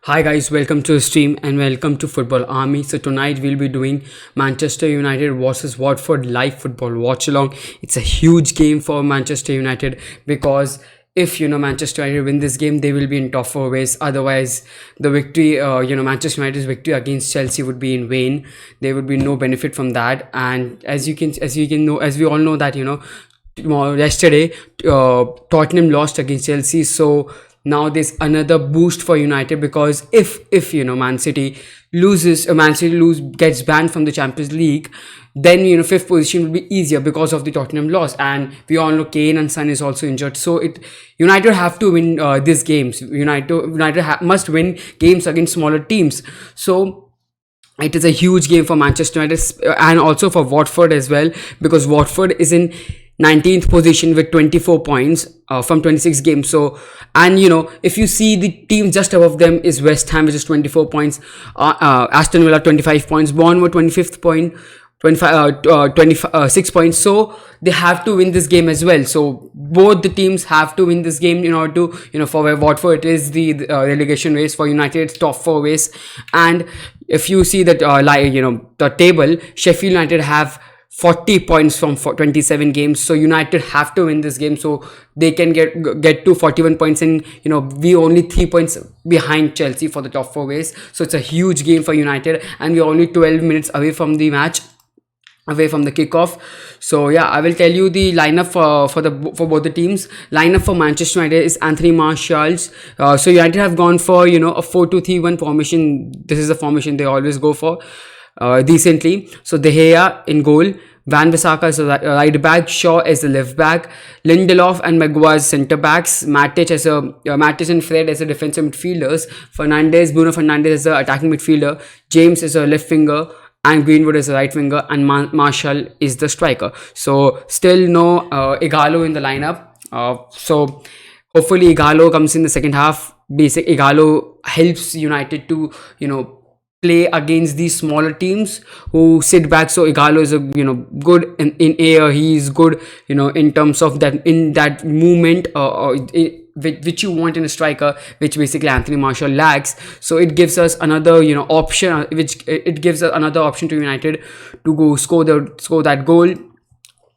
Hi guys, welcome to the stream and welcome to Football Army. So tonight we'll be doing Manchester United versus Watford live football watch along. It's a huge game for Manchester United because if Manchester United win this game, they will be in top four ways. Otherwise, the victory, Manchester United's victory against Chelsea would be in vain. There would be no benefit from that. And as we all know that yesterday Tottenham lost against Chelsea, so now there's another boost for United because if Man City gets banned from the Champions League, then fifth position will be easier because of the Tottenham loss, and we all know Kane and Son is also injured, so United have to win these games. United must win games against smaller teams, so it is a huge game for Manchester United and also for Watford as well, because Watford is in 19th position with 24 points from 26 games. So, and if you see the team just above them is West Ham, which is 24 points, Aston Villa 25 points, Bournemouth 25th point, 26 points. So they have to win this game as well. So both the teams have to win this game in order to, for Watford it is the relegation race, for United it's top four race. And if you see that the table, Sheffield United have 40 points from 27 games, so United have to win this game so they can get to 41 points, and we only 3 points behind Chelsea for the top four ways. So it's a huge game for United, and we're only 12 minutes away from the match, away from the kickoff. So yeah, I will tell you the lineup for both the teams. Lineup for Manchester United is Anthony Martial. So United have gone for a 4-2-3-1 formation. This is the formation they always go for decently. So De Gea in goal, Van Bissaka as a right back, Shaw as the left back, Lindelof and Maguire as centre backs, Matic and Fred as the defensive midfielders, Bruno Fernandes as the attacking midfielder, James as a left winger, and Greenwood is the right winger, and Martial is the striker. So still no Igalo in the lineup. So hopefully Igalo comes in the second half. Igalo helps United to play against these smaller teams who sit back. So Igalo is a good in air. He is good in terms of that movement which you want in a striker, which basically Anthony Martial lacks. So it gives us another option, which it gives us another option to United to go score that goal.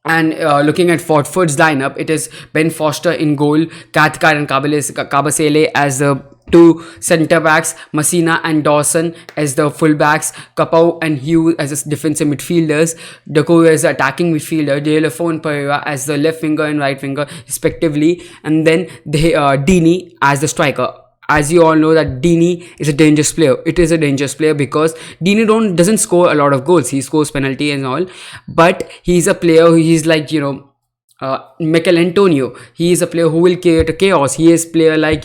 And looking at Watford's lineup, it is Ben Foster in goal, Cathcart and Kabasele as the two centre backs, Messina and Dawson as the full backs, Kapau and Hughes as the defensive midfielders, Deco as the attacking midfielder, Deulofeu and Pereira as the left winger and right winger respectively, and then Dini as the striker. As you all know that Dini is a dangerous player. It is a dangerous player because Dini doesn't score a lot of goals. He scores penalty and all, but he's a player who is like Mikel Antonio. He is a player who will create chaos. He is a player like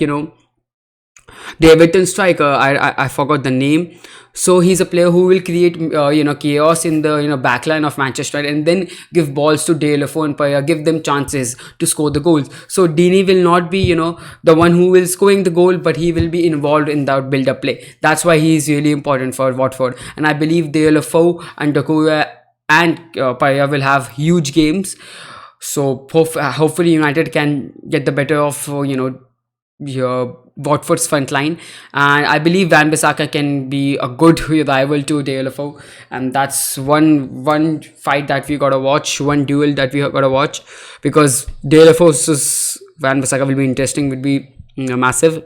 the Everton striker. I forgot the name. So he's a player who will create chaos in the backline of Manchester United, and then give balls to Deulofeu and Pereira, give them chances to score the goals. So Dini will not be the one who will scoring the goal, but he will be involved in that build-up play. That's why he is really important for Watford, and I believe Deulofeu and Deco and Pereira will have huge games. So hopefully United can get the better of Watford's front line, and I believe Van Bissaka can be a good rival to Deulofeu, and that's one fight that we gotta watch, one duel that we gotta watch, because Deulofeu versus Van Bissaka will be interesting, will be massive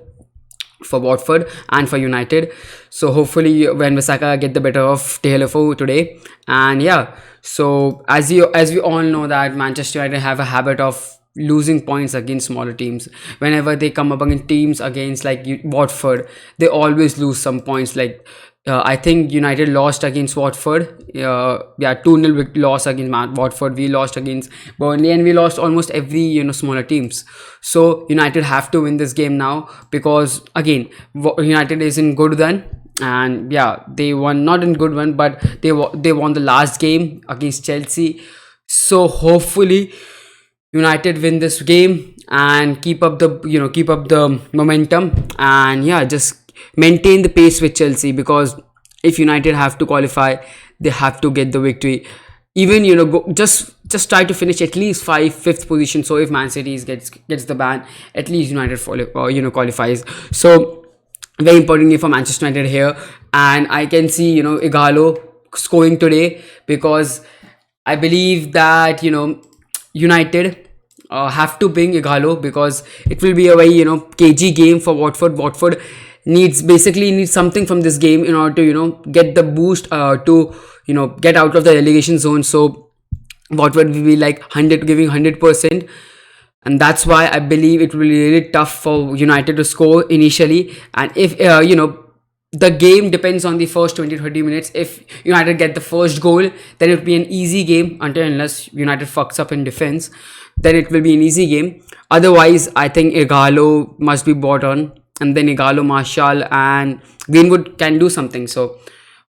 for Watford and for United. So hopefully Van Bissaka get the better of Deulofeu today. And yeah, so as we all know that Manchester United have a habit of losing points against smaller teams. Whenever they come up against teams against like Watford, they always lose some points. Like I think United lost against Watford, 2-0 loss against Watford. We lost against Burnley, and we lost almost every smaller teams. So United have to win this game now, because again United is in good run, and yeah, they won, not in good one, but they won the last game against Chelsea. So hopefully United win this game and keep up the momentum, and yeah, just maintain the pace with Chelsea, because if United have to qualify, they have to get the victory. Even just try to finish at least fifth position. So if Man City gets the ban, at least United qualifies. So very important game for Manchester United here, and I can see Igalo scoring today, because I believe that United have to bring Igalo, because it will be a very cagey game for Watford. Watford needs something from this game in order to get the boost to get out of the relegation zone. So Watford will be like 100, giving 100%, and that's why I believe it will be really tough for United to score initially. And if the game depends on the first 20-30 minutes. If United get the first goal, then it will be an easy game, until unless United fucks up in defense, then it will be an easy game. Otherwise, I think Igalo must be brought on, and then Igalo, Marshall, and Greenwood can do something. So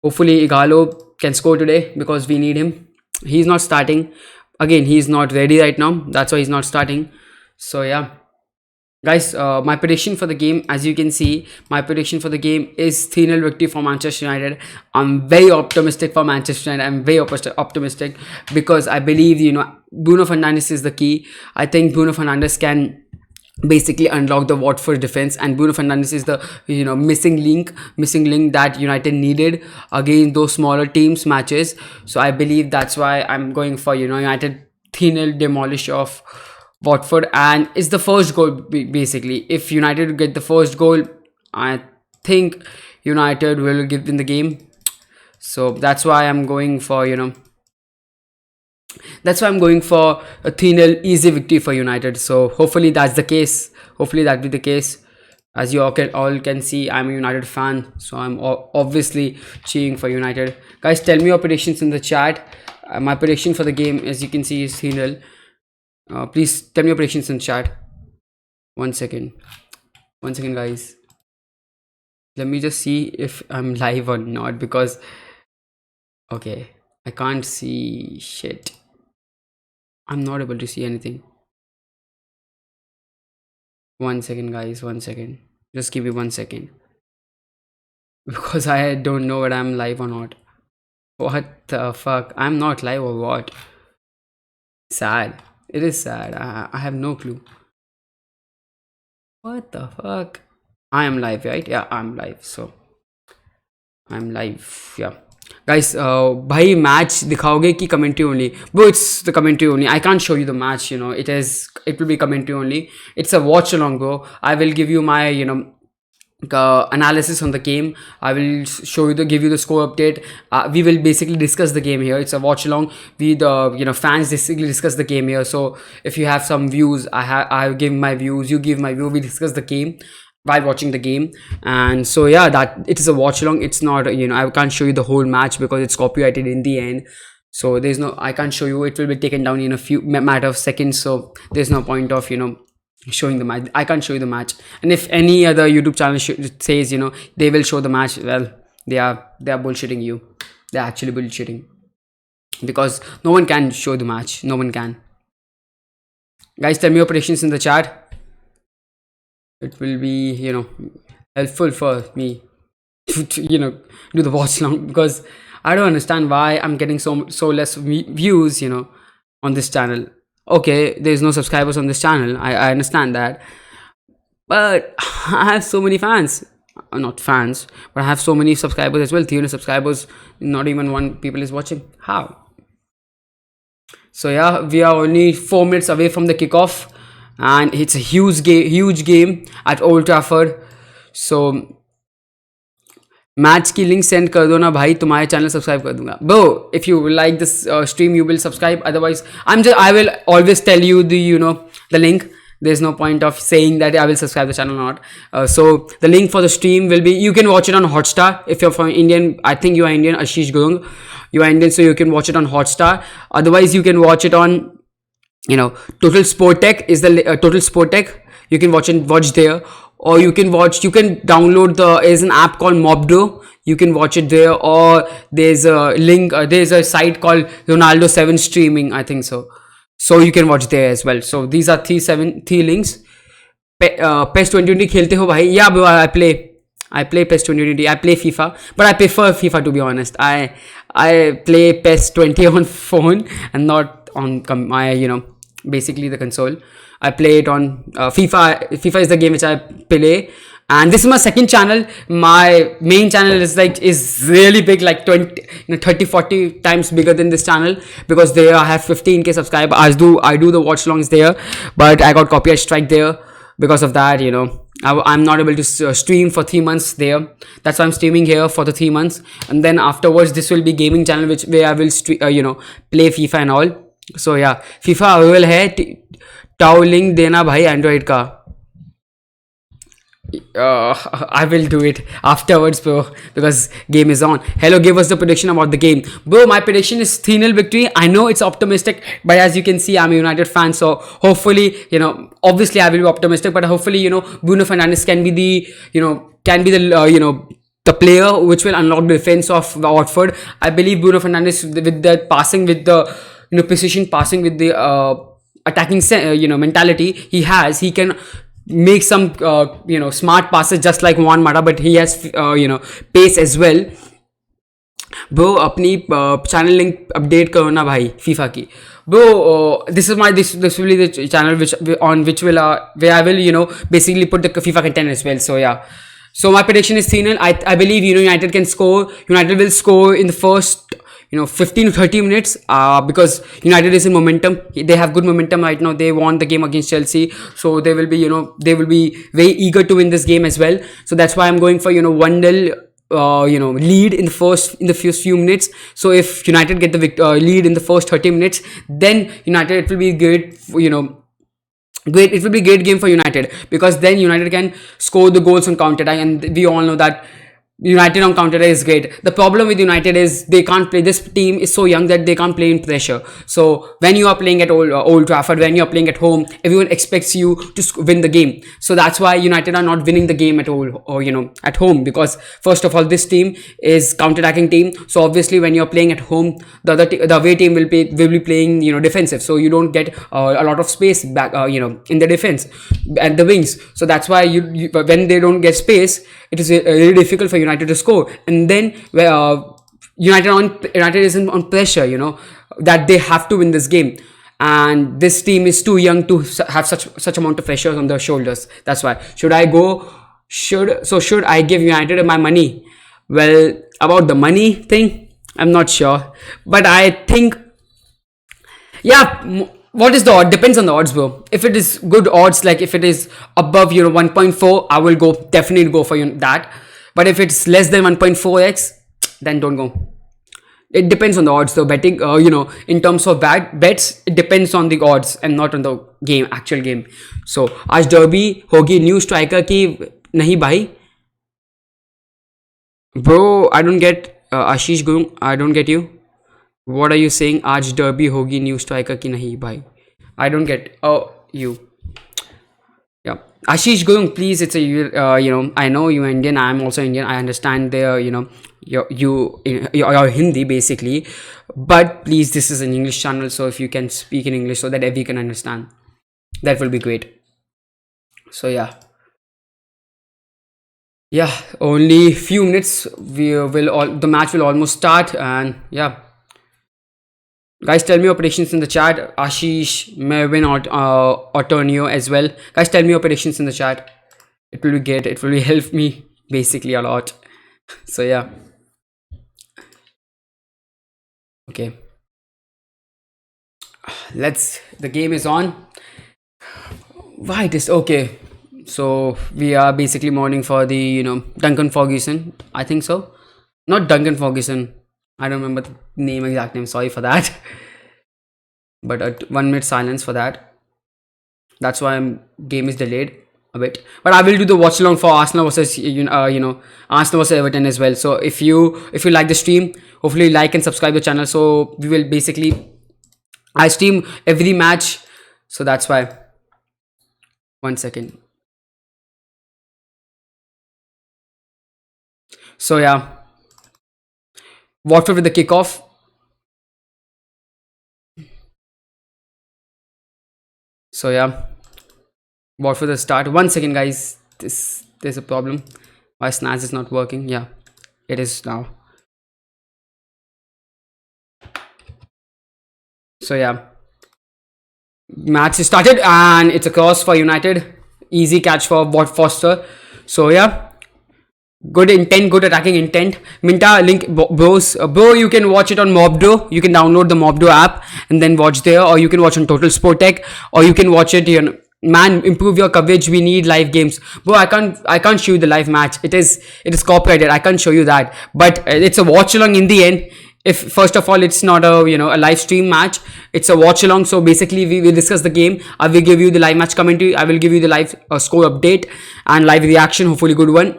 hopefully Igalo can score today, because we need him. He's not starting. Again, he's not ready right now. That's why he's not starting. So yeah, guys, my prediction for the game, as you can see, my prediction for the game is 3-0 victory for Manchester United. I'm very optimistic for Manchester United. I'm very optimistic, because I believe Bruno Fernandes is the key. I think Bruno Fernandes can basically unlock the Watford defense, and Bruno Fernandes is the missing link that United needed against those smaller teams matches. So I believe that's why I'm going for United 3-0 demolish of Watford, and it's the first goal basically. If United get the first goal, I think United will give in the game. So that's why I'm going for that's why I'm going for a 3-0 easy victory for United. So hopefully that's the case. Hopefully that be the case. As you all can see, I'm a United fan, so I'm obviously cheering for United. Guys, tell me your predictions in the chat. My prediction for the game, as you can see, is 3-0. Please tell me your predictions in chat. One second, guys. Let me just see if I'm live or not, because okay, I can't see shit. I'm not able to see anything. One second, guys. One second. Just give me 1 second, because I don't know whether I'm live or not. What the fuck? I'm not live or what? Sad. It is sad. I have no clue. What the fuck? I am live, right? Yeah, I'm live. So I'm live. Yeah. Guys, bhai match दिखाओगे कि commentary only? Bro, it's the commentary only. I can't show you the match, it will be commentary only. It's a watch along, bro. I will give you my analysis on the game. I will give you the score update. We will basically discuss the game here. It's a watch along. We the fans basically discuss the game here. So if you have some views, I give my views, you give my view, we discuss the game while watching the game. And so yeah, that it is a watch along. It's not I can't show you the whole match because it's copyrighted in the end. So I can't show you. It will be taken down in a few matter of seconds, so there's no point of showing the match. I can't show you the match. And if any other YouTube channel says they will show the match, well, they are bullshitting you. They're actually bullshitting, because no one can show the match. No one can. Guys, tell me your predictions in the chat. It will be helpful for me to do the watch long, because I don't understand why I'm getting so less views on this channel. Okay, there's no subscribers on this channel. I understand that, but I have so many fans. Not fans, but I have so many subscribers as well. 300 subscribers, not even one people is watching. How? So yeah, we are only 4 minutes away from the kickoff, and it's a huge game at Old Trafford. So match की link send कर दो ना भाई, तुम्हारे channel subscribe कर दूंगा. Bro, if you like this stream, you will subscribe. Otherwise, I will always tell you the link. There's no point of saying that I will subscribe the channel or not. So the link for the stream will be, you can watch it on Hotstar. If you're from Indian, I think you are Indian, Ashish Gurung, you are Indian, so you can watch it on Hotstar. Otherwise, you can watch it on Total Sport Tech is the Total Sport Tech. You can watch there, or you can download there's an app called Mobdo. You can watch it there, or there's a link, there's a site called Ronaldo 7 streaming, I think so. So you can watch there as well. So these are three links. PES 2020 खेलते हो भाई? Yeah bro, I play PES 2020. I play FIFA, but I prefer FIFA, to be honest. I play PES 20 on phone and not on my basically the console. I play it on FIFA. FIFA is the game which I play, And this is my second channel. My main channel is really big, like 20, 30, 40 times bigger than this channel, because there I have 15k subscribers. I do the watch longs there, but I got copyright strike there. Because of that, I'm not able to stream for 3 months there. That's why I'm streaming here for the 3 months, and then afterwards this will be gaming channel, which where I will play FIFA and all. So yeah, FIFA available है. Tau link देना भाई Android का. I will do it afterwards, bro, because game is on. Hello, give us the prediction about the game, bro. My prediction is 3-0 victory. I know it's optimistic, but as you can see, I'm a United fan, so hopefully, obviously I will be optimistic, but hopefully, Bruno Fernandes can be the, the player which will unlock the defense of Watford. I believe Bruno Fernandes, with that passing, with the precision passing, with the attacking mentality he can make some smart passes just like Juan Mata, but he has pace as well. Bro, अपनी channel link update करो ना भाई FIFA की. Bro, this will be the channel which will where I will basically put the FIFA content as well. So yeah, so my prediction is 3-0. I believe United can score. United will score in the first 15 to 30 minutes, because United is in momentum. They have good momentum right now. They won the game against Chelsea, so they will be very eager to win this game as well. So that's why I'm going for 1-0 lead in the first few minutes. So if United get the lead in the first 30 minutes, then United, it will be great. Great, it will be a great game for United, because then United can score the goals on counter attack, and we all know that United on counter is great. The problem with United is they can't play. This team is so young that they can't play in pressure. So when you are playing at Old Trafford, when you are playing at home, everyone expects you to win the game. So that's why United are not winning the game at all, or at home, because first of all, this team is counter-attacking team. So obviously, when you are playing at home, the away team will be playing defensive. So you don't get a lot of space back in the defense and the wings. So that's why when they don't get space, it is really difficult for United to score. And then United is on pressure, that they have to win this game, and this team is too young to have such amount of pressure on their shoulders. That's why should I give United my money? Well, about the money thing, I'm not sure, but I think, yeah. What is the odd? Depends on the odds, bro. If it is good odds, like if it is above 1.4, I will definitely go for that. But if it's less than 1.4x, then don't go. It depends on the odds, though. Betting, in terms of bets, it depends on the odds and not on the actual game. So आज derby होगी new striker की नहीं भाई. Bro, I don't get Ashish Gurung. I don't get you. What are you saying? आज derby होगी new striker की नहीं भाई. I don't get you. Yeah, Ashish Gurung, please. It's I know you're Indian. I'm also Indian. I understand you're Hindi basically, but please, this is an English channel, so if you can speak in English so that we can understand, that will be great. So yeah, only few minutes. The match will almost start, and yeah. Guys, tell me your predictions in the chat. Ashish, Mervin, or Tornio as well. Guys, tell me your predictions in the chat. It will be great. It will help me basically a lot. So yeah. Okay. The game is on. Why this? Okay. So we are basically mourning for the, Duncan Ferguson. I think so. Not Duncan Ferguson. I don't remember the exact name. Sorry for that. But a 1 minute silence for that. That's why game is delayed a bit. But I will do the watch along for Arsenal versus Arsenal versus Everton as well. So if you like the stream, hopefully like and subscribe the channel. So we will I stream every match. So that's why. 1 second. So yeah. Watford with the kickoff. So yeah, Watford the start. 1 second, guys. There's a problem. Why Snaz is not working? Yeah, it is now. So yeah, match is started, and it's a cross for United. Easy catch for Watford. So yeah, good intent, good attacking intent. Minta link bros, bro. You can watch it on Mobdo. You can download the Mobdo app and then watch there, or you can watch on Total Sport Tech, or you can watch it. You know, man, improve your coverage. We need live games, bro. I can't show you the live match. It is copyrighted. I can't show you that, but it's a watch along in the end. If first of all it's not a a live stream match, it's a watch along. So basically we will discuss the game. I will give you the live match commentary. I will give you the live score update and live reaction, hopefully good one.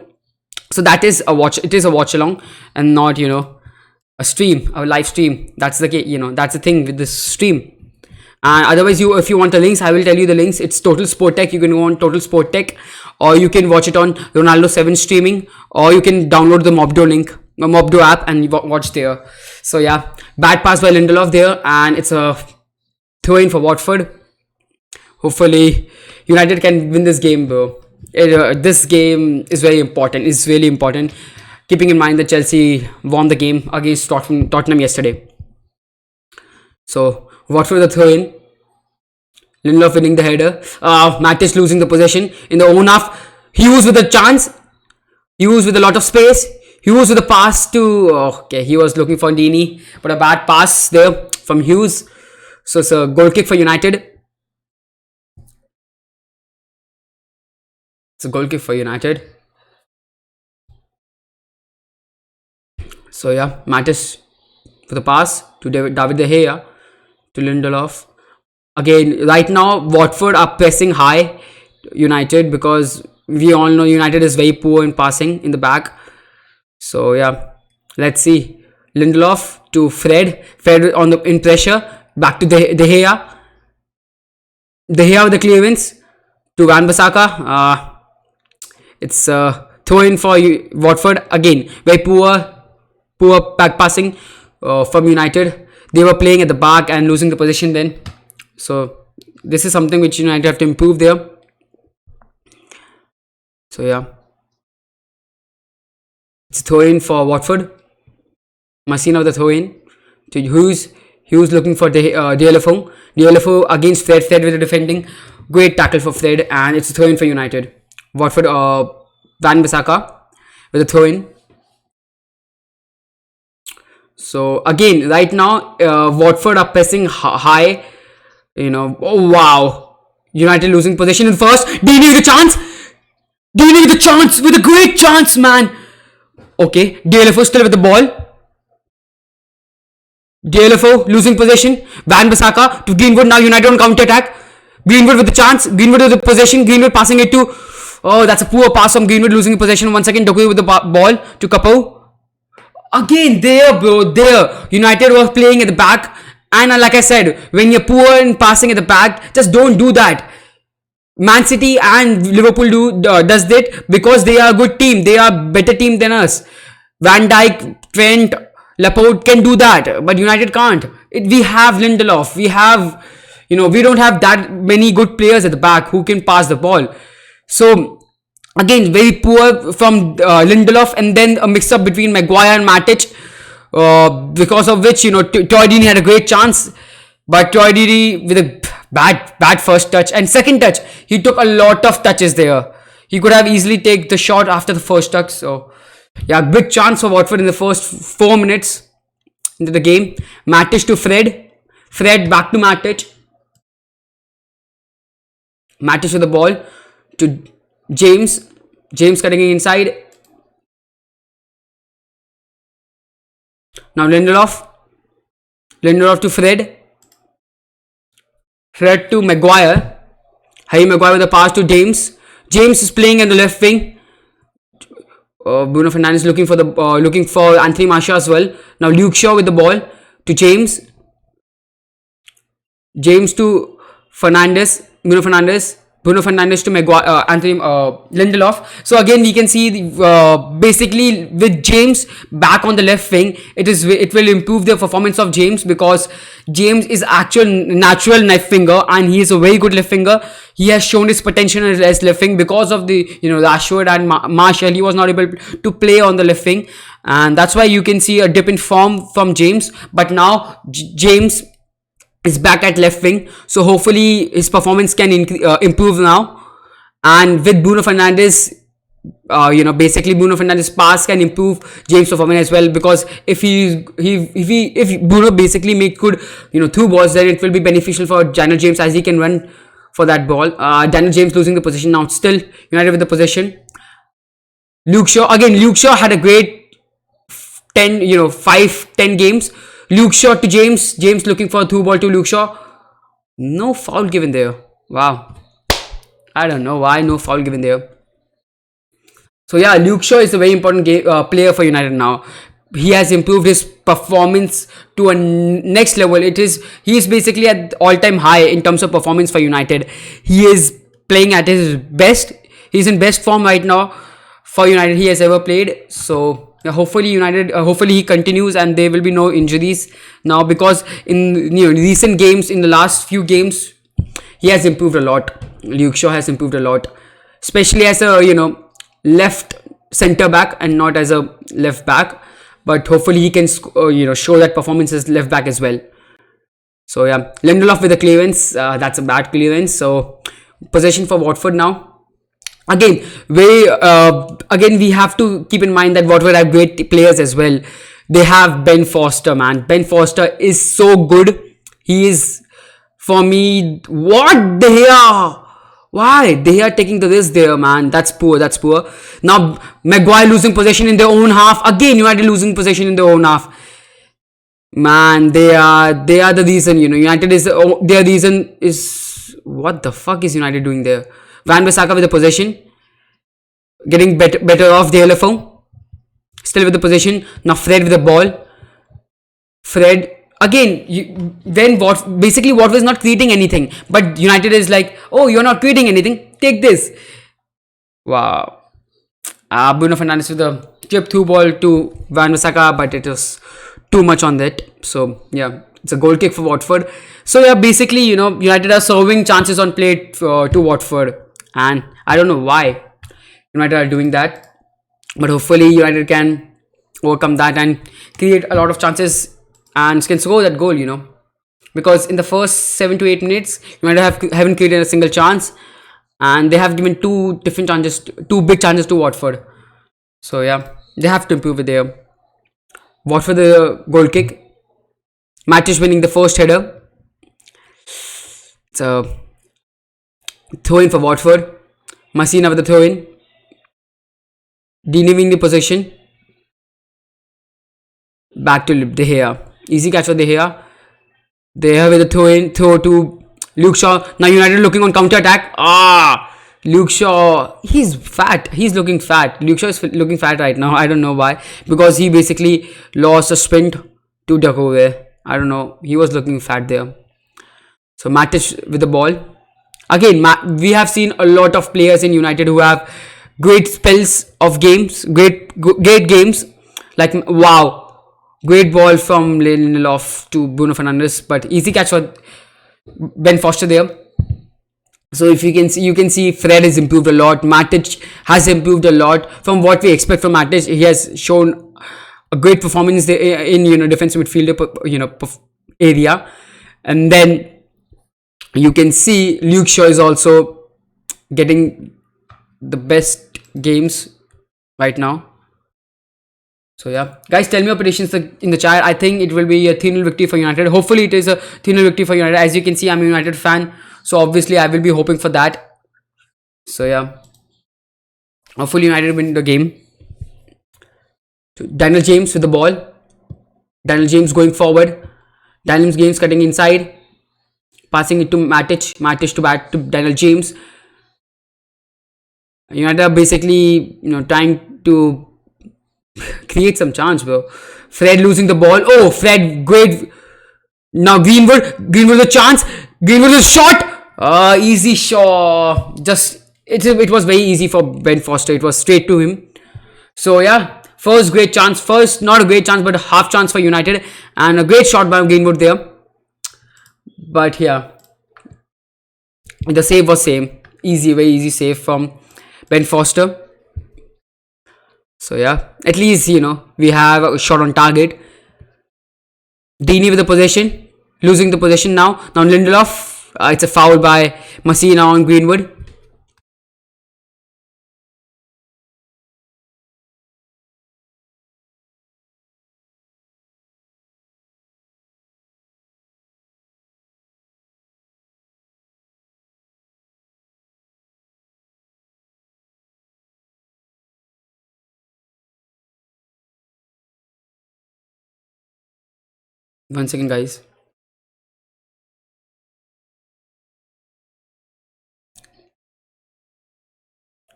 So that is a watch, it is a watch along and not a stream, a live stream. That's the that's the thing with this stream. And otherwise, if you want the links, I will tell you the links. It's Total Sport Tech. You can go on Total Sport Tech, or you can watch it on Ronaldo 7 streaming, or you can download the Mobdo link, Mobdo app, and watch there. So yeah, bad pass by Lindelof there, and it's a throw in for Watford. Hopefully United can win this game, bro. This game is very important. It's really important, keeping in mind that Chelsea won the game against Tottenham yesterday. So Watford the throw in. Lindelof winning the header. Mattis losing the possession in the own half. Hughes with a chance. Hughes with a lot of space. Hughes with a pass to okay. He was looking for Dini, but a bad pass there from Hughes. So it's a goal kick for United. It's a goal kick for United. So yeah, Mattis for the pass to David De Gea to Lindelof. Again, right now Watford are pressing high United, because we all know United is very poor in passing in the back. So yeah, let's see. Lindelof to Fred. Fred in pressure. Back to De Gea. De Gea with the clearance to Wan-Bissaka. It's throw in for Watford. Again, very poor back passing from United. They were playing at the back and losing the position then. So this is something which United have to improve there. So yeah, it's a throw in for Watford. Messina with the throw in to Hughes. Hughes looking for Deulofeu. Deulofeu against Fred. Fred with the defending. Great tackle for Fred, and it's a throw in for United. Watford, Wan-Bissaka with a throw in. So again, right now, Watford are pressing high. Oh wow, United losing possession in first. Dini with a chance. Dini with a chance, with a great chance, man. Okay, Deulofeu still with the ball. Deulofeu losing possession. Wan-Bissaka to Greenwood. Now United on counter attack. Greenwood with the chance. Greenwood with the possession. Greenwood passing it to. Oh, that's a poor pass from Greenwood, losing possession once again. Doku with the ball to Capo. Again, there, bro. There. United was playing at the back. And like I said, when you're poor in passing at the back, just don't do that. Man City and Liverpool does that because they are a good team. They are a better team than us. Van Dijk, Trent, Laporte can do that, but United can't. We have Lindelof. We have, we don't have that many good players at the back who can pass the ball. So again, very poor from Lindelof, and then a mix-up between Maguire and Matic, because of which Troy Deeney had a great chance, but Troy Deeney with a bad first touch and second touch. He took a lot of touches there. He could have easily taken the shot after the first touch. So yeah, big chance for Watford in the first 4 minutes into the game. Matic to Fred. Fred back to Matic. Matic with the ball to James. James cutting inside. Now Lindelof. Lindelof to Fred. Fred to Maguire. Harry Maguire with a pass to James. James is playing in the left wing. Bruno Fernandes looking for Anthony Martial as well. Now Luke Shaw with the ball to James. James to Fernandes. Bruno Fernandes to Maguire, Anthony Lindelof. So again, we can see basically with James back on the left wing, it will improve the performance of James, because James is actual natural left winger and he is a very good left winger. He has shown his potential as left wing because of the Rashford and Martial. He was not able to play on the left wing, and that's why you can see a dip in form from James. But now James is back at left wing, so hopefully his performance can improve now. And with Bruno Fernandes basically Bruno Fernandes' pass can improve James' performance as well, because if Bruno basically make good through balls, then it will be beneficial for Daniel James, as he can run for that ball. Daniel James losing the position now. Still United with the possession. Luke Shaw had a great 5-10 games. Luke Shaw to James looking for a through ball to Luke Shaw. No foul given there. Wow. I don't know why no foul given there. So yeah, Luke Shaw is a very important player for United now. He has improved his performance to a next level. He is basically at all-time high in terms of performance for United. He is playing at his best. He's in best form right now for United he has ever played. So hopefully hopefully he continues and there will be no injuries now, because in recent games, in the last few games, he has improved a lot. Luke Shaw has improved a lot, especially as a left centre back and not as a left back. But hopefully he can show that performance as left back as well. So yeah, Lindelof with the clearance. That's a bad clearance. So possession for Watford now. Again, we have to keep in mind that Watford have great players as well. They have Ben Foster, man. Ben Foster is so good. He is, for me, what the hell? Why? They are taking the risk there, man. That's poor. Now, Maguire losing possession in their own half. Again, United losing possession in their own half. Man, they are the reason, United is, their reason is, what the fuck is United doing there? Van Bissaka with the possession. Getting better off the LFO. Still with the possession. Now Fred with the ball. Fred. Again, basically Watford is not creating anything, but United is like, oh, you're not creating anything, take this. Wow. Bruno Fernandes with the chip through ball to Van Bissaka, but it was too much on that. So yeah, it's a goal kick for Watford. So yeah, basically United are serving chances on plate to Watford, and I don't know why United are doing that, but hopefully United can overcome that and create a lot of chances and can score that goal, because in the first 7 to 8 minutes, United haven't created a single chance, and they have given two big chances to Watford. So yeah, they have to improve it there. Watford the goal kick. Matic winning the first header. It's a throw in for Watford. Messina with the throw in. Deeney winning the possession. Back to De Gea. Easy catch for De Gea. De Gea with the throw to Luke Shaw. Now United looking on counter attack. Luke Shaw, he's fat. He's looking fat. Luke Shaw is looking fat right now. I don't know why. Because he basically lost a sprint to Dakove. I don't know. He was looking fat there. So Matic with the ball. Again, we have seen a lot of players in United who have great spells of games. Great games. Like, wow. Great ball from Lindelof to Bruno Fernandes, but easy catch for Ben Foster there. So if you can see Fred has improved a lot. Matic has improved a lot from what we expect from Matic. He has shown a great performance in defensive midfielder area, and then you can see Luke Shaw is also getting the best games right now. So yeah, guys, tell me your predictions in the chat. I think it will be a 3-0 victory for United. Hopefully it is a 3-0 victory for United. As you can see, I'm a United fan, so obviously I will be hoping for that. So yeah, hopefully United win the game. So Daniel James with the ball. Daniel James going forward. Daniel James cutting inside, passing it to Matic. Matic to Daniel James. United are basically trying to create some chance, bro. Fred losing the ball. Oh, Fred, great. Now Greenwood a chance. Greenwood a shot. Easy shot. It was very easy for Ben Foster. It was straight to him. So yeah, first great chance. First, not a great chance, but a half chance for United, and a great shot by Greenwood there. But yeah, the save was same. Very easy save from Ben Foster. So yeah, at least we have a shot on target. Deeney with the possession, losing the possession now. Now Lindelof, it's a foul by Messina on Greenwood. One second, guys.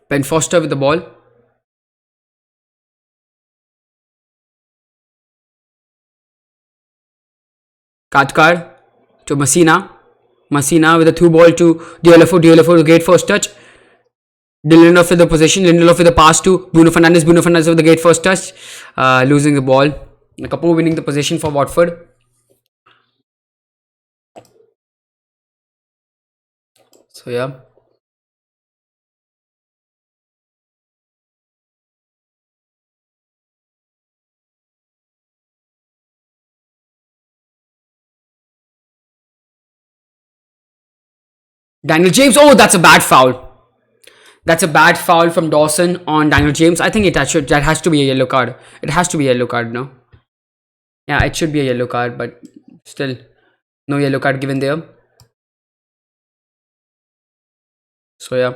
Ben Foster with the ball. Katkar to Messina. Messina with a through ball to Diolofo. Diolofo, great first touch. Lindelof with the possession. Lindelof with the pass to Bruno Fernandes. Bruno Fernandes with the great first touch. Losing the ball. Kapoor winning the possession for Watford. So yeah. Daniel James. Oh, that's a bad foul. That's a bad foul from Dawson on Daniel James. I think that has to be a yellow card. It has to be a yellow card, no? Yeah, it should be a yellow card, but still no yellow card given there. So yeah.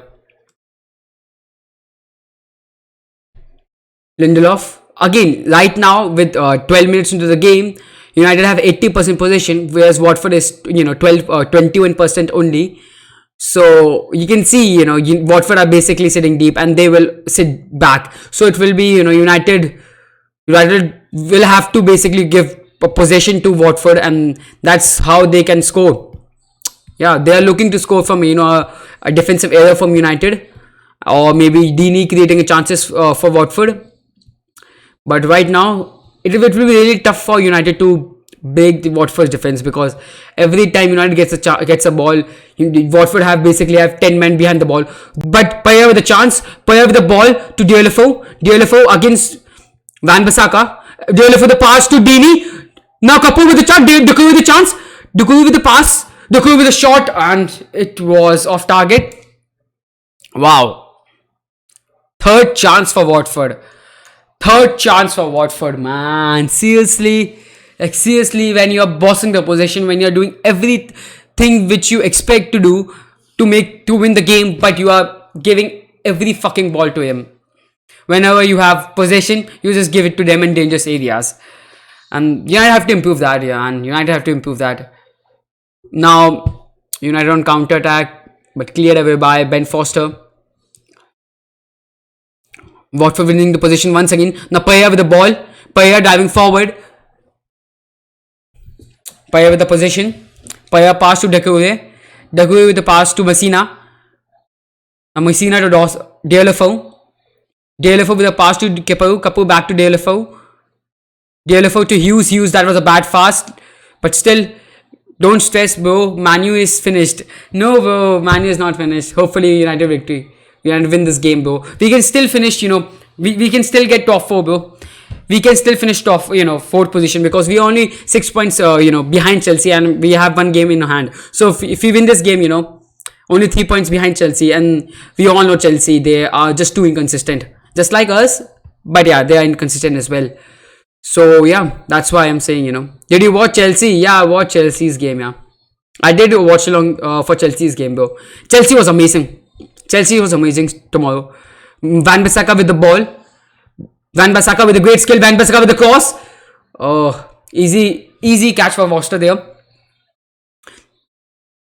Lindelof. Again, right now with 12 minutes into the game, United have 80% possession, whereas Watford is 21% only. So you can see, Watford are basically sitting deep and they will sit back. So it will be, United will have to basically give a possession to Watford, and that's how they can score. Yeah, they are looking to score from, a defensive error from United, or maybe Deeney creating chances for Watford. But right now, it will be really tough for United to break the Watford's defense, because every time United gets a ball, Watford basically have 10 men behind the ball. But Paya with a chance, Paya with the ball to Diolofo against Van Bissaka. Diolofo the pass to Deeney. Now Kapoor with the chance, Duku with the chance, Duku with the pass, Duku with a shot, and it was off target. Wow. Third chance for Watford. Man. Seriously, when you're bossing the possession, when you're doing everything which you expect to do to win the game, but you are giving every fucking ball to him. Whenever you have possession, you just give it to them in dangerous areas. And United have to improve that, Now, United on counter attack, but cleared away by Ben Foster. Watford winning the position once again. Now Paya with the ball. Paya diving forward. Paya with the possession. Paya pass to Doucouré. Doucouré with the pass to Messina. Now Messina to Diolofo. Diolofo with the pass to Kapoor. Kapoor back to Diolofo. Diolofo to Hughes. That was a bad fast. But still, don't stress, bro. Manu is finished. No, bro. Manu is not finished. Hopefully, United victory. We can win this game, bro. We can still finish, we can still get top 4, bro. We can still finish top, 4th position, because we are only 6 points, behind Chelsea, and we have one game in hand. So if we win this game, only 3 points behind Chelsea, and we all know Chelsea, they are just too inconsistent. Just like us, but yeah, they are inconsistent as well. So yeah, that's why I'm saying, Did you watch Chelsea? Yeah, I watched Chelsea's game, yeah. I did watch along for Chelsea's game, bro. Chelsea was amazing tomorrow. Van Bissaka with the ball. Van Bissaka with a great skill. Van Bissaka with the cross. Oh, easy catch for Watford there.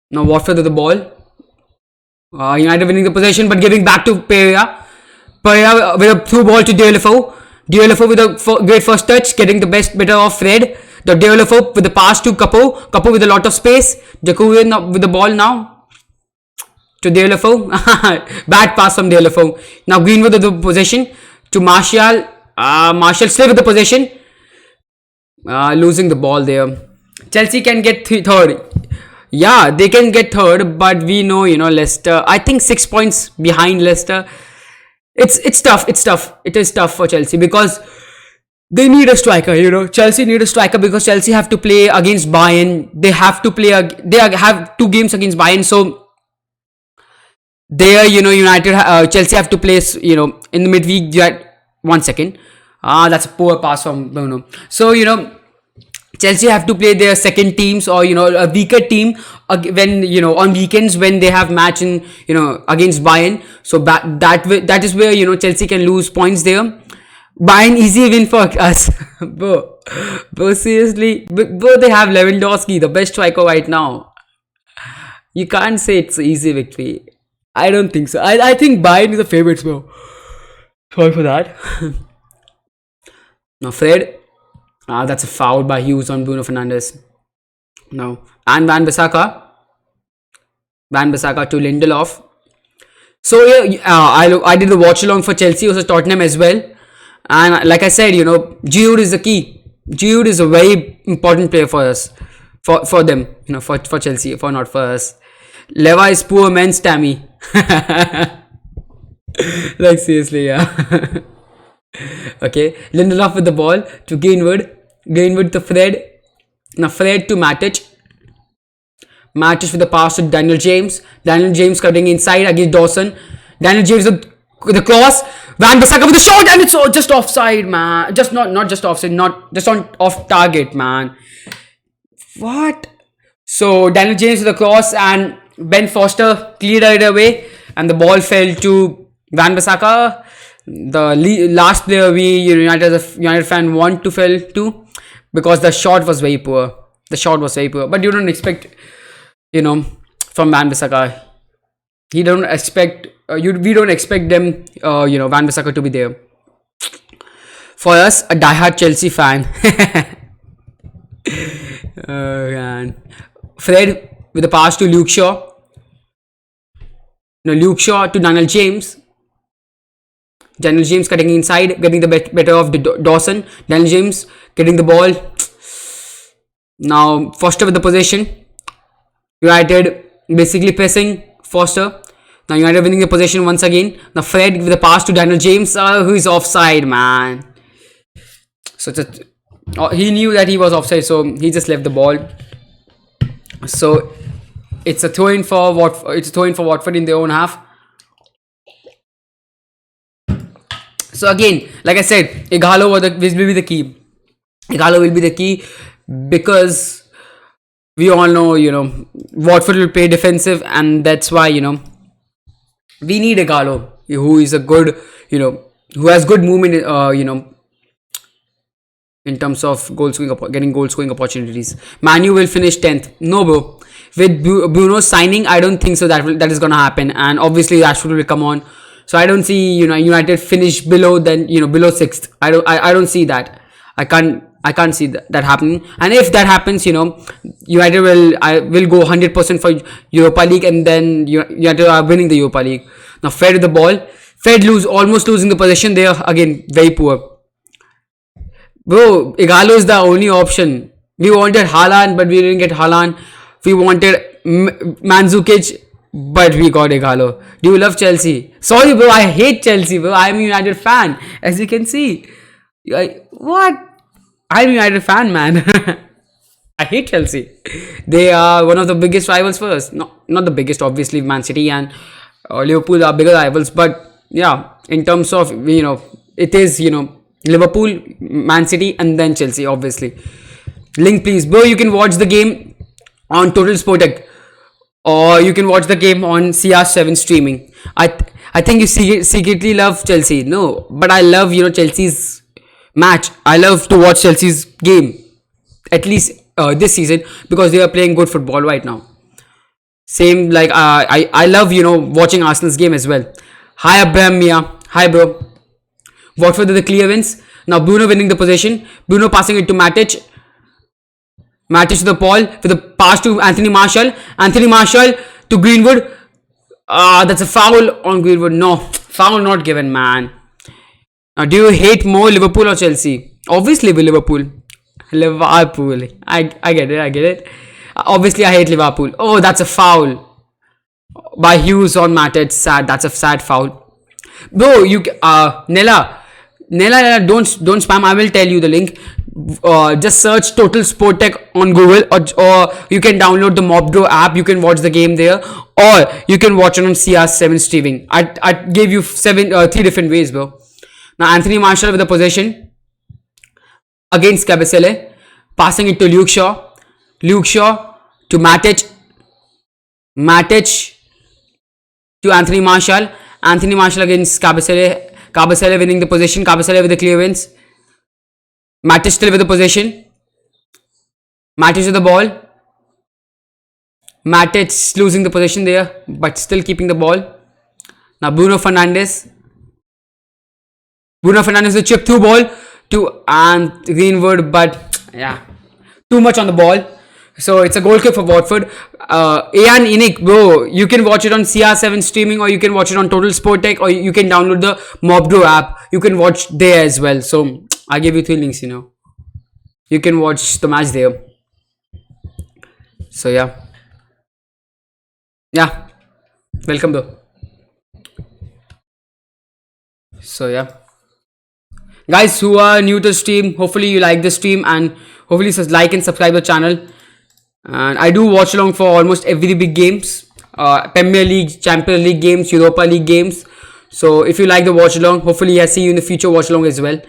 Now Watford with the ball. United winning the possession, but giving back to Pereira. Pereira with a through ball to Diolofo. Diolofo with a great first touch, getting the better of Fred. The Diolofo with the pass to Kapoor. Kapoor with a lot of space. Doucouré with the ball now. To Diolofo. Bad pass from Diolofo. Now Greenwood with the possession to Martial. Martial still with the possession. Losing the ball there. Chelsea can get third. Yeah, they can get third, but we know, Leicester. I think 6 points behind Leicester. It's tough. It is tough for Chelsea, because they need a striker, Chelsea need a striker, because Chelsea have to play against Bayern. They have 2 games against Bayern, so there, United, Chelsea have to play, in the midweek. 1 second. That's a poor pass from Bruno. So, Chelsea have to play their second teams, or, a weaker team when, on weekends when they have match in, against Bayern. So that is where, Chelsea can lose points there. Bayern easy win for us, bro. Bro, seriously, bro, they have Lewandowski, the best striker right now. You can't say it's an easy victory. I don't think so. I think Bayern is the favorites, bro. Sorry for that. Now, Fred, that's a foul by Hughes on Bruno Fernandes. No, and Van Bissaka to Lindelof. So yeah, I did the watch along for Chelsea versus Tottenham as well, and like I said, Giroud is the key. Giroud is a very important player for us, for them, for Chelsea, for not for us. Leva is poor man's Tammy. Like seriously, yeah. Okay, Lindelof with the ball to Greenwood to Fred. Now Fred to Matic. Matic with the pass to Daniel James. Daniel James cutting inside against Dawson. Daniel James with the cross. Van Bissaka with the shot, and it's just offside, man. Just not just offside, not just on off target, man. What? So Daniel James with the cross, and Ben Foster cleared it away, and the ball fell to Van Bissaka. The last player we United as a United fan want to fell to, because the shot was very poor. But you don't expect, from Van Bissaka. We don't expect them, Van Bissaka to be there. For us, a diehard Chelsea fan. Man. Fred with the pass to Luke Shaw. Luke Shaw to Daniel James. Daniel James cutting inside, getting the better of Dawson. Daniel James getting the ball. Now Foster with the possession. United basically pressing Foster. Now United winning the possession once again. Now Fred with the pass to Daniel James, who is offside, man. So he knew that he was offside, so he just left the ball. So it's a throw in for Watford in their own half. So again, like I said, Ighalo will be the key. Ighalo will be the key because we all know, Watford will play defensive, and that's why, we need Ighalo, who is a good, who has good movement, in terms of getting goal scoring opportunities. Manu will finish 10th. No, bro. With Bruno signing, I don't think so that is gonna happen, and obviously Rashford will come on. So I don't see United finish below 6th. I don't see that. I can't see that happening. And if that happens, United will go 100% for Europa League, and then United are winning the Europa League. Now Fred with the ball. Fred almost losing the possession there again. Very poor. Bro, Ighalo is the only option. We wanted Haaland, but we didn't get Haaland. We wanted Mandzukic, but we got Ighalo. Do you love Chelsea? Sorry, bro. I hate Chelsea, bro. I'm a United fan, as you can see. What? I'm a United fan, man. I hate Chelsea. They are one of the biggest rivals for us. No, not the biggest, obviously. Man City and Liverpool are bigger rivals, but yeah, in terms of it is Liverpool, Man City, and then Chelsea, obviously. Link, please, bro. You can watch the game on Total Sportec, or you can watch the game on CR7 streaming. I think you secretly love Chelsea. No, but I love Chelsea's match. I love to watch Chelsea's game, at least this season, because they are playing good football right now. Same like I love watching Arsenal's game as well. Hi Abraham Mia. Hi bro. Watford the clear wins. Now Bruno winning the possession. Bruno passing it to Matic. Matic to the ball with the pass to Anthony Martial. Anthony Martial to Greenwood. That's a foul on Greenwood. No, foul not given, man. Now, do you hate more Liverpool or Chelsea? Obviously, Liverpool. I get it. Obviously, I hate Liverpool. Oh, that's a foul by Hughes on Matic. Sad. That's a sad foul. Bro, Nella, don't spam. I will tell you the link. Just search Total Sportec on Google, or you can download the Mobdro app. You can watch the game there, or you can watch it on CR7 streaming. I gave you 3 different ways, bro. Now Anthony Martial with the possession against Cabecele, passing it to Luke Shaw to Matic to Anthony Martial against Cabecele Kabasele winning the possession. Kabasele with the clearance. Matic still with the possession. Matic with the ball. Matic losing the possession there, but still keeping the ball. Now Bruno Fernandes. Bruno Fernandes the chip through ball to and Greenwood, but yeah, too much on the ball. So it's a goal kick for Watford. Ayan Inik, bro, you can watch it on CR7 streaming, or you can watch it on Total Sport Tech, or you can download the Mobdo app. You can watch there as well. So I give you 3 links, you know. You can watch the match there. So yeah. Yeah. Welcome though. So yeah. Guys who are new to the stream, hopefully you like the stream, and hopefully like and subscribe the channel. And I do watch along for almost every big games, Premier League, Champions League games, Europa League games. So if you like the watch along, hopefully I see you in the future watch along as well.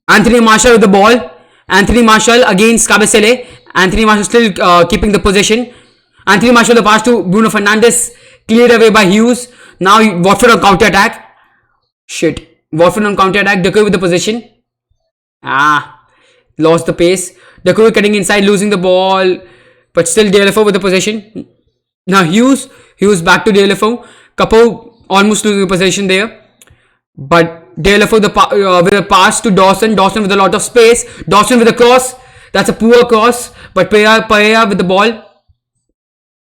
Anthony Martial with the ball. Anthony Martial against Kabasele. Anthony Martial still keeping the possession. Anthony Martial the pass to Bruno Fernandes, cleared away by Hughes. Now Watford on counter attack. Shit. Watford on counter attack. Deco with the possession. Lost the pace. Deco cutting inside, losing the ball, but still DLFO with the possession. Now Hughes back to DLFO. Capo almost losing the possession there, but DLFO with a pass to Dawson. Dawson with a lot of space. Dawson with a cross. That's a poor cross, but Pereira with the ball.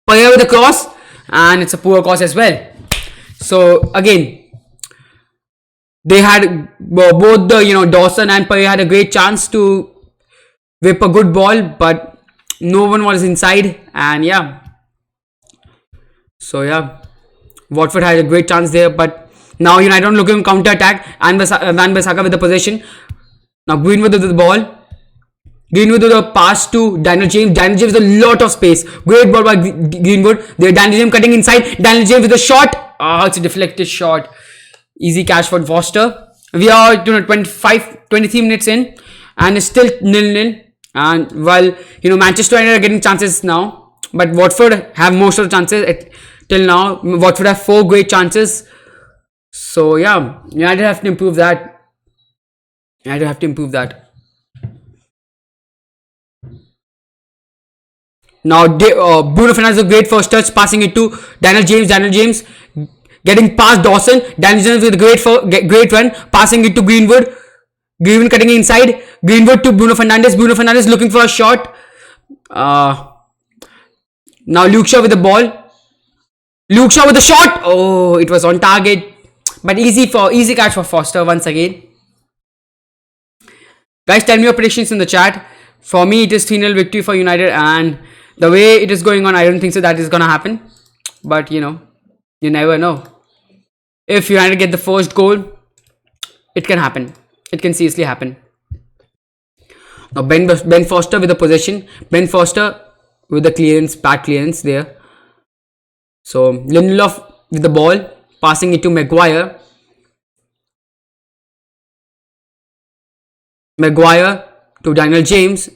Pereira with the cross, and it's a poor cross as well. So again, they had both the Dawson and Pereira had a great chance to whip a good ball, but no one was inside, and yeah. So yeah, Watford had a great chance there, but now United on looking counter attack. And Van Bissaka with the possession. Now Greenwood with the ball. Greenwood with the pass to Daniel James. Daniel James with a lot of space. Great ball by Greenwood. There Daniel James cutting inside. Daniel James with a shot. It's a deflected shot. Easy catch for Foster. We are 23 minutes in, and it's still 0-0. And while Manchester United are getting chances now, but Watford have most of the chances till now. Watford have 4 great chances. So yeah, United have to improve that. Now Bruno Fernandes a great first touch, passing it to Daniel James. Daniel James getting past Dawson. Daniel James with a great run, passing it to Greenwood. Greenwood cutting inside. Greenwood to Bruno Fernandes. Bruno Fernandes looking for a shot. Now Luke Shaw with the ball. Luke Shaw with the shot. Oh, it was on target, but easy catch for Foster once again. Guys, tell me your predictions in the chat. For me, it is 3-0 victory for United, and the way it is going on, I don't think so that is gonna happen. But you never know. If United get the first goal, it can happen. It can seriously happen. Now Ben Foster with the possession. Ben Foster with the clearance, bad clearance there. So Lindelof with the ball, passing it to Maguire. Maguire to Daniel James.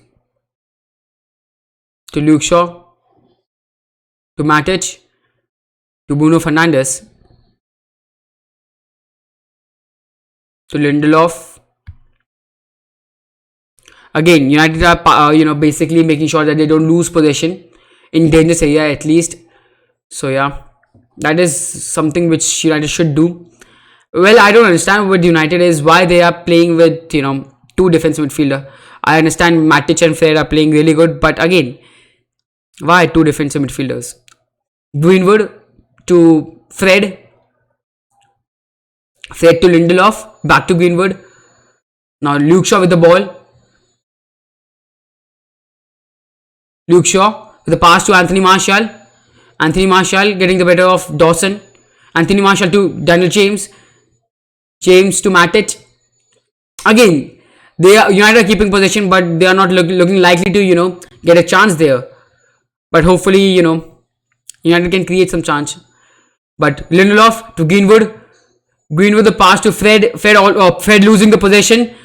To Luke Shaw. To Matic. To Bruno Fernandes. To Lindelof. Again, United are basically making sure that they don't lose possession in dangerous area at least. So yeah, that is something which United should do. Well, I don't understand what United is, why they are playing with 2 defensive midfielder. I understand Matic and Fred are playing really good, but again, why 2 defensive midfielders? Greenwood to Fred to Lindelof, back to Greenwood. Now Luke Shaw with the ball. Luke Shaw with the pass to Anthony Martial. Anthony Martial getting the better of Dawson. Anthony Martial to Daniel James. James to Matic. Again, United are keeping possession, but they are not looking likely to get a chance there. But hopefully United can create some chance. But Lindelof to Greenwood. Greenwood the pass to Fred. Fred losing the possession.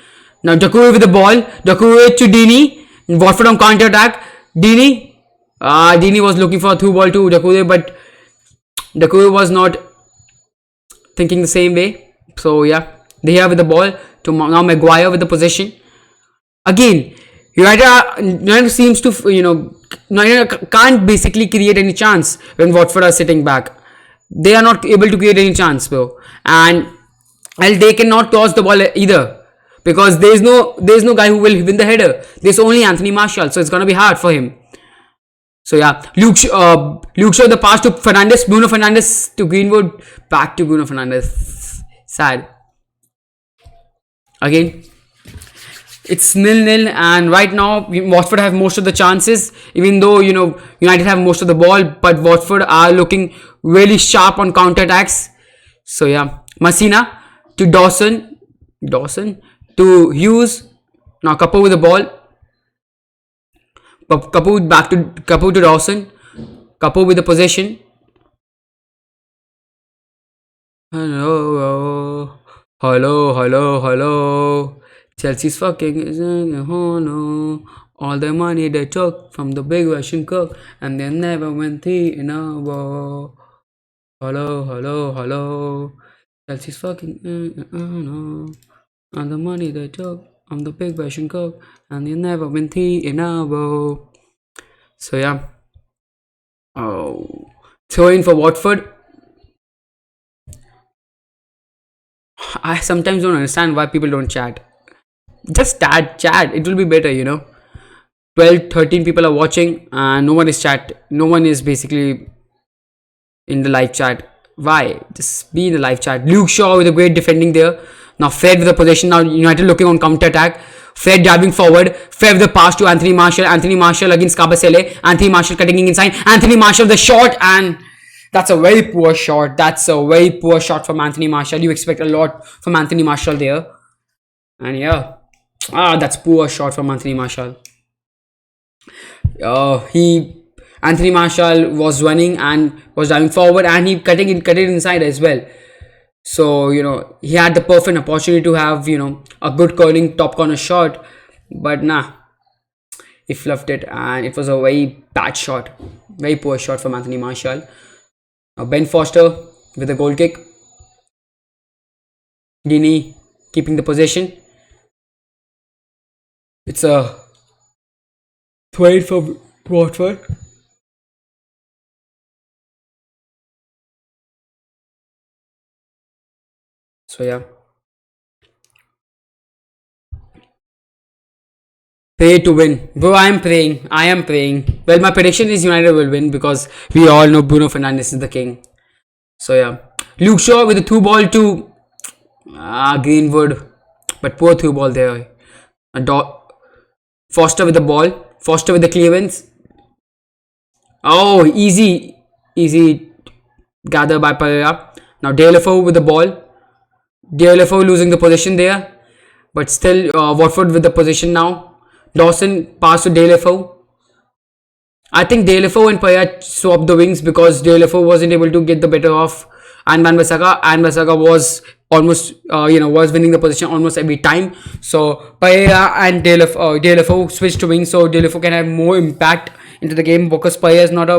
Now Doucouré with the ball. Doucouré to Dini. Watford on counter attack. Dini was looking for a through ball to Doucouré, but Doucouré was not thinking the same way. So yeah, they have with the ball to now Maguire with the possession. Again, United seems to United can't basically create any chance when Watford are sitting back. They are not able to create any chance, bro, and they cannot toss the ball either because there is no guy who will win the header. There's only Anthony Martial, so it's gonna be hard for him. So yeah, Luke Shaw the pass to Fernandes, Bruno Fernandes to Greenwood, back to Bruno Fernandes. Sad. Again, it's 0-0, and right now Watford have most of the chances, even though United have most of the ball, but Watford are looking really sharp on counter attacks. So yeah, Messina to Dawson to Hughes. Now Kapoor with the ball. Kapoor back to Kapoor to Dawson. Kapoor with the possession. Hello. Chelsea's fucking. Oh no. All the money they took from the big Russian cook, and they never went in a row. Hello. Chelsea's fucking. No. All the money they took from the big Russian cook, and they never went in a row. So yeah. Throw in for Watford. I sometimes don't understand why people don't chat. Just chat. It will be better, 12, 13 people are watching and no one is no one is basically in the live chat. Why? Just be in the live chat. Luke Shaw with a great defending there. Now Fred with the possession. Now United looking on counter attack. Fred driving forward. Fred with the pass to Anthony Martial. Anthony Martial against Kabasele. Anthony Martial cutting inside. Anthony Martial the shot, and that's a very poor shot. That's a very poor shot from Anthony Martial. You expect a lot from Anthony Martial there. And yeah. That's poor shot from Anthony Martial. Anthony Martial was running and was driving forward, and he cut it inside as well. So he had the perfect opportunity to have a good curling top corner shot, but nah, he fluffed it, and it was a very bad shot, very poor shot from Anthony Martial. Ben Foster with a goal kick. Dini keeping the possession. It's a throw for Watford. So yeah. Pray to win. Bro, I am praying. Well, my prediction is United will win because we all know Bruno Fernandes is the king. So yeah. Luke Shaw with a through ball to Greenwood. But poor through ball there. Foster with the ball. Foster with the clearance. Oh, easy gather by Pereira. Now Deulofeu with the ball. Deulofeu losing the position there. But still Watford with the position now. Dawson pass to Deulofeu. I think Deulofeu and Pereira swapped the wings because Deulofeu wasn't able to get the better of and Van Bissaka, and Bissaka was almost was winning the position almost every time. So Pereira and Deulofeu switched to wing, so Deulofeu can have more impact into the game because Pereira is not a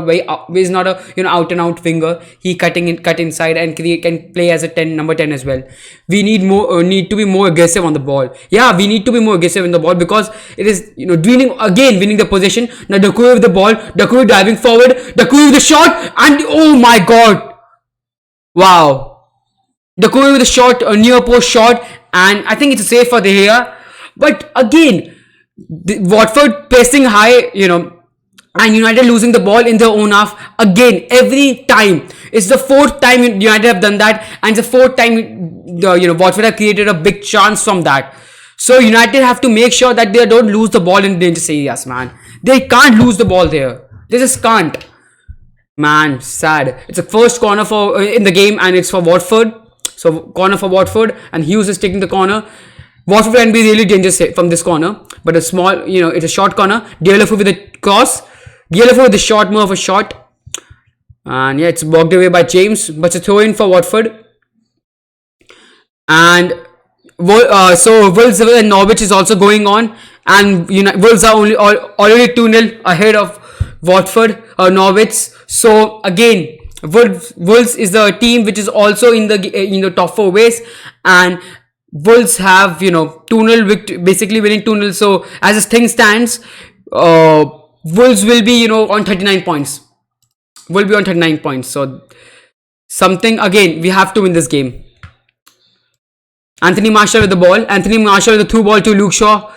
out and out winger. He cut inside and can play as a number 10 as well. We need to be more aggressive on the ball. Yeah, we need to be more aggressive in the ball because it is winning the possession. Now Doucouré with the ball, Doucouré driving forward, Doucouré with the shot, and oh my god. Wow. Doucouré with a shot, a near post shot, and I think it's a save for De Gea. But again, Watford pressing high, and United losing the ball in their own half again every time. It's the fourth time United have done that, and the fourth time Watford have created a big chance from that. So United have to make sure that they don't lose the ball in dangerous areas, man. They can't lose the ball there. They just can't. Man, sad. It's a first corner in the game, and it's for Watford. So corner for Watford, and Hughes is taking the corner. Watford can be really dangerous from this corner, but a small, it's a short corner. Deulofeu with a cross. Deulofeu with the shot, more of a shot. And yeah, it's blocked away by James, but it's a throw in for Watford. And so Wolves and Norwich is also going on, and Wolves are already 2-0 ahead of Watford or Norwich. So again, Wolves is the team which is also in the top four ways, and Wolves have 2-0 basically winning 2-0. So as this thing stands, Wolves will be on 39 points. Will be on 39 points. So something again we have to win this game. Anthony Martial with the ball. Anthony Martial with the through ball to Luke Shaw.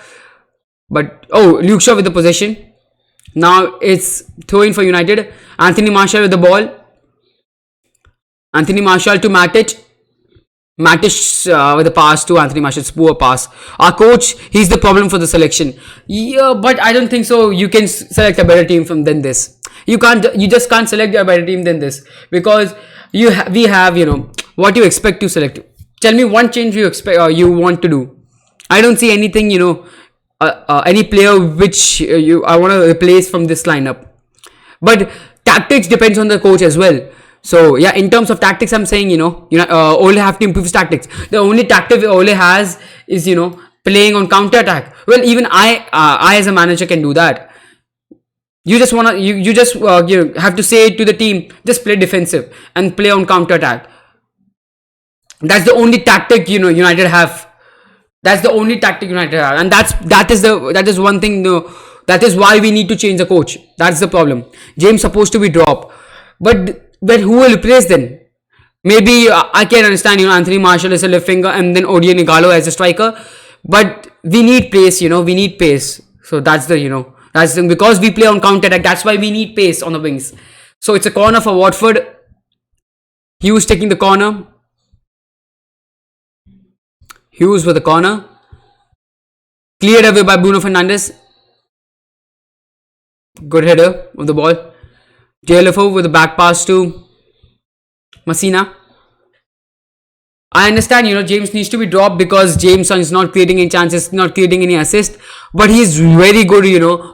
But Luke Shaw with the possession. Now it's throwing for United. Anthony Martial with the ball. Anthony Martial to Matic. Matic with the pass to Anthony Martial's poor pass. Our coach, he's the problem for the selection. Yeah, but I don't think so. You can select a better team than this. You can't. You just can't select a better team than this, because we have what you expect to select. Tell me one change you expect you want to do. I don't see anything. Any player which I want to replace from this lineup. But tactics depends on the coach as well. So yeah, in terms of tactics, I'm saying Ole have to improve his tactics. The only tactic Ole has is playing on counter attack. Well, even I as a manager can do that. You just wanna you just have to say to the team, just play defensive and play on counter attack. That's the only tactic United have. That's the only tactic United have, and that is one thing. That is why we need to change the coach. That's the problem. James supposed to be dropped, but who will replace then? Maybe I can understand. Anthony Martial is a left winger, and then Odion Igalo as a striker. But we need pace. We need pace. So that's because we play on counter attack. That's why we need pace on the wings. So it's a corner for Watford. Hughes taking the corner. Hughes with the corner. Cleared away by Bruno Fernandes. Good header of the ball. JLFO with the back pass to Messina. I understand, James needs to be dropped because Jameson is not creating any chances, not creating any assist. But he's very good,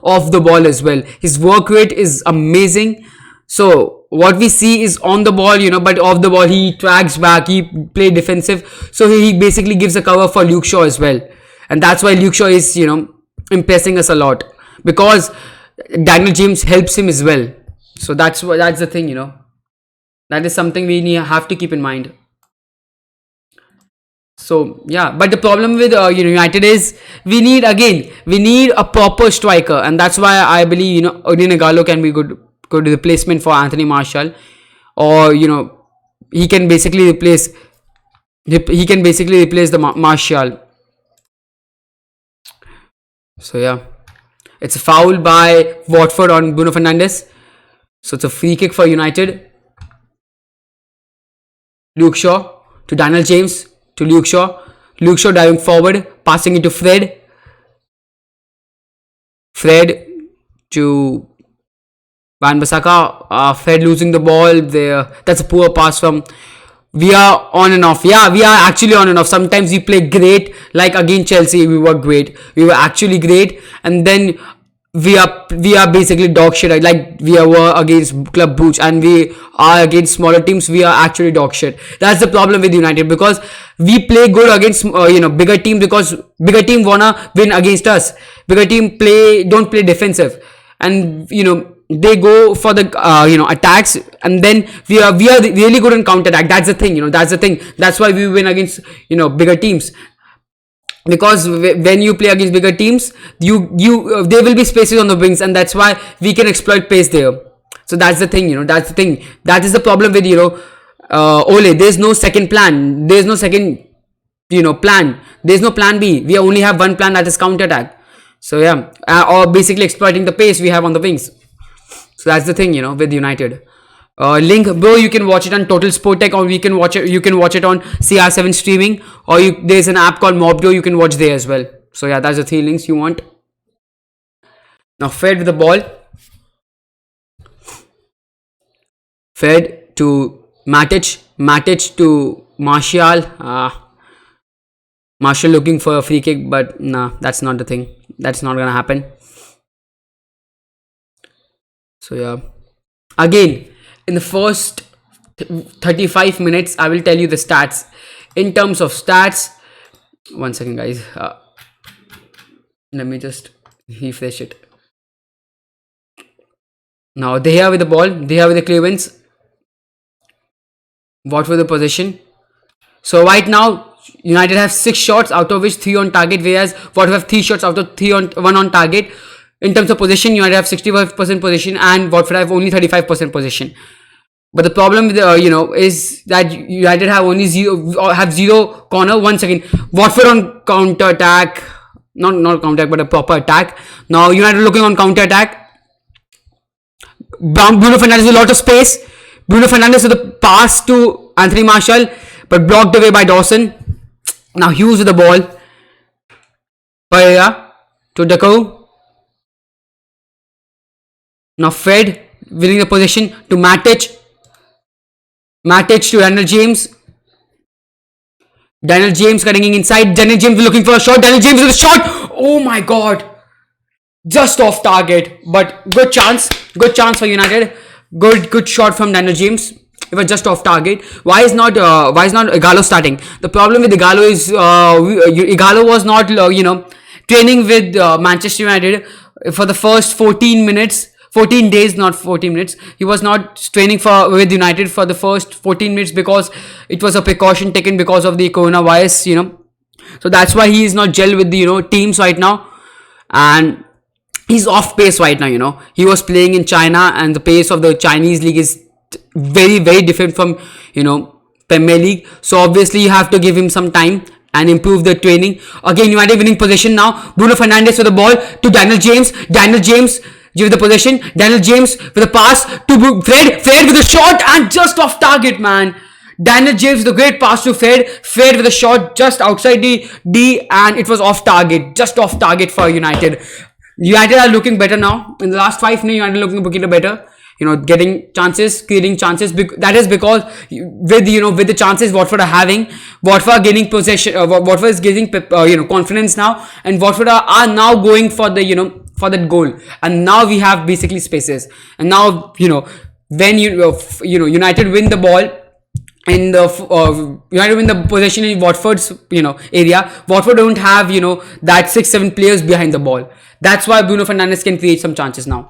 off the ball as well. His work rate is amazing. So what we see is on the ball, but off the ball he tracks back, he play defensive. So he basically gives a cover for Luke Shaw as well. And that's why Luke Shaw is, impressing us a lot. Because Daniel James helps him as well. So that's the thing, That is something we have to keep in mind. So yeah, but the problem with United is we need a proper striker, and that's why I believe Odion Igalo can be good replacement for Anthony Martial, or he can basically replace the Martial. So yeah, it's a foul by Watford on Bruno Fernandes. So it's a free kick for United. Luke Shaw to Daniel James to Luke Shaw. Luke Shaw diving forward, passing it to Fred. Fred to Wan-Bissaka. Fred losing the ball there. That's a poor pass from. We are on and off. Yeah, we are actually on and off. Sometimes we play great, like against Chelsea, we were great. We were actually great, and then we are basically dog shit. Like we were against Club Brugge, and we are against smaller teams. We are actually dog shit. That's the problem with United, because we play good against bigger teams, because bigger team wanna win against us. Bigger team don't play defensive, and they go for the attacks, and then we are really good in counter attack. That's the thing. That's why we win against bigger teams. Because when you play against bigger teams, there will be spaces on the wings, and that's why we can exploit pace there. So that's the thing. That is the problem with Ole. There's no second plan. There's no second plan. There's no plan B. We only have one plan, that is counter attack. So yeah, or basically exploiting the pace we have on the wings. So that's the thing, with United. Link, bro, you can watch it on Total Sport Tech, or you can watch it on CR7 streaming, or there's an app called Mobdo, you can watch there as well. So yeah, that's the 3 links you want. Now Fred with the ball. Fred to Matic to Martial. Martial looking for a free kick, but nah, that's not the thing. That's not gonna happen. So yeah, again, in the first 35 minutes, I will tell you the stats. In terms of stats, 1 second, guys. Let me just refresh it. Now they are with the ball. They are with the clearance. Watford the possession. So right now, United have 6 shots, out of which 3 on target, whereas Watford have 3 shots out of 1 on target. In terms of position, United have 65% position, and Watford have only 35% position. But the problem with is that United have only zero corner. Once again, Watford on counter attack, not counter attack, but a proper attack. Now United looking on counter attack. Bruno Fernandes with a lot of space. Bruno Fernandes with a pass to Anthony Martial, but blocked away by Dawson. Now Hughes with the ball. Pereira to Deco. Now Fred winning the possession to Matic. Matic to Daniel James. Daniel James cutting inside. Daniel James looking for a shot. Daniel James with a shot. Oh my god. Just off target. But good chance. Good chance for United. Good shot from Daniel James. It was just off target. Why is not Igalo starting? The problem with Igalo is Igalo was not training with Manchester United for the first 14 minutes. 14 days, not 14 minutes. He was not training with United for the first 14 minutes because it was a precaution taken because of the coronavirus, So that's why he is not gel with the, teams right now. And he's off pace right now, He was playing in China, and the pace of the Chinese league is very, very different from, Premier League. So obviously you have to give him some time and improve the training. Again, United winning possession now. Bruno Fernandes with the ball to Daniel James. Daniel James give the possession. Daniel James with a pass to Fred. Fred with a shot and just off target, man. Daniel James with a great pass to Fred. Fred with a shot just outside the D, and it was off target. Just off target for United. United are looking better now. In the last 5 minutes, United are looking a bit better. Getting chances, creating chances. That is because with the chances Watford are having, Watford are gaining possession. Watford is getting confidence now, and Watford are now going for the for that goal. And now we have basically spaces. And now when United win the ball in the United win the possession in Watford's area. Watford don't have that 6-7 players behind the ball. That's why Bruno Fernandes can create some chances now.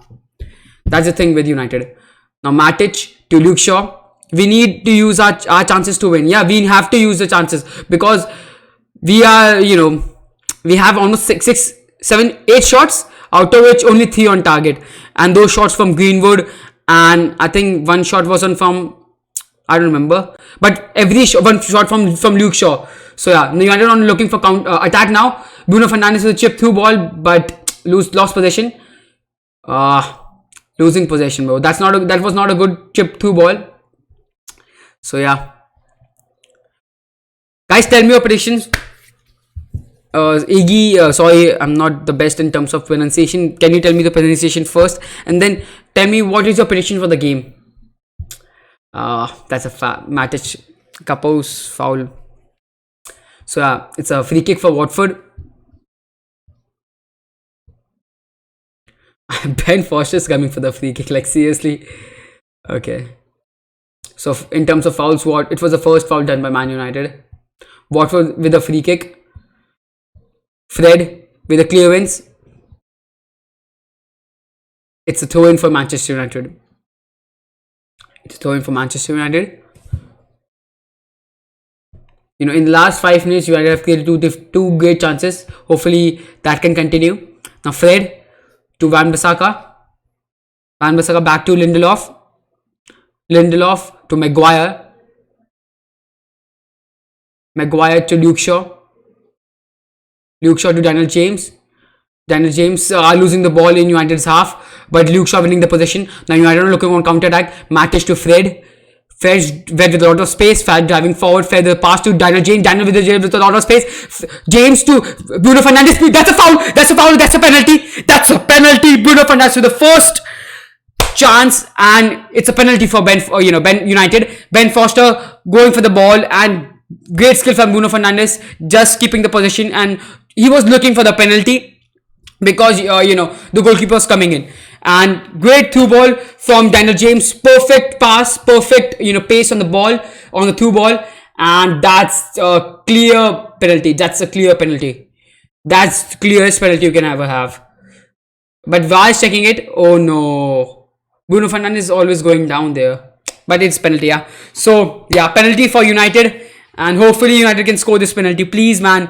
That's the thing with United. Now Matic to Luke Shaw. We need to use our chances to win. Yeah, we have to use the chances because we are we have almost 6, 7, 8 shots, out of which only 3 on target, and those shots from Greenwood, and I think one shot wasn't from, I don't remember, but one shot from Luke Shaw. So yeah, United are looking for attack now. Bruno Fernandes with a chip through ball, but lost possession. Losing possession, bro. That was not a good chip through ball. So yeah, guys, tell me your predictions. Iggy, sorry, I'm not the best in terms of pronunciation. Can you tell me the pronunciation first, and then tell me what is your prediction for the game? That's a Matic Capos foul. So yeah, it's a free kick for Watford. Ben Foster's coming for the free kick, like seriously. Okay. So in terms of fouls, it was the first foul done by Man United. Watford with a free kick. Fred with a clearance. It's a throw-in for Manchester United. It's a throw-in for Manchester United. In the last 5 minutes, United have created two great chances. Hopefully that can continue. Now Fred to Van Bissaka. Van Bissaka back to Lindelof. Lindelof to Maguire. Maguire to Luke Shaw. Luke Shaw to Daniel James. Daniel James are losing the ball in United's half, but Luke Shaw winning the possession. Now United are looking on counter attack. Matic to Fred. Fred with a lot of space. Fred driving forward. Fred the pass to Daniel James. Daniel with a lot of space. James to Bruno Fernandes. That's a foul. That's a foul. That's a penalty. That's a penalty. Bruno Fernandes with the first chance, and it's a penalty for Ben United. Ben Foster going for the ball, and great skill from Bruno Fernandes, just keeping the position, and he was looking for the penalty because the goalkeeper was coming in. And great through ball from Daniel James, perfect pass, perfect pace on the ball, on the through ball, and that's a clear penalty. That's a clear penalty. That's the clearest penalty you can ever have. But while checking it, oh no, Bruno Fernandes is always going down there. but it's penalty, yeah. So yeah, penalty for United, and hopefully United can score this penalty, please, man.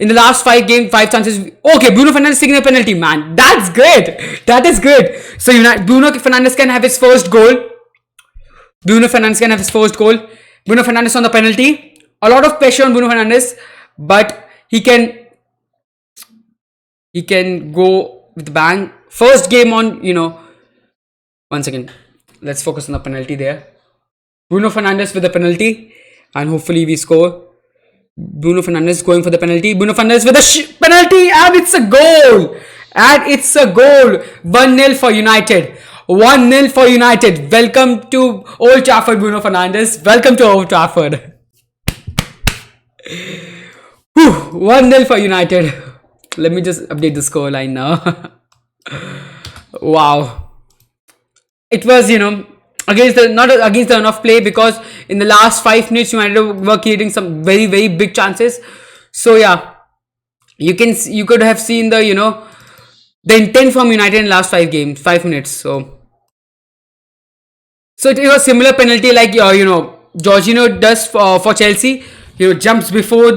In the last 5 chances. Okay, Bruno Fernandes taking a penalty, man. That's great. That is good. So Bruno Fernandes can have his first goal. Bruno Fernandes on the penalty. A lot of pressure on Bruno Fernandes, but he can go with the bang. First game on, 1 second. Let's focus on the penalty there. Bruno Fernandes with the penalty, and hopefully we score. Bruno Fernandes going for the penalty. Bruno Fernandes with the penalty, and it's a goal. 1-0 for United. 1-0 for United. Welcome to Old Trafford, Bruno Fernandes. Welcome to Old Trafford. 1-0 for United. Let me just update the scoreline now. Wow. It was, against the run of play, because in the last 5 minutes United were creating some very, very big chances. So yeah, you could have seen the intent from United in the last 5 minutes. So it was a similar penalty like Jorginho does for Chelsea. Jumps before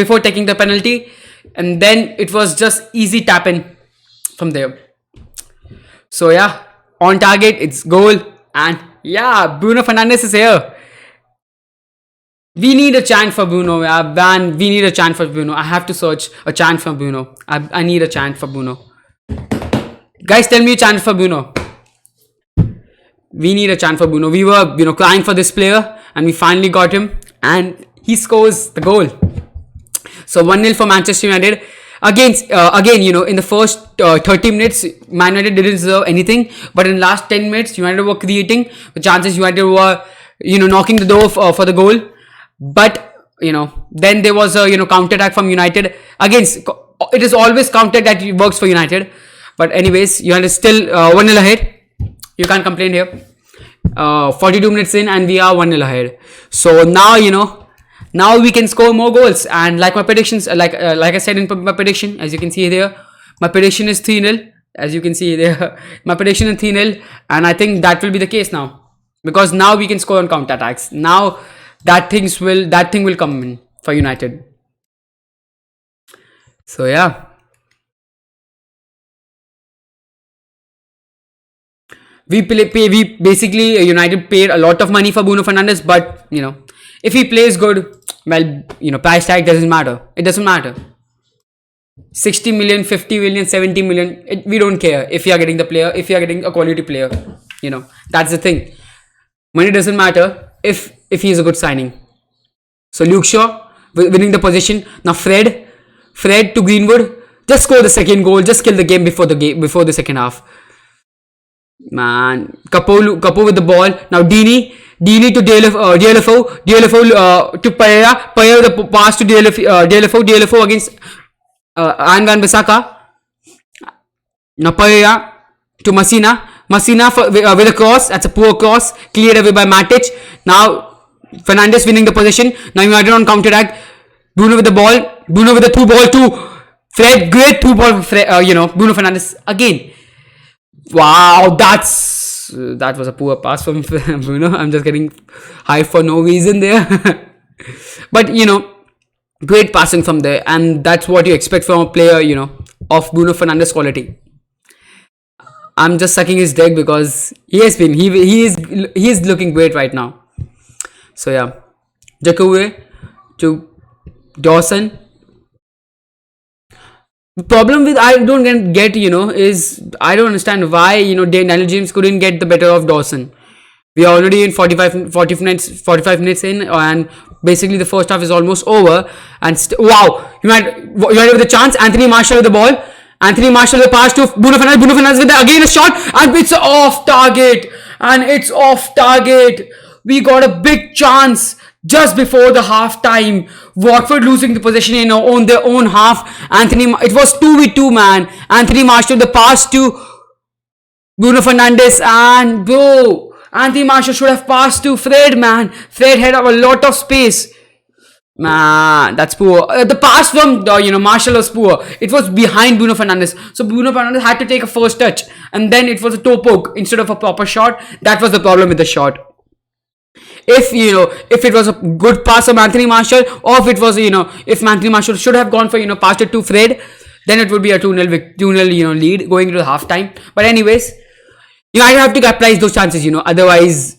before taking the penalty, and then it was just easy tap in from there. So yeah, on target, it's goal. And yeah, Bruno Fernandes is here. We need a chant for Bruno. Man, we need a chant for Bruno. I have to search a chant for Bruno. I need a chant for Bruno. Guys, tell me a chant for Bruno. We need a chant for Bruno. We were, crying for this player, and we finally got him, and he scores the goal. So 1-0 for Manchester United. Again, in the first 30 minutes, Man United didn't deserve anything. But in the last 10 minutes, United were creating the chances. United were, knocking the door for the goal. But, then there was a, counter-attack from United. Again, it is always counter that works for United. But anyways, United is still 1-0 ahead. You can't complain here. 42 minutes in, and we are 1-0 ahead. So now, now we can score more goals, and like my predictions, like I said in my prediction, as you can see there, my prediction is 3-0. As you can see there, my prediction is 3-0, and I think that will be the case now, because now we can score on counter attacks. Now that thing will come in for United. So yeah, we basically United paid a lot of money for Bruno Fernandes, but if he plays good, well, price tag doesn't matter. It doesn't matter. 60 million, 50 million, 70 million. We don't care if you are getting the player, if you are getting a quality player. That's the thing. Money doesn't matter if he is a good signing. So Luke Shaw winning the position. Now Fred to Greenwood. Just score the second goal. Just kill the game before the second half. Man, Capo with the ball. Now Dini to DLFO to Pereira with the pass to DLFO against Van Bissaka. Now Pereira to Masina with a cross. That's a poor cross, cleared away by Matic. Now Fernandes winning the possession. Now United on counter attack. Bruno with the ball. Bruno with the through ball to Fred. Great through ball. Bruno Fernandes again. Wow, that was a poor pass from Bruno. I'm just getting high for no reason there. But great passing from there, and that's what you expect from a player, of Bruno Fernandes quality. I'm just sucking his dick because he is looking great right now. So yeah, Jakue to Dawson. The problem with I don't get is I don't understand why Daniel James couldn't get the better of Dawson. We are already in 45 minutes in, and basically the first half is almost over. And wow, United with a chance. Anthony Martial with the ball. Anthony Martial with the pass to Bruno Fernandes. Bruno Fernandes with again a shot, and it's off target. We got a big chance just before the half time. Watford losing the possession on their own half. It was 2v2, man. Anthony Martial the pass to Bruno Fernandes, and bro, Anthony Martial should have passed to Fred, man. Fred had a lot of space. Man, that's poor. The pass from Martial was poor. It was behind Bruno Fernandes, so Bruno Fernandes had to take a first touch, and then it was a toe poke instead of a proper shot. That was the problem with the shot. if if it was a good pass of Anthony Marshall, or if it was if Anthony Marshall should have gone for passed it to Fred, then it would be a 2-0 lead going into the halftime. But anyways, United have to capitalize those chances, otherwise,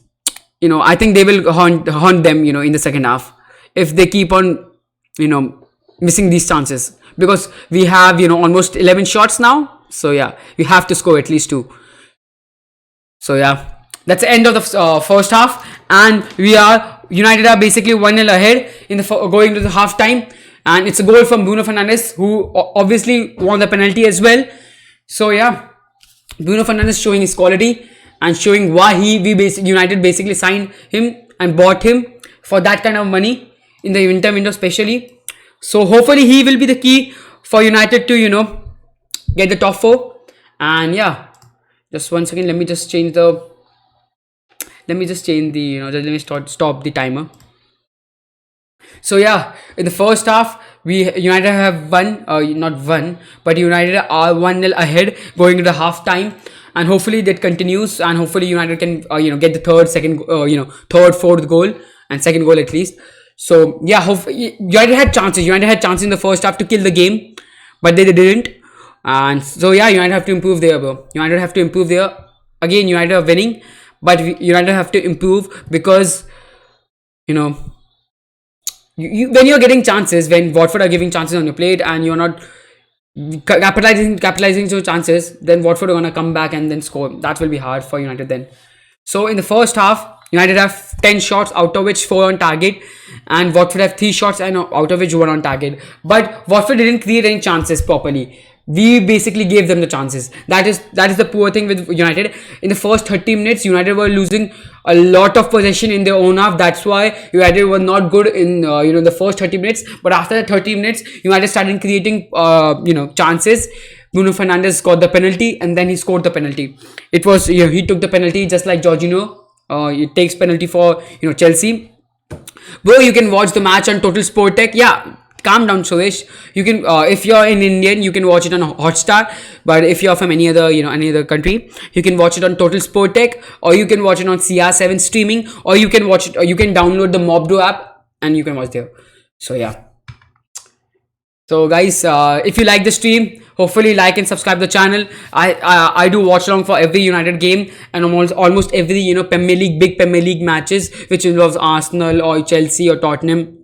I think they will haunt them, in the second half, if they keep on, missing these chances, because we have, almost 11 shots now. So yeah, we have to score at least 2. So yeah, that's the end of the first half, and United are basically 1-0 ahead in the going to the half time, and it's a goal from Bruno Fernandes, who obviously won the penalty as well. So yeah, Bruno Fernandes showing his quality and showing why United basically signed him and bought him for that kind of money in the winter window especially. So hopefully he will be the key for United to get the top 4. And yeah, just 1 second, let me just change the let me stop the timer. So yeah, in the first half, United have won, not won, but United are 1-0 ahead going to the half time, and hopefully that continues, and hopefully United can get the third, fourth goal, and second goal at least. So yeah, United had chances. United had chances in the first half to kill the game, but they didn't. And so yeah, United have to improve there, bro. United have to improve there. Again, United are winning, but United have to improve, because when you're getting chances, when Watford are giving chances on your plate, and you're not capitalizing your chances, then Watford are gonna come back and then score. That will be hard for United then. So in the first half, United have 10 shots, out of which 4 on target, and Watford have 3 shots, and out of which 1 on target. But Watford didn't create any chances properly. We basically gave them the chances. That is the poor thing with United. In the first 30 minutes, United were losing a lot of possession in their own half. That's why United were not good in the first 30 minutes. But after the 30 minutes, United started creating chances. Bruno Fernandes got the penalty, and then he scored the penalty. It was he took the penalty just like Jorginho. He takes penalty for Chelsea. Bro, you can watch the match on Total Sport Tech. Yeah, calm down, Suresh. You can, if you're in Indian, you can watch it on Hotstar. But if you're from any other country, you can watch it on Total Sport Tech, or you can watch it on CR7 streaming, or you can watch it, or you can download the Mobdo app and you can watch there. So yeah. So guys, if you like the stream, hopefully like and subscribe the channel. I do watch along for every United game, and almost every big Premier League matches, which involves Arsenal or Chelsea or Tottenham,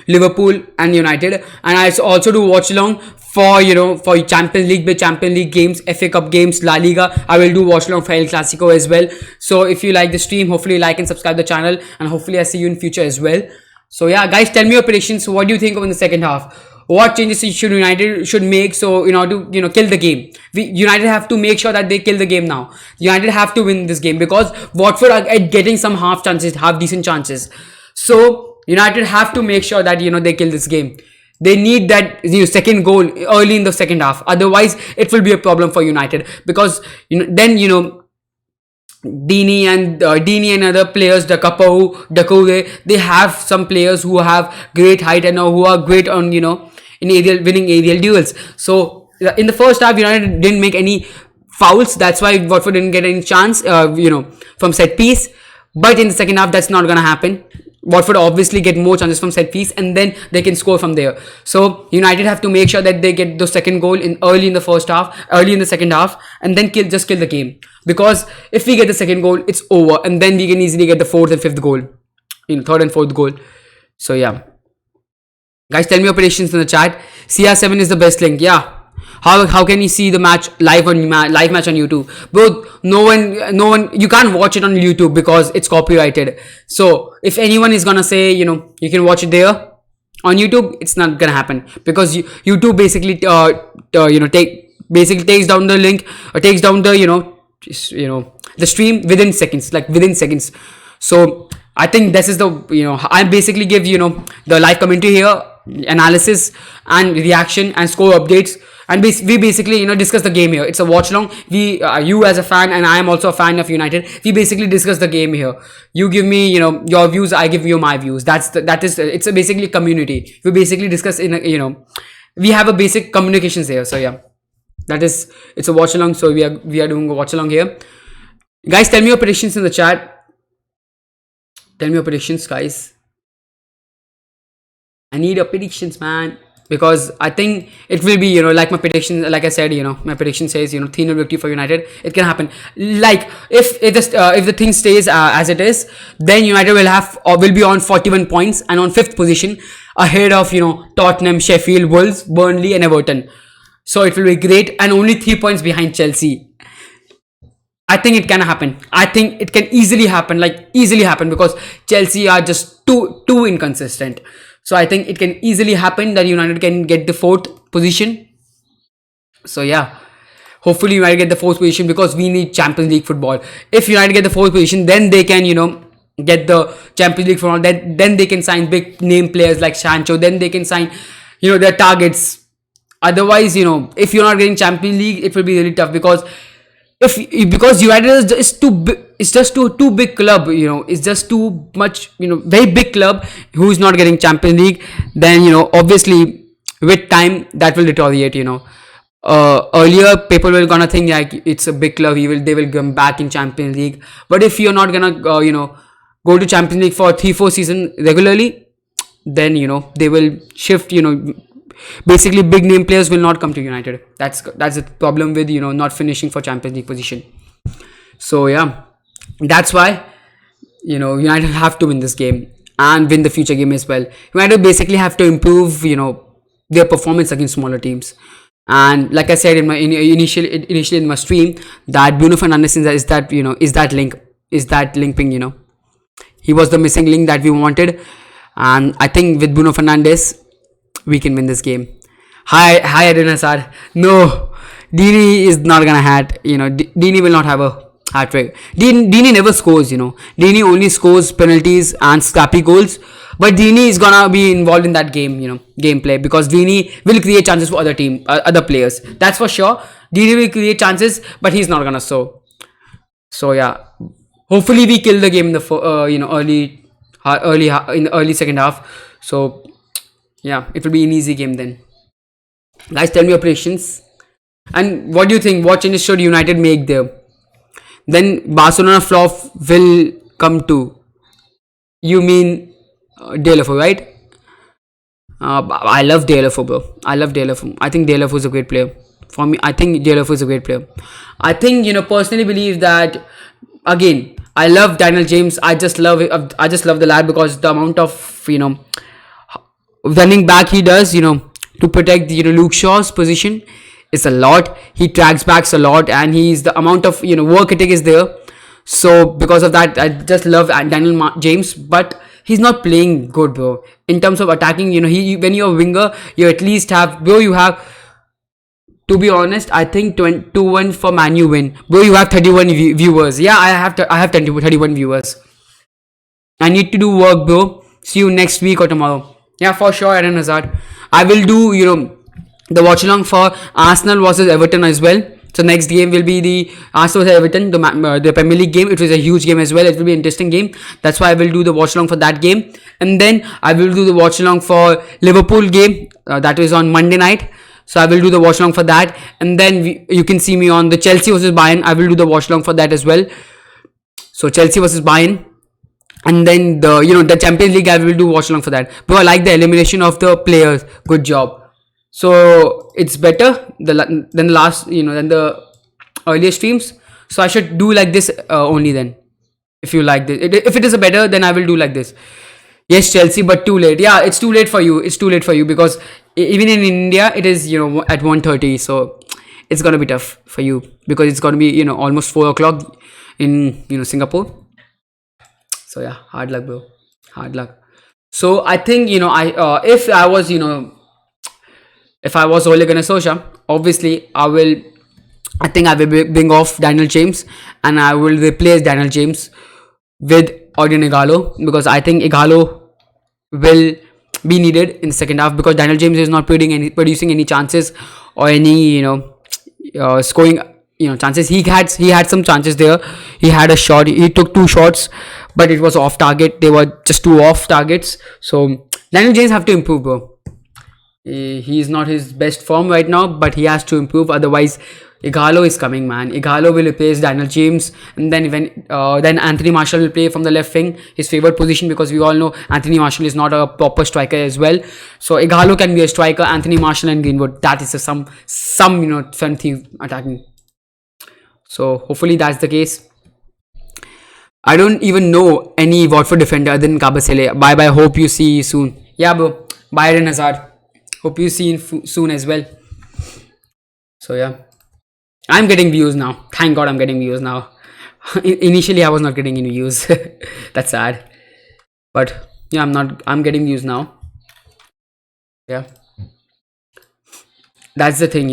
Liverpool and United. And I also do watch along for for Champions League games, FA Cup games, La Liga. I will do watch along for El Clasico as well. So if you like the stream, hopefully like and subscribe the channel, and hopefully I see you in future as well. So yeah, guys, tell me your predictions. What do you think of in the second half? What changes United should make, so in order to kill the game? United have to make sure that they kill the game now. United have to win this game, because Watford are getting some half decent chances. So United have to make sure that they kill this game. They need that second goal early in the second half. Otherwise, it will be a problem for United, because then Dini and other players, Dakove, they have some players who have great height and who are great on in winning aerial duels. So in the first half, United didn't make any fouls. That's why Watford didn't get any chance from set piece. But in the second half, that's not gonna happen. Watford obviously get more chances from set piece, and then they can score from there. So United have to make sure that they get the second goal early in the second half, and then kill the game. Because if we get the second goal, it's over, and then we can easily get the fourth and fifth goal, third and fourth goal. So yeah, guys, tell me your predictions in the chat. CR7 is the best link. Yeah. How can you see the match live match on YouTube? Bro, no one, you can't watch it on YouTube because it's copyrighted. So if anyone is gonna say you can watch it there on YouTube, it's not gonna happen, because YouTube basically takes down the link, or takes down the the stream within seconds. So I think this is the I basically give the live commentary here, analysis and reaction and score updates, and we basically discuss the game here. It's a watch along. You as a fan, and I am also a fan of United, we basically discuss the game here. You give me your views, I give you my views. It's a basically community. We basically discuss we have a basic communications here. So yeah, it's a watch along. So we are doing a watch along here. Guys, tell me your predictions in the chat. Tell me your predictions, guys. I need your predictions, man. Because I think it will be, like my prediction, like I said, my prediction says, 3-0 victory for United. It can happen. Like, if the thing stays as it is, then United will have, or will be on 41 points and on 5th position, ahead of, Tottenham, Sheffield, Wolves, Burnley, and Everton. So it will be great, and only 3 points behind Chelsea. I think it can happen. I think it can easily happen, like easily happen, because Chelsea are just too inconsistent. So I think it can easily happen that United can get the 4th position. So yeah, hopefully United get the 4th position, because we need Champions League football. If United get the 4th position, then they can, get the Champions League football. Then they can sign big name players like Sancho. Then they can sign, their targets. Otherwise, if you're not getting Champions League, it will be really tough, because because United is too big, it's just too big club, it's just too much, very big club who's not getting Champions League. Then obviously with time that will deteriorate. Earlier people were gonna think like it's a big club, they will come back in Champions League. But if you're not gonna go to Champions League for 3-4 seasons regularly, then they will shift. Basically big name players will not come to United. That's the problem with not finishing for Champions League position. So yeah, that's why United have to win this game and win the future game as well. United basically have to improve their performance against smaller teams. And like I said in my initially in my stream, that Bruno Fernandes is that linking. He was the missing link that we wanted, and I think with Bruno Fernandes we can win this game. Hi Eden Hazard. No, Dini is not gonna hat. Dini will not have a hat trick. Dini never scores. Dini only scores penalties and scrappy goals. But Dini is gonna be involved in that game. Gameplay, because Dini will create chances for other players. That's for sure. Dini will create chances, but he's not gonna so. So yeah, hopefully we kill the game in the early second half. So yeah, it will be an easy game then. Guys, tell me your predictions. And what do you think? What changes should United make there? Then Barcelona flop will come to. You mean Delafo, right? I love Delafo, bro. I love Delafo. I think Delafo is a great player. For me, I think Delafo is a great player. I think, personally believe that, again, I love Daniel James. I just love the lad, because the amount of, running back he does, to protect Luke Shaw's position is a lot. He tracks backs a lot, and he's the amount of work ethic is there. So because of that, I just love Daniel James, but he's not playing good, bro. In terms of attacking, when you're a winger, you at least have, bro. You have, to be honest, I think 2-1 for Manu win, bro. You have 31 viewers. Yeah, I have 31 viewers. I need to do work, bro. See you next week or tomorrow. Yeah, for sure, Eden Hazard. I will do, the watch-along for Arsenal versus Everton as well. So next game will be the Arsenal versus Everton, the Premier League game. It was a huge game as well. It will be an interesting game. That's why I will do the watch-along for that game. And then I will do the watch-along for Liverpool game. That is on Monday night. So I will do the watch-along for that. And then you can see me on the Chelsea versus Bayern. I will do the watch-along for that as well. So Chelsea versus Bayern. And then the Champions League, I will do watch along for that. Bro, I like the elimination of the players. Good job. So it's better than the earlier streams. So I should do like this only then. If you like this, if it is a better, then I will do like this. Yes, Chelsea, but too late. Yeah, it's too late for you. It's too late for you, because even in India, it is at 1:30. So it's gonna be tough for you, because it's gonna be almost 4 o'clock in Singapore. So yeah, hard luck, bro. Hard luck. So I think if I was Ole Gunnar Solskjaer, obviously I will bring off Daniel James, and I will replace Daniel James with Odion Ighalo, because I think Ighalo will be needed in the second half, because Daniel James is not producing any chances or any scoring chances. He had some chances there. He had a shot. He took 2 shots, but it was off target. They were just 2 off targets. So Daniel James have to improve, bro. He is not his best form right now, but he has to improve. Otherwise, Igalo is coming, man. Igalo will replace Daniel James, and then Anthony Marshall will play from the left wing, his favorite position, because we all know Anthony Marshall is not a proper striker as well. So Igalo can be a striker. Anthony Marshall and Greenwood. That is some fun thing attacking. So hopefully that's the case. I don't even know any Watford defender other than Kabasele. Bye bye. Hope you see soon. Yeah, bro. Bye, Eden Hazard. Hope you see soon as well. So yeah. I'm getting views now. Thank God I'm getting views now. Initially, I was not getting any views. That's sad. But yeah, I'm getting views now. Yeah. That's the thing,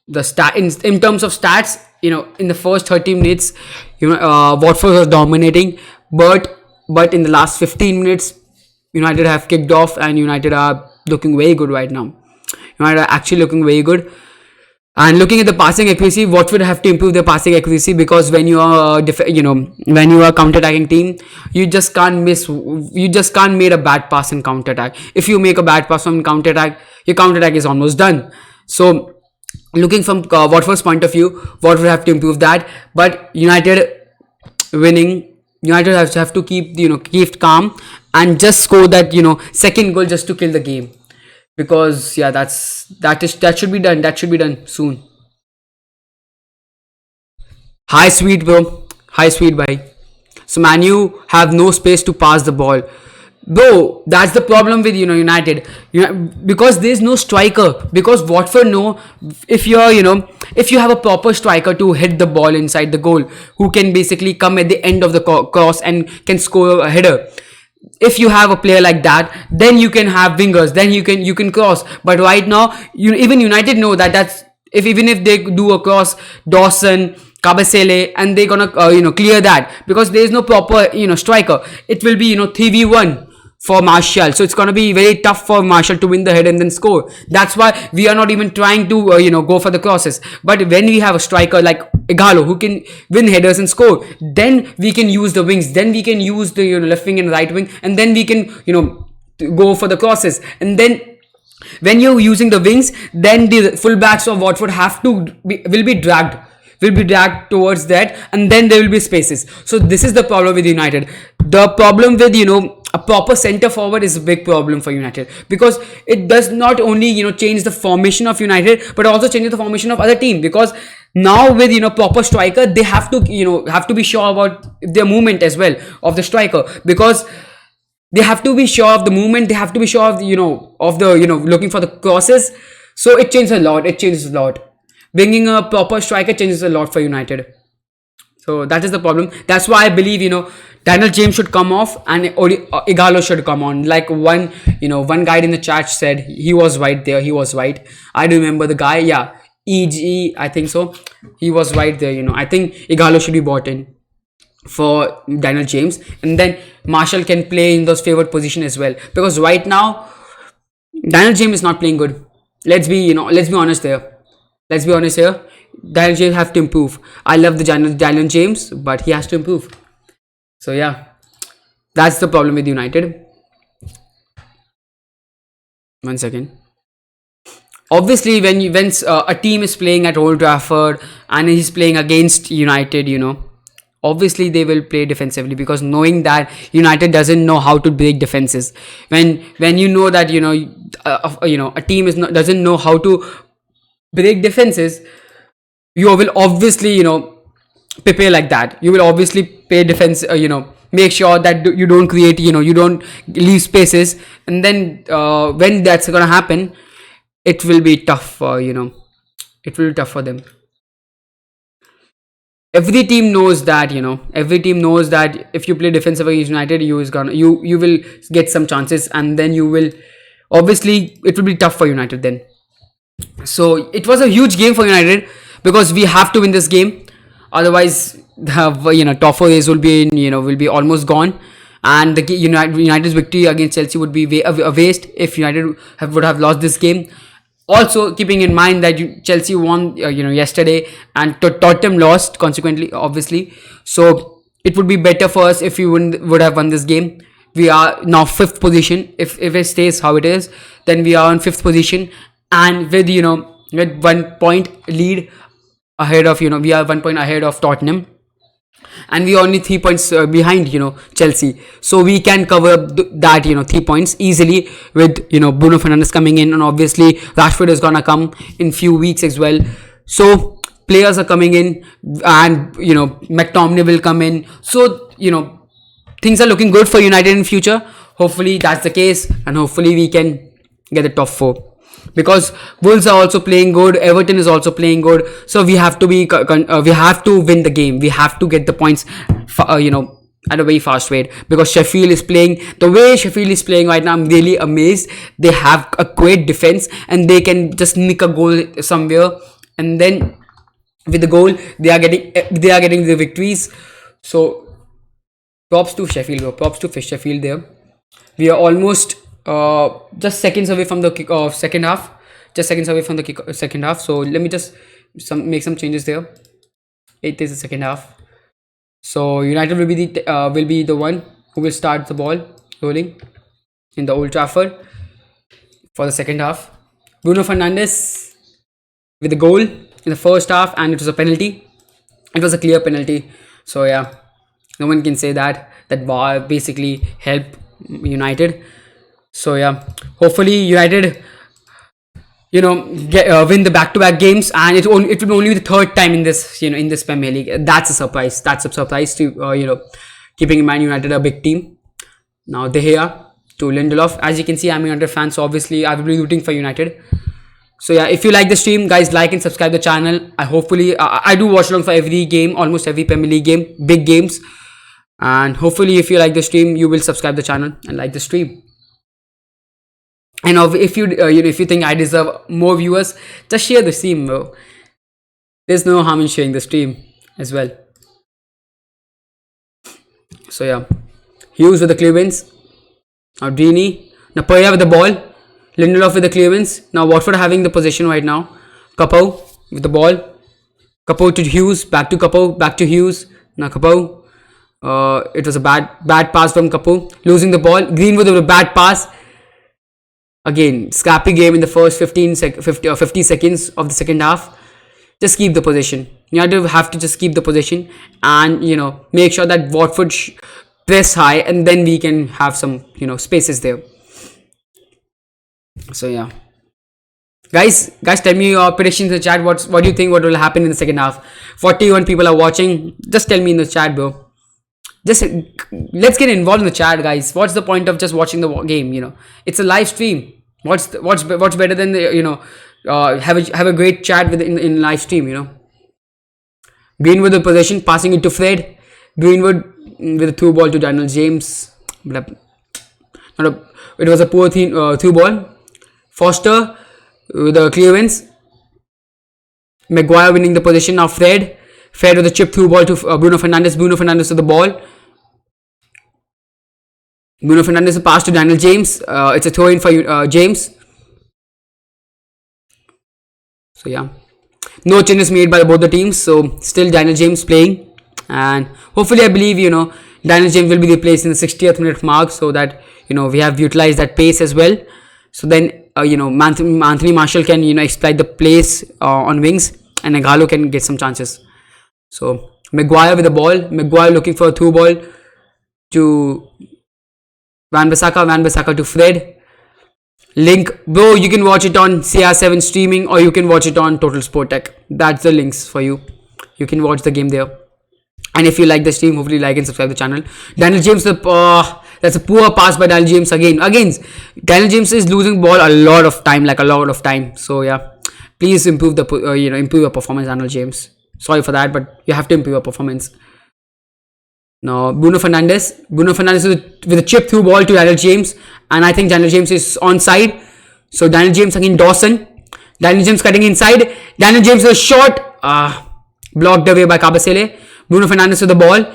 The stat in terms of stats, in the first 30 minutes, Watford was dominating, but in the last 15 minutes, United have kicked off, and United are looking very good right now. United are actually looking very good. And looking at the passing accuracy, Watford have to improve their passing accuracy, because when you are when you are counter-attacking team, you just can't make a bad pass in counter-attack. If you make a bad pass from counter-attack, your counter-attack is almost done. So looking from Watford's point of view, Watford have to improve that. But United have to keep calm and just score that second goal just to kill the game. Because yeah, that should be done soon. High sweet, bro. High sweet, bhai. So Manu have no space to pass the ball. Bro, that's the problem with United. Because there's no striker. Because Watford know, if you have a proper striker to hit the ball inside the goal, who can basically come at the end of the cross and can score a header. If you have a player like that, then you can have wingers, then you can cross. But right now, even United know that's even if they do a cross, Dawson, Kabasele, and they're gonna clear that, because there is no proper striker. It will be 3v1 for Martial, so it's gonna be very tough for Martial to win the head and then score. That's why we are not even trying to go for the crosses. But when we have a striker like Igalo who can win headers and score, then we can use the wings, then we can use the left wing and right wing, and then we can go for the crosses. And then when you're using the wings, then the fullbacks of Watford will be dragged towards that, and then there will be spaces. So this is the problem with United. The problem with a proper center forward is a big problem for United, because it does not only change the formation of United, but also changes the formation of other team. Because now with proper striker, they have to be sure about their movement as well of the striker, because they have to be sure of the movement, they have to be sure of looking for the crosses. So it changes a lot. Bringing a proper striker changes a lot for United. So that is the problem. That's why I believe Daniel James should come off and Igalo should come on. Like one guy in the chat said, he was right there. He was right. I remember the guy. Yeah, EG, I think so. He was right there. I think Igalo should be bought in for Daniel James, and then Marshall can play in those favorite position as well. Because right now Daniel James is not playing good. Let's be honest there. Daniel James have to improve. I love the Daniel James, but he has to improve. So yeah, that's the problem with United. 1 second. Obviously, when a team is playing at Old Trafford and he's playing against United, obviously they will play defensively, because knowing that United doesn't know how to break defenses. When you know that a team doesn't know how to break defenses, you will obviously prepare like that. You will obviously play defense, make sure that you don't create, you don't leave spaces. And then when that's gonna happen, it will be tough for it will be tough for them. Every team knows that if you play defensive against United, you will get some chances, and then you will obviously, it will be tough for United then. So it was a huge game for United, because we have to win this game. Otherwise, the top 4 days will be almost gone, and the United's victory against Chelsea would be a waste if United would have lost this game. Also, keeping in mind that Chelsea won yesterday, and Tottenham lost consequently, obviously. So it would be better for us if we would have won this game. We are now 5th position. If it stays how it is, then we are on 5th position, and with 1 point lead ahead of, we are 1 point ahead of Tottenham, and we are only 3 points behind, Chelsea. So we can cover up that, 3 points easily with, Bruno Fernandes coming in, and obviously Rashford is gonna come in few weeks as well. So players are coming in, and McTominay will come in. So things are looking good for United in future. Hopefully that's the case, and hopefully we can get the top 4, because Wolves are also playing good, Everton is also playing good. So we have to we have to win the game. We have to get the points, at a very fast rate, because Sheffield is playing the way Sheffield is playing right now. I'm really amazed. They have a great defense, and they can just nick a goal somewhere, and then with the goal they are getting the victories. So props to Sheffield, bro. Props to Sheffield there. We are almost just seconds away from the kick of second half. Just seconds away from the kick second half. So let me just make some changes there. It is the second half. So United will be the one who will start the ball rolling in the Old Trafford for the second half. Bruno Fernandes with the goal in the first half, and it was a penalty. It was a clear penalty. So yeah, no one can say that VAR basically helped United. So yeah, hopefully United win the back-to-back games, and it will only be the third time in this in this Premier League. That's a surprise. That's a surprise to keeping in mind United a big team. Now De Gea to Lindelof. As you can see, I'm a United fan, so obviously I will be rooting for United. So yeah, if you like the stream, guys, like and subscribe the channel. I do watch along for every game, almost every Premier League game, big games. And hopefully if you like the stream, you will subscribe the channel and like the stream. And if you think I deserve more viewers, just share the stream, bro. There's no harm in sharing the stream as well. So yeah, Hughes with the clearance. Now Dini. Now Pereira with the ball. Lindelof with the clearance. Now Watford having the possession right now. Capo with the ball. Capo to Hughes. Back to Capo. Back to Hughes. Now Capo. It was a bad pass from Capo. Losing the ball. Greenwood with a bad pass. Again, scrappy game in the first 50 seconds of the second half. Just keep the possession. You have to just keep the possession, and make sure that Watford press high, and then we can have some spaces there. So yeah, guys, tell me your predictions in the chat. What do you think? What will happen in the second half? 41 people are watching. Just tell me in the chat, bro. Just let's get involved in the chat, guys. What's the point of just watching the game? It's a live stream. What's better than have a great chat in live stream? Greenwood with the possession, passing it to Fred. Greenwood with a through ball to Daniel James. It was a poor through ball. Foster with the clearance. Maguire winning the possession. Now Fred with a chip through ball to Bruno Fernandes. Bruno Fernandes with the ball. Bruno Fernandes pass to Daniel James. It's a throw in for James. So yeah, no changes made by both the teams. So still Daniel James playing, and hopefully I believe Daniel James will be replaced in the 60th minute mark, so that we have utilized that pace as well. So then Anthony Martial can exploit the place on wings, and Ighalo can get some chances. So Maguire with the ball. Maguire looking for a through ball to Van Bissaka to Fred. Link, bro, you can watch it on CR7 streaming, or you can watch it on Total Sport Tech. That's the links for you. You can watch the game there. And if you like the stream, hopefully like and subscribe the channel. Daniel James, that's a poor pass by Daniel James again. Daniel James is losing ball a lot of time. So yeah, please improve the improve your performance, Daniel James. Sorry for that, but you have to improve your performance. Now Bruno Fernandes with a chip through ball to Daniel James, and I think Daniel James is onside. So Daniel James again Dawson. Daniel James cutting inside. Daniel James with a shot, blocked away by Kabasele. Bruno Fernandes with the ball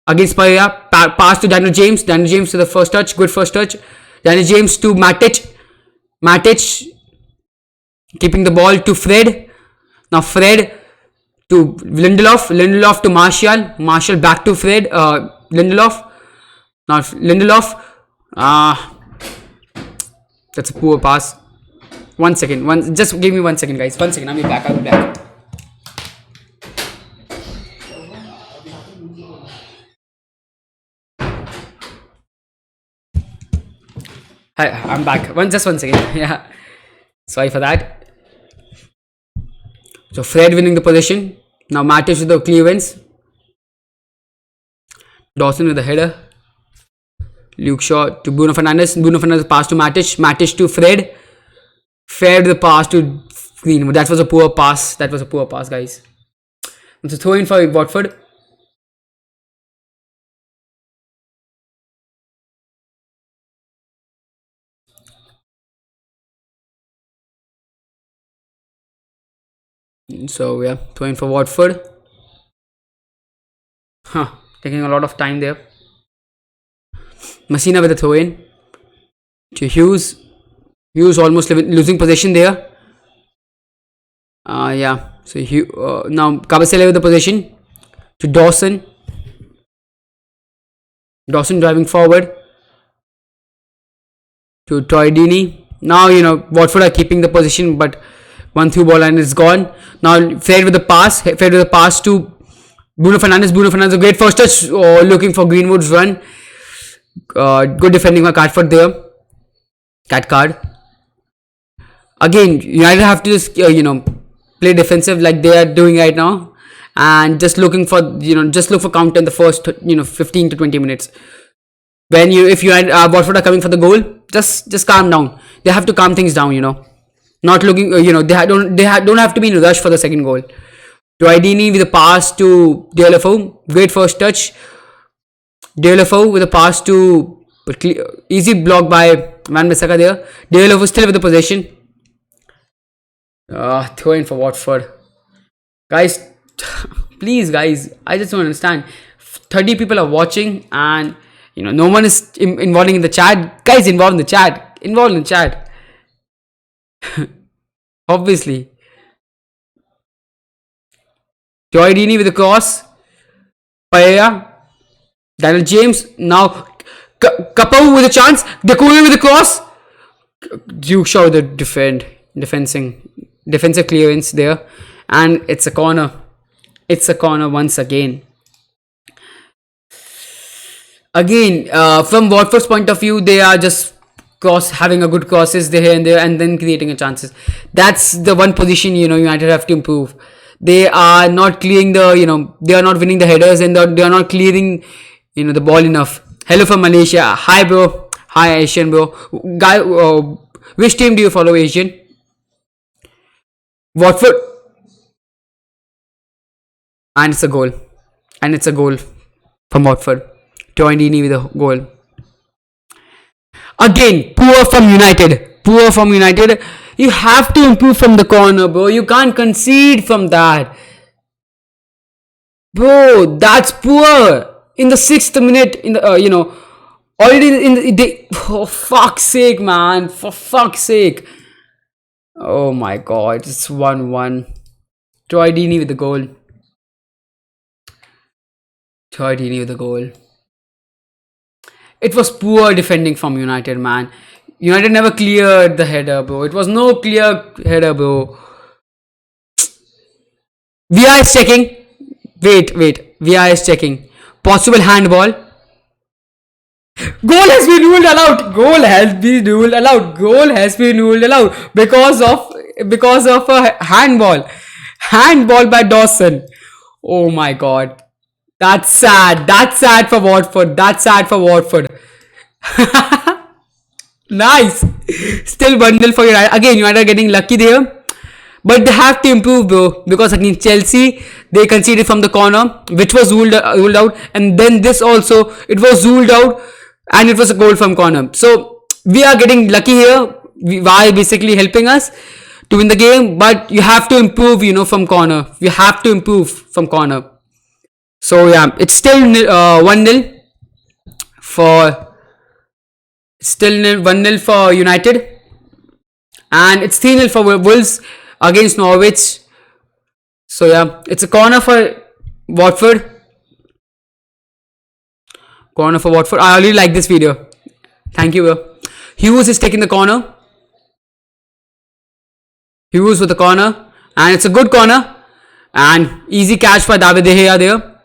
against Pereira. Pass to Daniel James. Daniel James to the first touch, good first touch. Daniel James to Matic. Keeping the ball to Fred. Now Fred to Lindelof to Martial back to Fred. Lindelof. Now Lindelof. That's a poor pass. 1 second. Just give me 1 second, guys. 1 second. I'll be back. I'm back. Just 1 second. Yeah. Sorry for that. So Fred winning the position. Now Matic with the clearance. Dawson with the header. Luke Shaw to Bruno Fernandes. Bruno Fernandes pass to Matic. Matic to Fred. Fred the pass to Greenwood. That was a poor pass. That was a poor pass, guys. It's a throw in for Watford. So yeah, throw in for Watford. Taking a lot of time there. Messina with a throw in to Hughes. Hughes almost losing possession there. Yeah. So now Kabasele with the possession to Dawson. Dawson driving forward to Toydini. Now Watford are keeping the position, but one through ball and it's gone. Now Fred with the pass. Fred with the pass to Bruno Fernandes. Bruno Fernandes, a great first touch. Looking for Greenwood's run. Good defending by Catford there. Cat card. Again, United have to just play defensive like they are doing right now, and just looking for just look for counter in the first 15 to 20 minutes. When if Watford are coming for the goal, just calm down. They have to calm things down. Not looking. Don't have to be in a rush for the second goal. To Idini with a pass to Deulofeu. Great first touch. Deulofeu with a pass to easy block by Van Bissaka there. Deulofeu still with the possession. Throw in for Watford. Guys, please guys, I just don't understand. 30 people are watching and no one is involving in the chat. Guys, involved in the chat. Involved in the chat. Obviously. Joy Dini with the cross. Paella. Daniel James. Now Kapau with a chance. Dekoué with the cross. Duke Shaw with the defensive clearance there, and it's a corner. It's a corner once again. From Watford's point of view, they are just having a good crosses there and there, and then creating a chances. That's the one position United have to improve. They are not clearing they are not winning the headers, and they are not clearing the ball enough. Hello from Malaysia. Hi bro. Hi Asian bro. Guy, which team do you follow, Asian? Watford. And it's a goal. And it's a goal from Watford. Toynini with a goal. Again, poor from United. Poor from United. You have to improve from the corner, bro. You can't concede from that. Bro, that's poor. In the 6th minute, in the already in the for fuck's sake, man. For fuck's sake. Oh my god, it's 1-1. Troy Deeney with the goal. Troy Deeney with the goal. It was poor defending from United, man. United never cleared the header, bro. It was no clear header, bro. VR is checking. Wait. VR is checking. Possible handball. Goal has been ruled allowed. Goal has been ruled allowed. Goal has been ruled allowed because of a handball. Handball by Dawson. Oh my god. That's sad. That's sad for Watford. That's sad for Watford. Nice. Still 1-0 for United. Again, United are getting lucky there. But they have to improve, bro. Because against Chelsea, they conceded from the corner, which was ruled out. And then this also, it was ruled out. And it was a goal from corner. So, we are getting lucky here. VAR basically helping us to win the game. But you have to improve, from corner. You have to improve from corner. So, yeah. It's still 1-0 for... Still 1-0 for United. And it's 3-0 for Wolves against Norwich. So, yeah. It's a corner for Watford. Corner for Watford. I really like this video. Thank you, bro. Hughes is taking the corner. Hughes with the corner. And it's a good corner. And easy catch by David De Gea there.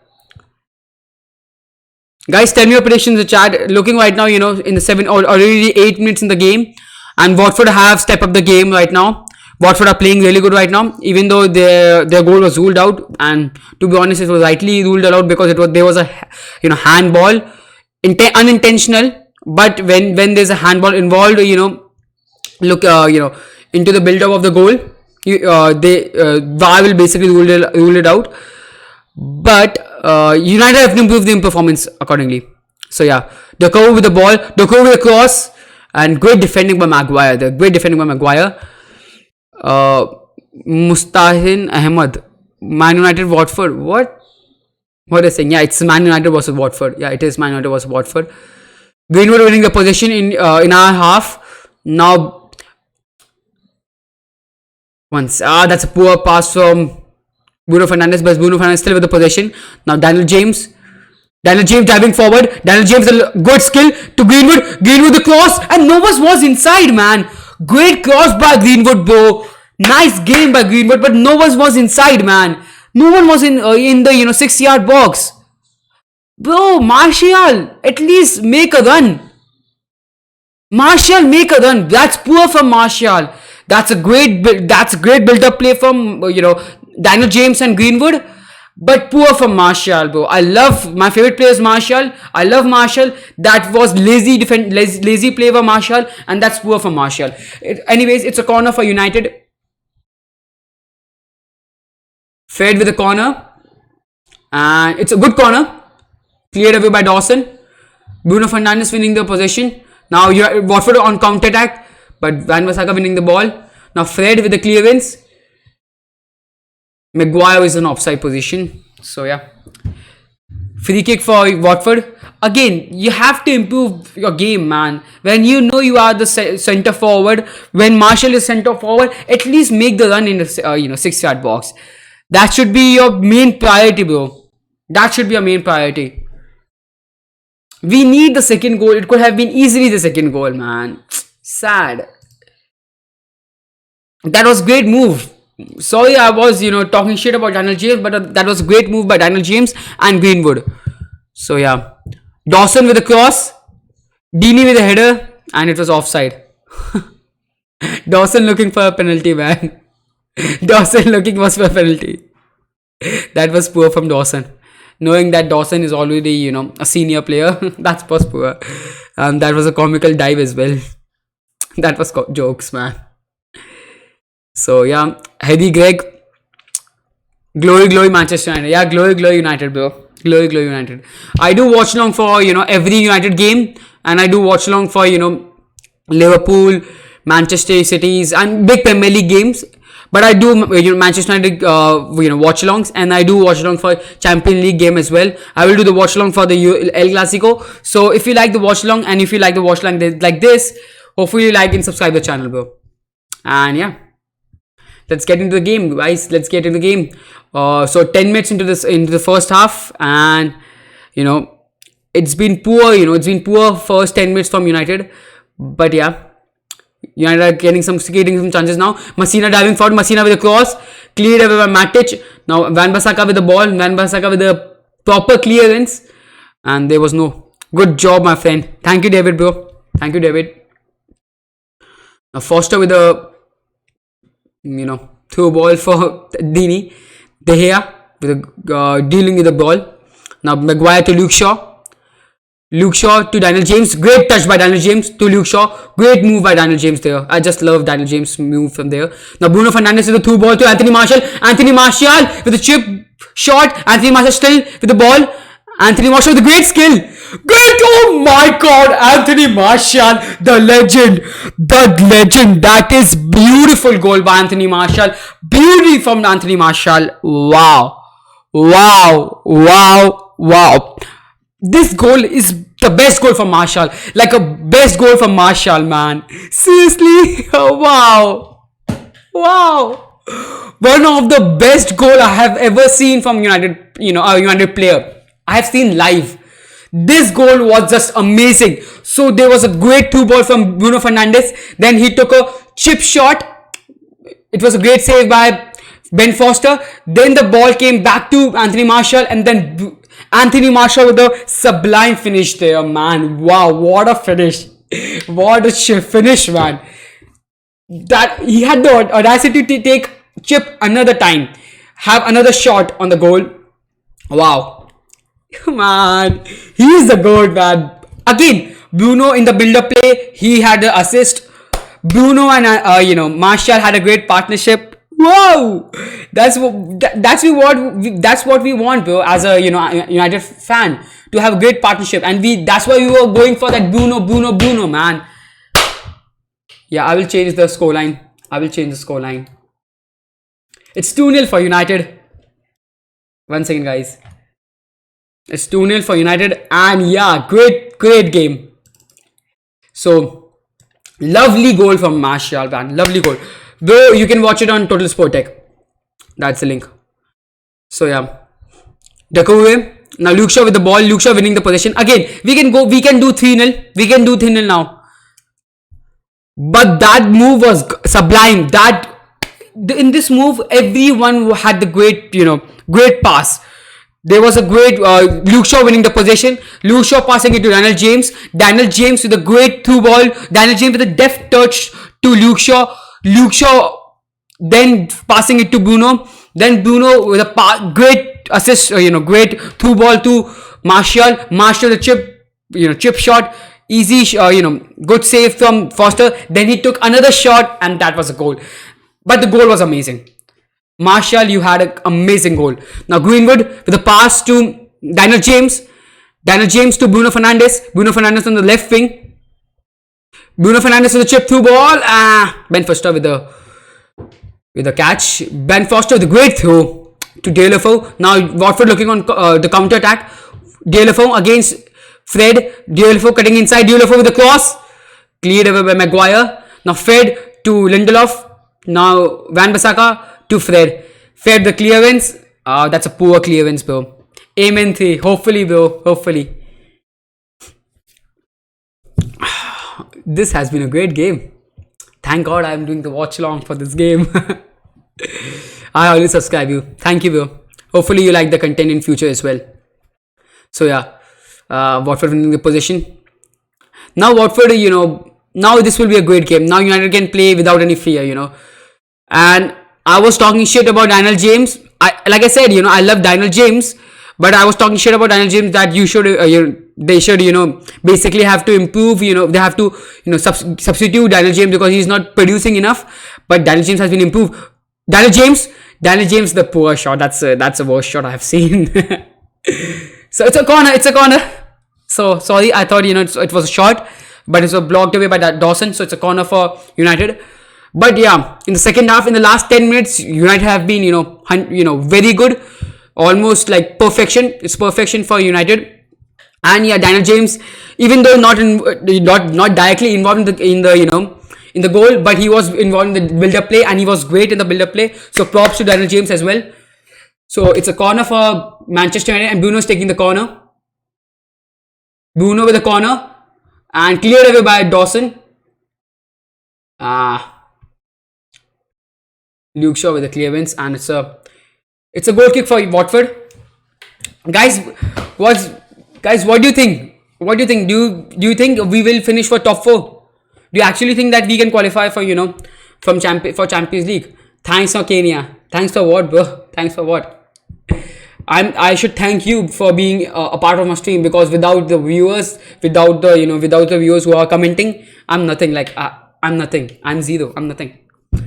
Guys, tell me your predictions in the chat. Looking right now, in the seven or already 8 minutes in the game, and Watford have stepped up the game right now. Watford are playing really good right now, even though their goal was ruled out. And to be honest, it was rightly ruled out because there was a handball, unintentional. But when there's a handball involved, look into the build up of the goal, VAR will basically rule it out. But United have improved their performance accordingly. So yeah, the cover with the ball, the cover with the cross, and great defending by Maguire. The great defending by Maguire. Mustahin Ahmed, Man United Watford. What are they saying? Yeah, it's Man United versus Watford. Yeah, it is Man United versus Watford. Greenwood winning the possession in our half. Now, that's a poor pass from Bruno Fernandes, but Bruno Fernandes still with the possession. Now Daniel James driving forward. Daniel James, a good skill to Greenwood. Greenwood the cross, and Novas was inside, man. Great cross by Greenwood, bro. Nice game by Greenwood, but Novas was inside, man. No one was in the 6-yard box. Bro, Martial, at least make a run. Martial, make a run. That's poor from Martial. That's a great build-up play from Daniel James and Greenwood, but poor from Martial, bro. I love my favorite player is Martial. I love Martial. That was lazy play for Martial, and that's poor from Martial. Anyways, it's a corner for United. Fed with a corner, and it's a good corner. Cleared away by Dawson. Bruno Fernandes winning the possession. Now Watford on counter attack, but Van Bissaka winning the ball. Now Fred with the clearance. Maguire is in offside position. So yeah, free kick for Watford. Again, you have to improve your game, man. When you are the centre forward, when Martial is centre forward, at least make the run in the 6-yard box. That should be your main priority, bro. That should be your main priority. We need the second goal. It could have been easily the second goal, man. Sad. That was great move. Sorry, I was talking shit about Daniel James, but that was a great move by Daniel James and Greenwood. So yeah, Dawson with a cross, Deeney with a header, and it was offside. Dawson looking for a penalty, man. Dawson looking for a penalty. That was poor from Dawson. Knowing that Dawson is already a senior player, that was poor. That was a comical dive as well. That was jokes, man. So yeah, Heady Greg, glory Manchester United. Yeah, glory United, bro. Glory United. I do watch along for every United game, and I do watch along for Liverpool, Manchester Cities, and big Premier League games. But I do Manchester United watch alongs, and I do watch along for Champions League game as well. I will do the watch along for the El Clasico. So if you like the watch along, and if you like the watch along like this, hopefully you like and subscribe the channel, bro. And yeah, let's get into the game, guys. Let's get into the game. So 10 minutes into the first half, and it's been poor. It's been poor first 10 minutes from United, but yeah, United are getting some chances now. Masina diving forward. Masina with a cross, cleared away by Matic. Now Van Bissaka with the ball. Van Bissaka with the proper clearance, and there was no. Good job, my friend. Thank you, David, bro. Thank you, David. Now Foster with the through ball for Deeney. De Gea with dealing with the ball. Now Maguire to Luke Shaw. Luke Shaw to Daniel James. Great touch by Daniel James to Luke Shaw. Great move by Daniel James there. I just love Daniel James' move from there. Now Bruno Fernandes with the through ball to Anthony Martial. Anthony Martial with the chip shot. Anthony Martial still with the ball. Anthony Martial with a great skill. Great! Oh my God! Anthony Martial, the legend. That is beautiful goal by Anthony Martial. Beauty from Anthony Martial. Wow. This goal is the best goal from Martial. Like a best goal from Martial, man. Seriously? Wow. One of the best goal I have ever seen from United, a United player. I have seen live. This goal was just amazing. So there was a great through ball from Bruno Fernandes. Then he took a chip shot. It was a great save by Ben Foster. Then the ball came back to Anthony Martial, and then Anthony Martial with a sublime finish there, man. Wow, what a finish. What a finish, man. That he had the audacity to take chip another time, have another shot on the goal. Wow, man, he is the goat, man. Again, Bruno in the build-up play, he had the assist. Bruno and Martial had a great partnership. Wow, that's what we want, bro. As a United fan, to have a great partnership, and that's why we were going for that Bruno, man. Yeah, I will change the scoreline. It's 2-0 for United. 1 second, guys. It's 2-0 for United, and yeah, great game. So, lovely goal from Martial, man. Lovely goal. Though you can watch it on Total Sport Tech. That's the link. So yeah. Dekoué. Now Luke Shaw with the ball. Luke Shaw winning the possession. Again, we can do 3-0. We can do 3-0 now. But that move was sublime. In this move, everyone had the great pass. There was a great Luke Shaw winning the possession. Luke Shaw passing it to Daniel James. Daniel James with a great through ball. Daniel James with a deft touch to Luke Shaw. Luke Shaw then passing it to Bruno. Then Bruno with a great assist, great through ball to Martial. Martial the chip shot. Easy, good save from Foster. Then he took another shot, and that was a goal. But the goal was amazing. Martial, you had an amazing goal. Now Greenwood with a pass to Daniel James. Daniel James to Bruno Fernandes. Bruno Fernandes on the left wing. Bruno Fernandes with a chip through ball. Ben Foster with the catch. Ben Foster with a great throw to Deulofeu. Now Watford looking on the counter attack. Deulofeu against Fred. Deulofeu cutting inside. Deulofeu with the cross. Cleared away by Maguire. Now Fred to Lindelof. Now Van Bissaka to Fred. Fred the clearance. That's a poor clearance, bro. Amen 3. Hopefully, bro. Hopefully. This has been a great game. Thank God I'm doing the watch along for this game. I always subscribe you. Thank you, bro. Hopefully you like the content in future as well. So yeah, Watford winning the position. Now Watford, now this will be a great game. Now United can play without any fear, And I was talking shit about Daniel James. Like I said, I love Daniel James. But I was talking shit about Daniel James that they should, basically have to improve, they have to, substitute Daniel James because he's not producing enough. But Daniel James has been improved. Daniel James, the poor shot. That's the worst shot I have seen. So it's a corner. So sorry, I thought, it was a shot, but it was blocked away by that Dawson. So it's a corner for United. But yeah, in the second half, in the last 10 minutes, United have been, very good. Almost like perfection. It's perfection for United. And yeah, Daniel James, even though not directly involved in the goal, but he was involved in the build-up play, and he was great in the build-up play. So props to Daniel James as well. So it's a corner for Manchester United, and Bruno's taking the corner. Bruno with the corner, and cleared away by Dawson. Luke Shaw with the clearance, and it's a goal kick for Watford. Guys, what do you think? Do you think we will finish for top 4? Do you actually think that we can qualify for for Champions League? Thanks for Kenya. Thanks for what, bro? Thanks for what? I should thank you for being a part of my stream, because without the viewers, without the viewers who are commenting, I'm nothing. I'm nothing. I'm zero. I'm nothing.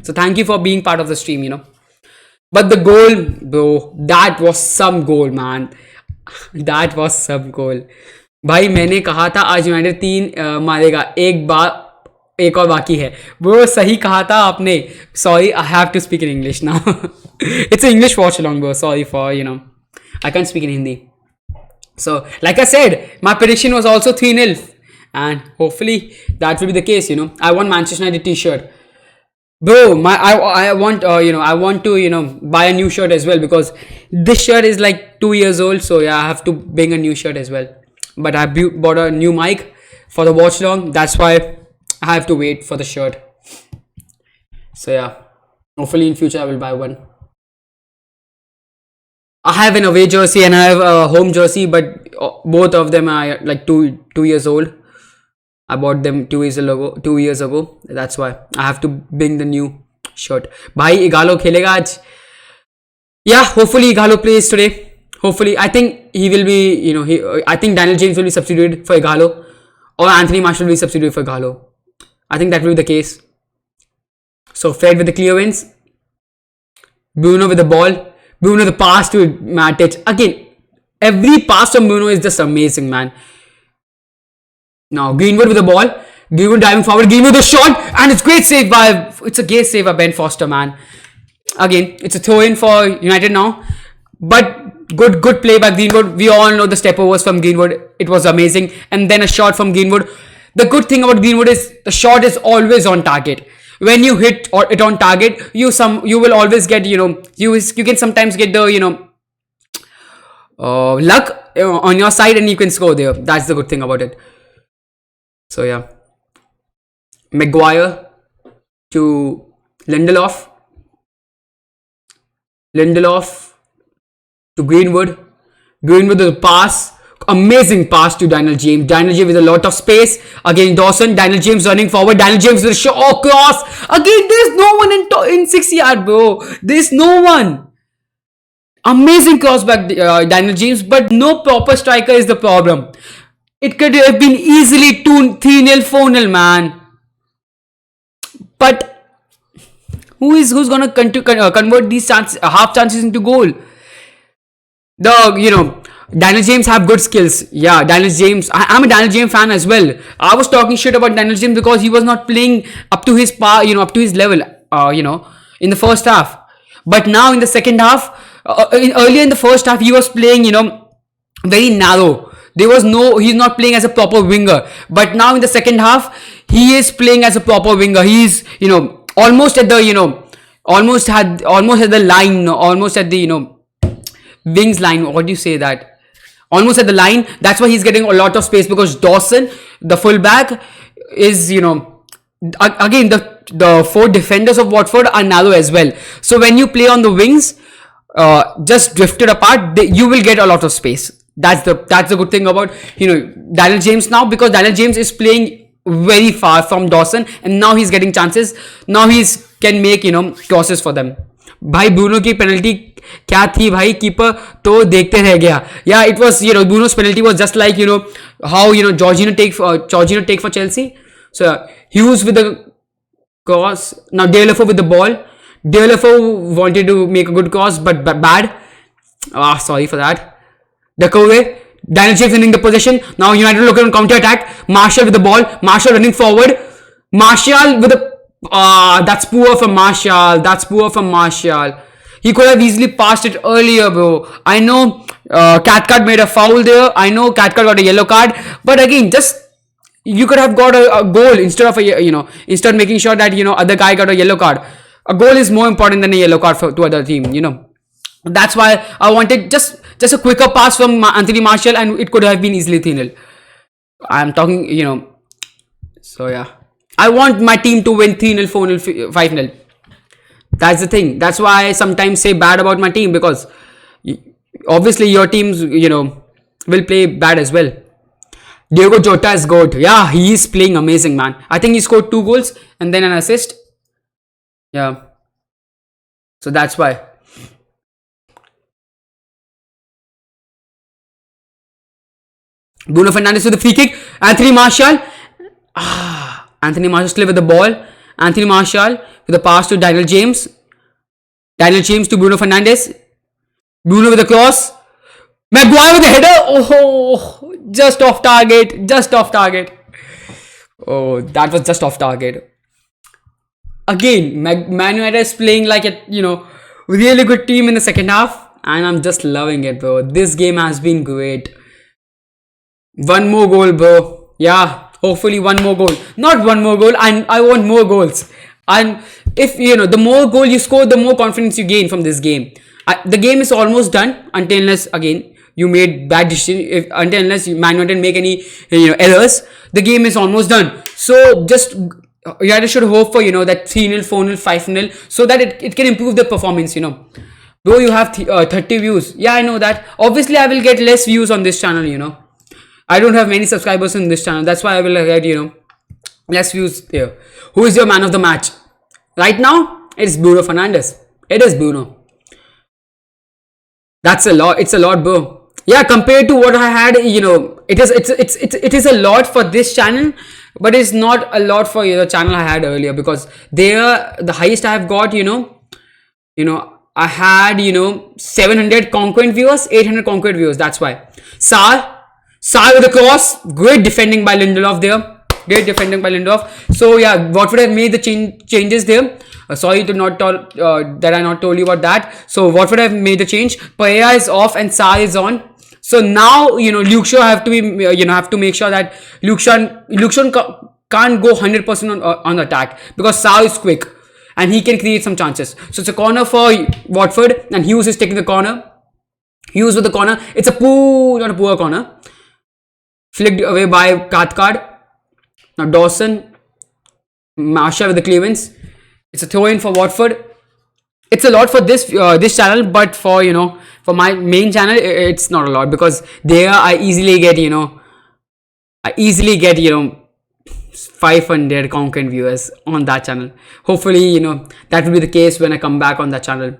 So thank you for being part of the stream. But the goal, bro, that was some goal, man. That was some goal. भाई मैंने कहा था आज United 3 मारेगा, एक और बाकी है. Bro, सही कहा था आपने. Sorry, I have to speak in English now. It's an English watch along, bro. Sorry for, I can't speak in Hindi. So, like I said, my prediction was also 3-0. And hopefully that will be the case, I want Manchester United t-shirt. Bro, I want to buy a new shirt as well, because this shirt is like 2 years old. So yeah, I have to bring a new shirt as well. But I bought a new mic for the watch long. That's why I have to wait for the shirt. So yeah, hopefully in future I will buy one. I have an away jersey and I have a home jersey, but both of them are like 2 years old. I bought them 2 years ago. 2 years ago. That's why I have to bring the new shirt. Bhai Igalo khelega aaj. Yeah, hopefully Igalo plays today. Hopefully, I think he will be. I think Daniel James will be substituted for Igalo, or Anthony Marshall will be substituted for Igalo. I think that will be the case. So Fred with the clear wins. Bruno with the ball. Bruno the pass to Matic. Again, every pass from Bruno is just amazing, man. Now Greenwood with the ball. Greenwood diving forward. Greenwood with the shot, and it's great save by. It's a great save by Ben Foster, man. Again, it's a throw in for United now, but good play by Greenwood. We all know the step overs from Greenwood. It was amazing, and then a shot from Greenwood. The good thing about Greenwood is the shot is always on target. When you hit it on target, you will always get you can sometimes get the luck on your side, and you can score there. That's the good thing about it. So yeah, Maguire to Lindelof. Lindelof to Greenwood. Greenwood with a pass. Amazing pass to Daniel James. Daniel James with a lot of space. Again, Dawson. Daniel James running forward. Daniel James with a shot. Oh, cross. Again, there's no one in 6 yard, bro. There's no one. Amazing cross back, Daniel James, but no proper striker is the problem. It could have been easily 3-0, 4-0, man. But who's gonna convert these half chances into goal? Daniel James have good skills. Yeah, Daniel James. I'm a Daniel James fan as well. I was talking shit about Daniel James because he was not playing up to his up to his level. In the first half. But now in the second half, earlier in the first half, he was playing, very narrow. He's not playing as a proper winger. But now in the second half, he is playing as a proper winger. He's, almost at the, almost at the line, almost at the, wings line. What do you say that? Almost at the line. That's why he's getting a lot of space because Dawson, the fullback, is, again, the four defenders of Watford are narrow as well. So when you play on the wings, just drifted apart, you will get a lot of space. That's the good thing about Daniel James now, because Daniel James is playing very far from Dawson, and now he's getting chances. Now can make crosses for them. भाई Bruno की penalty क्या थी भाई, keeper तो देखते रह गया. Yeah, it was Bruno's penalty was just like how Jorginho take for Chelsea. So Hughes with the cross. Now Deulofeu with the ball. Deulofeu wanted to make a good cross, but bad. Sorry for that. Deulofeu. Daniel James winning the possession. Now United looking on counter attack. Martial with the ball. Martial running forward. Martial with the that's poor from Martial. He could have easily passed it earlier, bro. I know Cathcart made a foul there. I know Cathcart got a yellow card. But again, just you could have got a goal instead of instead of making sure that other guy got a yellow card. A goal is more important than a yellow card to other team. That's why I wanted just a quicker pass from Anthony Martial, and it could have been easily 3-0. I'm talking, so yeah. I want my team to win 3-0, 4-0, 5-0. That's the thing. That's why I sometimes say bad about my team, because obviously your teams, will play bad as well. Diego Jota is good. Yeah, he is playing amazing, man. I think he scored 2 goals and then an assist. Yeah. So that's why. Bruno Fernandes with the free kick. Anthony Martial. Anthony Martial still with the ball. Anthony Martial with the pass to Daniel James. Daniel James to Bruno Fernandes. Bruno with the cross. Maguire with the header. Oh, just off target. Just off target. Oh, that was just off target. Again, Man United is playing like a, really good team in the second half. And I'm just loving it, bro. This game has been great. One more goal, bro. Yeah. Hopefully one more goal. Not one more goal. I want more goals. And if, the more goal you score, the more confidence you gain from this game. The game is almost done until unless, again, you made bad decisions. Until unless Man United make any, errors. The game is almost done. So just, United should hope for, that 3-0, 4-0, 5-0. So that it can improve the performance, Bro, you have 30 views. Yeah, I know that. Obviously, I will get less views on this channel, I don't have many subscribers in this channel. That's why I will get, less views here. Who is your man of the match? Right now, it's Bruno Fernandes. It is Bruno. That's a lot. It's a lot, bro. Yeah, compared to what I had, it is a lot for this channel, but it's not a lot for the channel I had earlier, because there the highest I have got, I had 700 concurrent viewers, 800 concurrent viewers. That's why. Sar with the cross, great defending by Lindelof there. Great defending by Lindelof. So yeah, Watford have made the changes there. Sorry to not tell that I not told you about that. So Watford have made the change. Pereira is off and Sar is on. So now Luke Shaw have to be have to make sure that Luke Shaw can't go 100% on attack, because Sar is quick and he can create some chances. So it's a corner for Watford, and Hughes is taking the corner. Hughes with the corner. It's not a poor corner. Flicked away by Cathcart. Now Dawson, Marshall with the clearance. It's a throw-in for Watford. It's a lot for this channel, but for for my main channel, it's not a lot, because there I easily get 500 concurrent viewers on that channel. Hopefully that will be the case when I come back on that channel.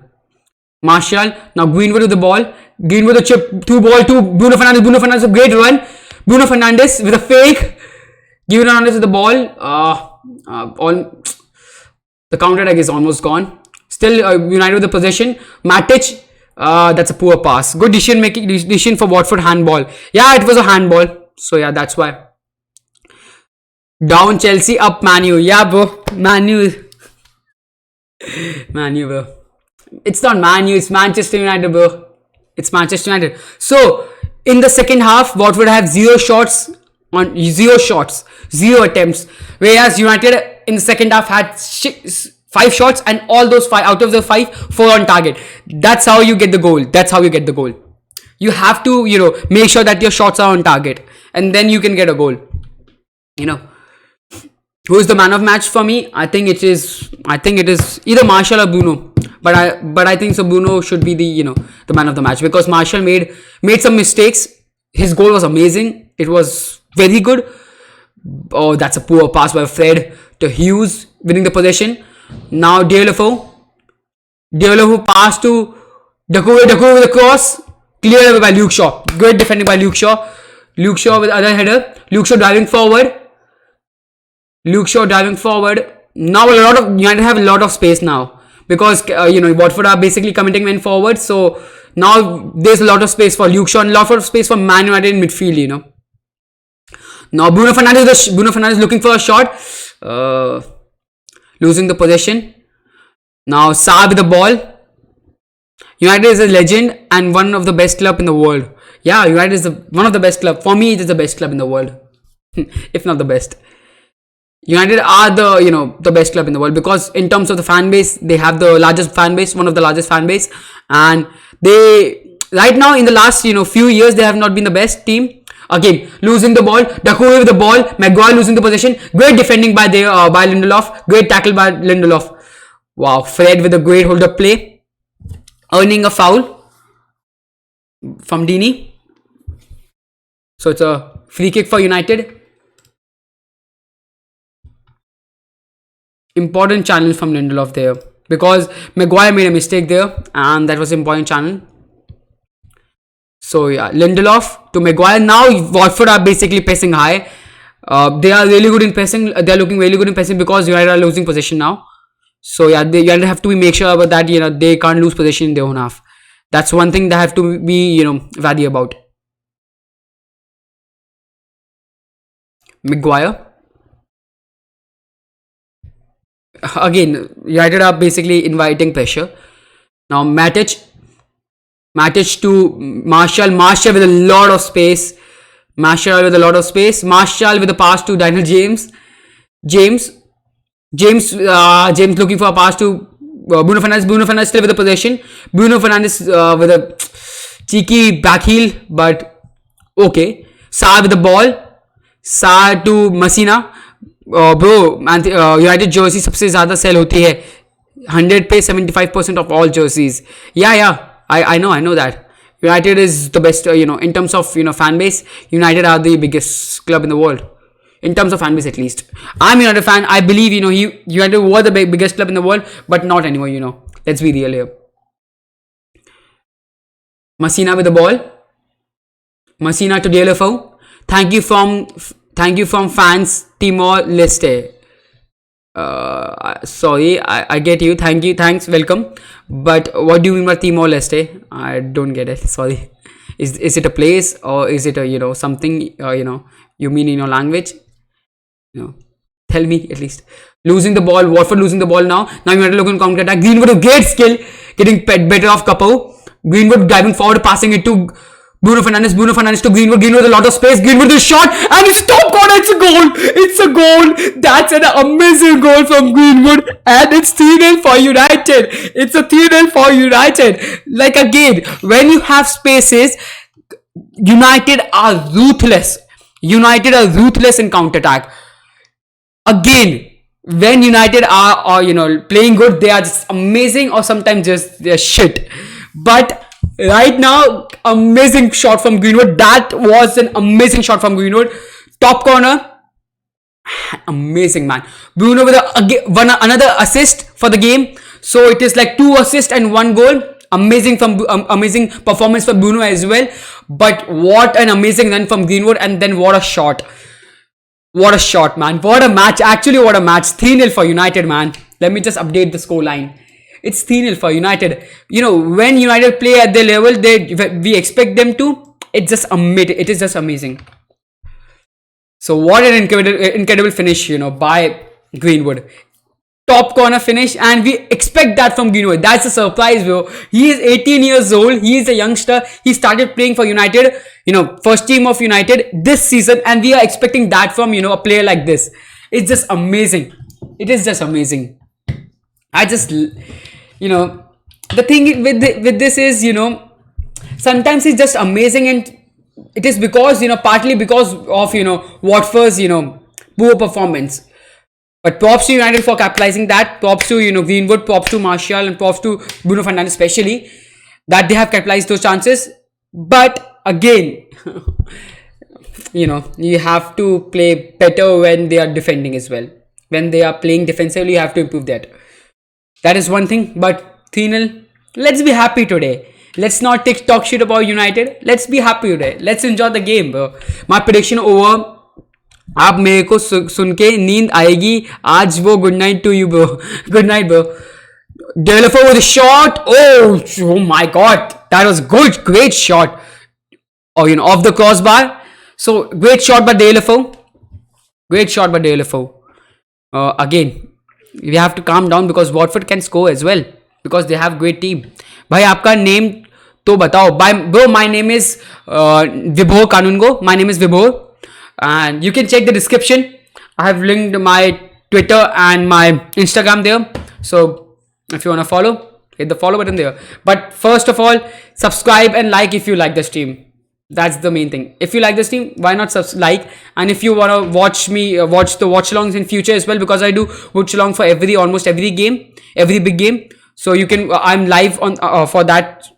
Marshall, now Greenwood with the ball. Greenwood with the chip, 2-ball to Bruno Fernandes. Bruno Fernandes, a great run. Bruno Fernandes with a fake. Bruno Fernandes with the ball. The counter attack is almost gone. Still United with the possession. Matic, that's a poor pass. Good decision for Watford. Handball. Yeah, it was a handball. So yeah, that's why. Down Chelsea, up Manu. Yeah, bro. Manu, bro. It's not Manu, it's Manchester United, bro. It's Manchester United. So in the second half, Watford have 0 shots, 0 attempts. Whereas United in the second half had 5 shots, and all those 5 out of the 5, 4 on target. That's how you get the goal. You have to make sure that your shots are on target, and then you can get a goal. Who is the man of match for me? I think it is either Marshall or Bruno. But I think so Bruno should be the the man of the match, because Marshall made some mistakes. His goal was amazing. It was very good. Oh, that's a poor pass by Fred to Hughes, winning the possession. Now Deulofeu pass to Doucouré with a cross, cleared away by Luke Shaw. Great defending by Luke Shaw. Luke Shaw with other header. Luke Shaw driving forward. Now United have a lot of space now, because Watford are basically committing men forward. So now there's a lot of space for Luke Shaw and a lot of space for Man United in midfield. Now Bruno Fernandes looking for a shot, losing the possession. Now Saar with the ball. United is a legend and one of the best club in the world. Yeah, United is one of the best club. For me, it is the best club in the world, if not the best. United are the best club in the world, because in terms of the fan base, they have the largest fan base, one of the largest fan base, and they right now in the last few years they have not been the best team. Again, losing the ball, Doucouré with the ball, Maguire losing the possession. Great defending by Lindelof. Great tackle by Lindelof. Wow, Fred with a great hold-up play, earning a foul from Dini. So it's a free kick for United. Important challenge from Lindelof there, because Maguire made a mistake there, and that was important challenge. So yeah, Lindelof to Maguire. Now Watford are basically pressing high. They are really good in pressing. They are looking really good in pressing, because United are losing possession now. So yeah, United have to make sure about that. They can't lose possession in their own half. That's one thing they have to be wary about. Maguire. Again, United are basically inviting pressure. Now Matic to Marshall with a lot of space. Marshall with a pass to Daniel James. James looking for a pass to Bruno Fernandes. Bruno Fernandes still with the possession. Bruno Fernandes with a cheeky back heel, but okay. Saar with the ball. Saar to Messina. Bro, United Jersey सबसे ज़्यादा cell होती है 100 pay 75% of all jerseys. Yeah. I know that. United is the best, in terms of, fan base. United are the biggest club in the world. In terms of fan base, at least. I'm a United fan. I believe, United were the biggest club in the world, but not anymore, Let's be real here. Masina with the ball. Masina to DLFO. Thank you from fans Timor Leste. Sorry, I get you. Thanks, welcome. But what do you mean by Timor Leste? I don't get it. Sorry. Is it a place, or is it a something you mean in your language? Tell me at least. Losing the ball. Watford losing the ball now. Now you have to look on counter attack. Greenwood with great skill, getting better off Capo. Greenwood diving forward, passing it to Bruno Fernandes. Bruno Fernandes to Greenwood. Greenwood with a lot of space. Greenwood with a shot, and it's top corner. It's a goal. It's a goal. That's an amazing goal from Greenwood, and it's 3-0 for United. It's a 3-0 for United. Like, again, when you have spaces, United are ruthless. United are ruthless in counter attack. Again, when United are playing good, they are just amazing, or sometimes just they're shit. But right now, amazing shot from Greenwood. That was an amazing shot from Greenwood. Top corner. Amazing, man. Bruno with another assist for the game. So it is like 2 assists and 1 goal. Amazing performance for Bruno as well. But what an amazing run from Greenwood, and then what a shot. What a shot, man. What a match. Actually, what a match. 3-0 for United, man. Let me just update the scoreline. It's 3-0 for United. When United play at their level, we expect them to. It's just amazing. It is just amazing. So what an incredible finish, by Greenwood. Top corner finish, and we expect that from Greenwood. That's a surprise, bro. He is 18 years old. He is a youngster. He started playing for United, first team of United this season, and we are expecting that from, a player like this. It's just amazing. It is just amazing. I just, the thing with this is, sometimes it's just amazing, and it is because, partly because of, Watford's, poor performance. But props to United for capitalizing that. Props to, Greenwood, props to Martial, and props to Bruno Fernandes especially, that they have capitalized those chances. But again, you have to play better when they are defending as well. When they are playing defensively, you have to improve that. That is one thing. But 3-0, let's be happy today. Let's not talk shit about United. Let's be happy today. Let's enjoy the game, bro. My prediction over. आप मेरे को सुन के नींद आएगी आज वो good night to you bro good night bro developer with shot oh my god that was good great shot off the crossbar so great shot by DLFO again we have to calm down because Watford can score as well because they have great team भाई आपका name तो बताओ bro my name is Vibhor Kanungo my name is Vibhor and you can check the description. I have linked my Twitter and my Instagram there. So if you want to follow, hit the follow button there. But first of all, subscribe and like if you like the stream. That's the main thing. If you like the stream, why not like? And if you want to watch me, watch the watchalongs in future as well, because I do watchalong for almost every game, every big game. So you can, I'm live on for that,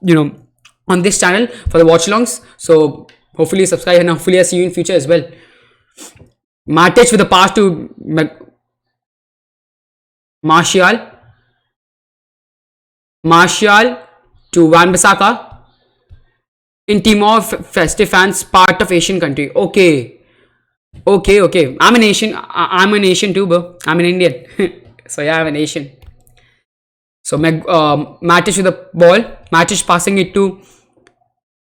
on this channel for the watchalongs. So hopefully subscribe and hopefully I see you in future as well. Matic with a pass to Martial to Wan-Bissaka. In Timor, festive fans, part of Asian country. Okay. I'm an Asian too, bro. I'm an Indian. So yeah, I'm an Asian. So Matic with the ball. Matic passing it to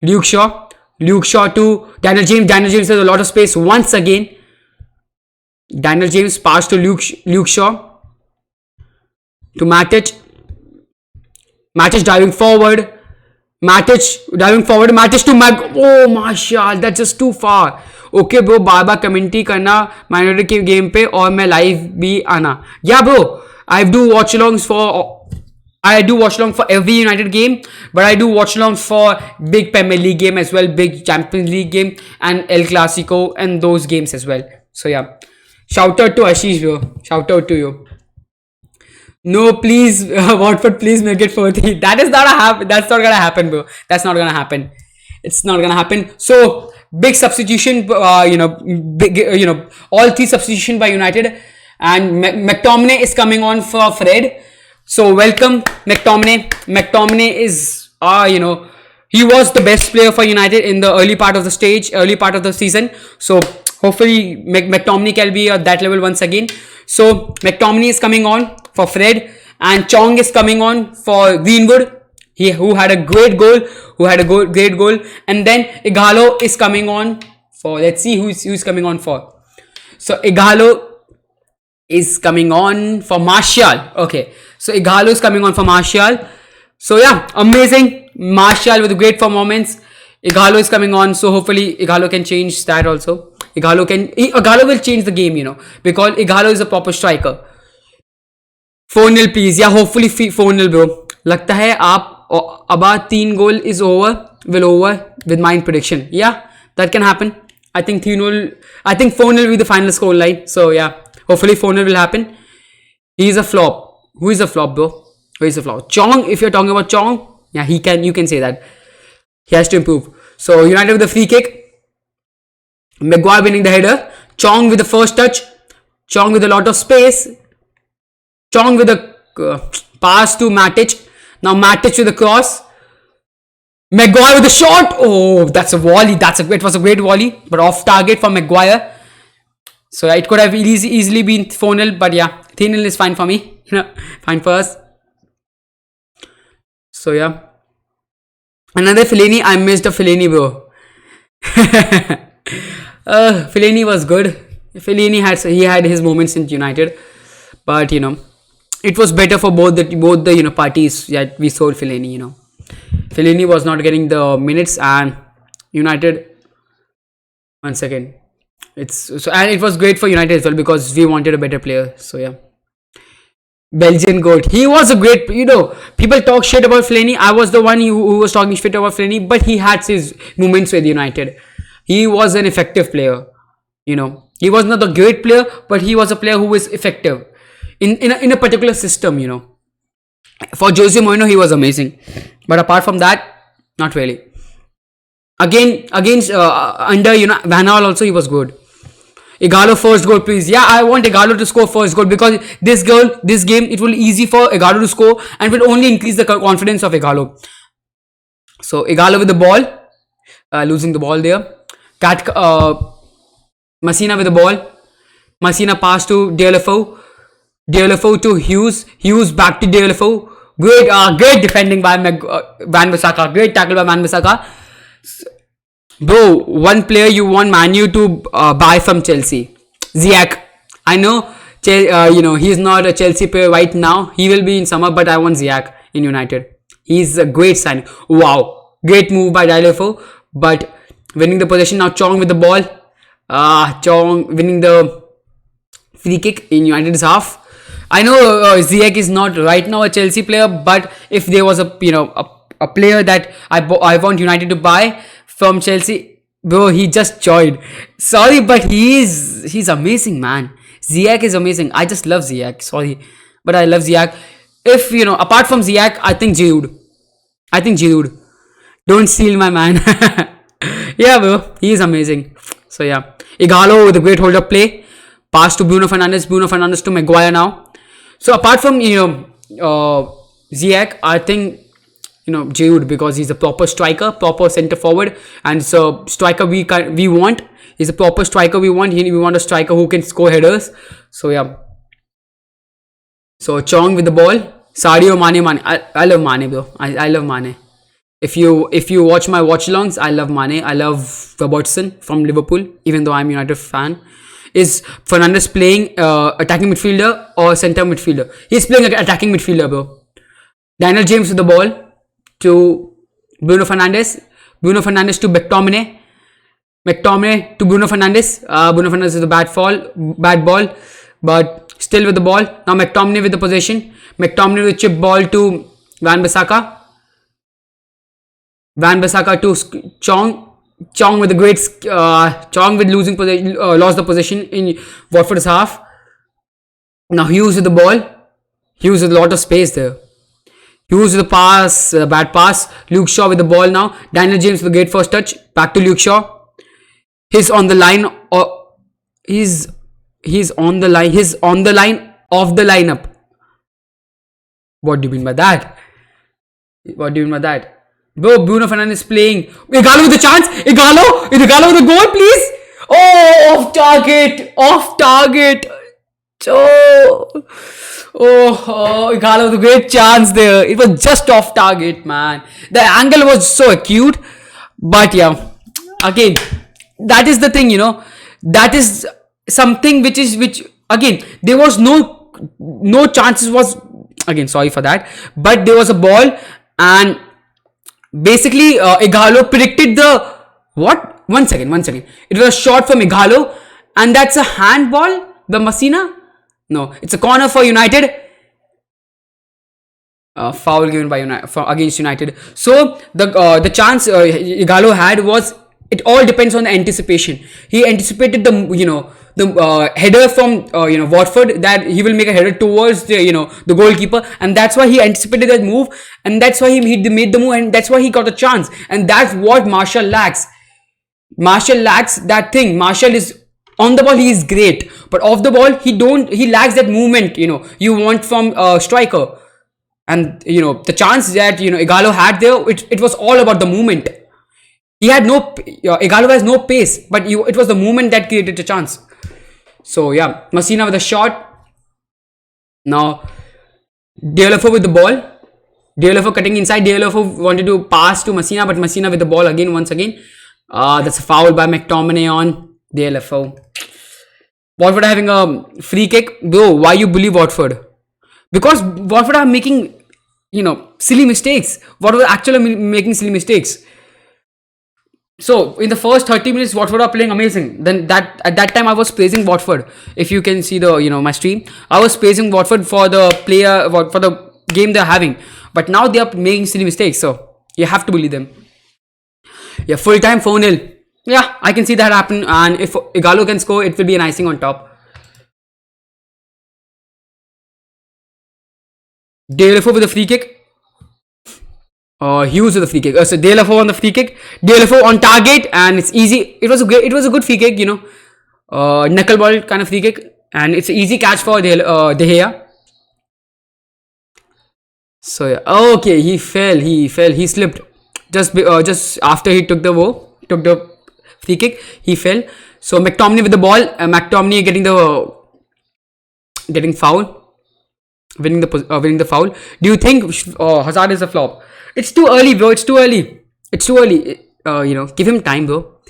Luke Shaw to Daniel James. Daniel James has a lot of space once again. Daniel James pass to Luke Shaw to Matic. Matic diving forward. Matic to Martial. That's just too far. Okay bro, बार-बार commentary करना minority के game पे और मैं live भी आना. Yeah bro, I do watchalongs for every United game, but I do watchalongs for big Premier League game as well, big Champions League game and El Clasico and those games as well. So yeah, shout out to Ashish bro, shout out to you. No, please, Watford, please make it 4-3. That is not a happen. That's not gonna happen, bro. That's not gonna happen. It's not gonna happen. So big substitution. Big. All three substitution by United, and McTominay is coming on for Fred. So welcome, McTominay. McTominay is, he was the best player for United in the early part of the season. So hopefully McTominay can be at that level once again. So McTominay is coming on for Fred, and Chong is coming on for Greenwood. Who had a great goal, great goal, and then Ighalo is coming on for. Let's see who's coming on for. So Ighalo is coming on for Martial. Okay, so Ighalo is coming on for Martial. So yeah, amazing. Martial with a great performance. Ighalo is coming on, so hopefully Ighalo can change that also. Ighalo will change the game, because Ighalo is a proper striker. 4-0 please. Yeah, hopefully 4-0 bro. लगता है आप about 3 goal is will over with my prediction. Yeah, that can happen. I think 3-0. I think 4-0 will be the final score line. So yeah, hopefully 4-0 will happen. He is a flop. Who is a flop, bro? Who is a flop? Chong. If you're talking about Chong, yeah, you can say that. He has to improve. So United with the free kick. Maguire winning the header. Chong with the first touch. Chong with a lot of space. Chong with a pass to Matic. Now Matic with the cross. Maguire with the shot. Oh, that's a volley. It was a great volley, but off target for Maguire. So it could have easily been 4-0, but yeah, 3-0 is fine for me. Fine for us. So yeah, another Fellaini. I missed a Fellaini, bro. Fellaini was good. Fellaini had his moments in United, but it was better for both the parties that we sold Fellaini. Fellaini was not getting the minutes, and United. One second. And it was great for United as well because we wanted a better player. So yeah. Belgian goat. He was a great, people talk shit about Fellaini. I was the one who was talking shit about Fellaini, but he had his moments with United. He was an effective player. He was not a great player, but he was a player who was effective in a particular system. For Jose Mourinho, he was amazing, but apart from that, not really. Again, against under Van Gaal also he was good. Ighalo first goal, please. Yeah, I want Ighalo to score first goal because this game, it will be easy for Ighalo to score and will only increase the confidence of Ighalo. So Ighalo with the ball, losing the ball there. Messina with the ball. Messina pass to Deulofeu. Deulofeu to Hughes. Hughes back to Deulofeu. Great defending by Van Bissaka. Great tackle by Van Bissaka. Bro, one player you want Manu to buy from Chelsea, Ziyech. I know, he's not a Chelsea player right now. He will be in summer, but I want Ziyech in United. He's a great sign. Wow, great move by Deulofeu, but winning the possession now. Chong with the ball. Chong winning the free kick in United's half. I know Ziyech is not right now a Chelsea player, but if there was a player that I want United to buy from Chelsea, bro, he just joined. Sorry, but he's amazing, man. Ziyech is amazing. I just love Ziyech. Sorry, but I love Ziyech. If apart from Ziyech, I think Giroud. Don't steal my man. Yeah, bro, he is amazing. So yeah, Ighalo with a great hold up play. Pass to Bruno Fernandes. Bruno Fernandes to Maguire now. So apart from Ziyech, I think Giroud, because he's a proper striker, proper centre forward, and so striker we want. He's a proper striker we want. We want a striker who can score headers. So yeah. So Chong with the ball. Sadio Mane. I love Mane, bro. I love Mane. If you watch my watchalongs, I love Mane. I love Robertson from Liverpool, even though I'm a United fan. Is Fernandes playing attacking midfielder or centre midfielder? He's playing attacking midfielder, bro. Daniel James with the ball to Bruno Fernandes. Bruno Fernandes to McTominay. McTominay to Bruno Fernandes. Bruno Fernandes is a bad ball, but still with the ball. Now McTominay with the possession. McTominay with chip ball to Van Bissaka. Van Bissaka to Chong. Chong with the great Chong with losing possession, lost the possession in Watford's half. Now Hughes with the ball. He used a lot of space there. He used the pass, bad pass. Luke Shaw with the ball now. Daniel James with the great first touch. Back to Luke Shaw. He's on the line. Or he's on the line. He's on the line of the lineup. What do you mean by that? What do you mean by that? Bro, Bruno Fernandes is playing. Igalo with the chance. Igalo with the goal, please. Oh, off target. Off target. Igalo with a great chance there. It was just off target, man. The angle was so acute. But yeah, again, that is the thing, That is something which again, there was no chances was, again, sorry for that. But there was a ball and basically Igalo predicted the, what? One second. It was a shot from Igalo and that's a handball, the Messina? No, it's a corner for United. Foul given by against United. So the chance Igalo had was, it all depends on the anticipation. He anticipated the header from Watford, that he will make a header towards the goalkeeper, and that's why he anticipated that move, and that's why he made the move, and that's why he got a chance. And that's what Martial lacks. Martial lacks that thing. Martial is on the ball, he is great, but off the ball he lacks that movement you want from a striker. And the chance that Igalo had there, it was all about the movement. He had Igalo has no pace, but it was the movement that created the chance. So yeah, Messina with a shot. Now Deulofeu with the ball. Deulofeu cutting inside. Deulofeu wanted to pass to Messina, but Messina with the ball once again. That's a foul by McTominay on Deulofeu. Watford are having a free kick. Bro, why you bully Watford? Because Watford are making silly mistakes. Watford are actually making silly mistakes. So in the first 30 minutes, Watford are playing amazing. Then at that time I was praising Watford. If you can see the my stream, I was praising Watford for the for the game they're having. But now they are making silly mistakes, so you have to bully them. Yeah, full time 4-0. Yeah, I can see that happen. And if Igalo can score, it will be an icing on top. Deulofeu with a free kick. Hughes with the free kick. So Deulofeu on the free kick. Deulofeu on target, and it's easy. It was a good free kick, knuckleball kind of free kick, and it's an easy catch for De Gea. So yeah, okay, he fell. He slipped just after he took the free kick. He fell. So McTominay with the ball. McTominay getting foul, winning the foul. Do you think Hazard is a flop? It's too early, bro. It's too early. Give him time, bro.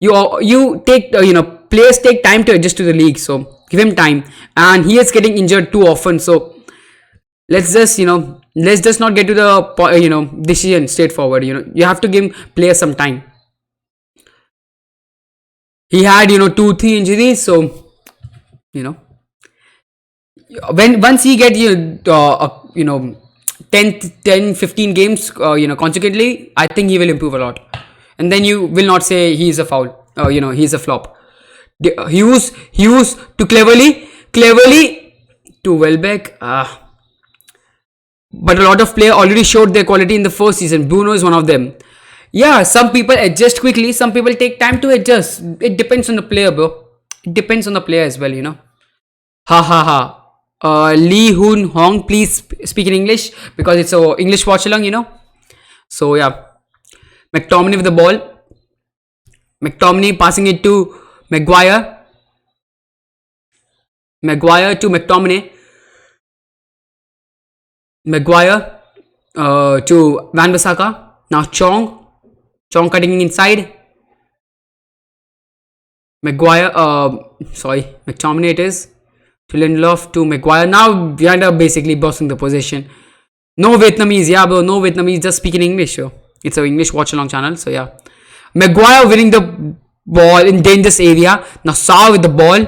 You take players take time to adjust to the league, so give him time. And he is getting injured too often, so let's just not get to the decision straightforward. You have to give players some time. He had 2-3 injuries, so once he get 10-15 games consecutively, I think he will improve a lot, and then you will not say he's a foul, he's a flop. Hughes to cleverly to Welbeck, but a lot of players already showed their quality in the first season. Bruno is one of them. Yeah, some people adjust quickly, some people take time to adjust. It depends on the player, bro. It depends on the player as well, Ha ha ha. Lee Hoon Hong, please speak in English, because it's a English Watchalong, So yeah, McTominay with the ball. McTominay passing it to Maguire. Maguire to McTominay. Maguire to Van Bissaka. Now Chong cutting inside. McTominay it is. To Lindelof, to Maguire. Now we are basically bossing the possession. No Vietnamese, yeah bro, no Vietnamese, just speaking English. So it's an English watch-along channel, so yeah. Maguire winning the ball in dangerous area. Now Sarr with the ball.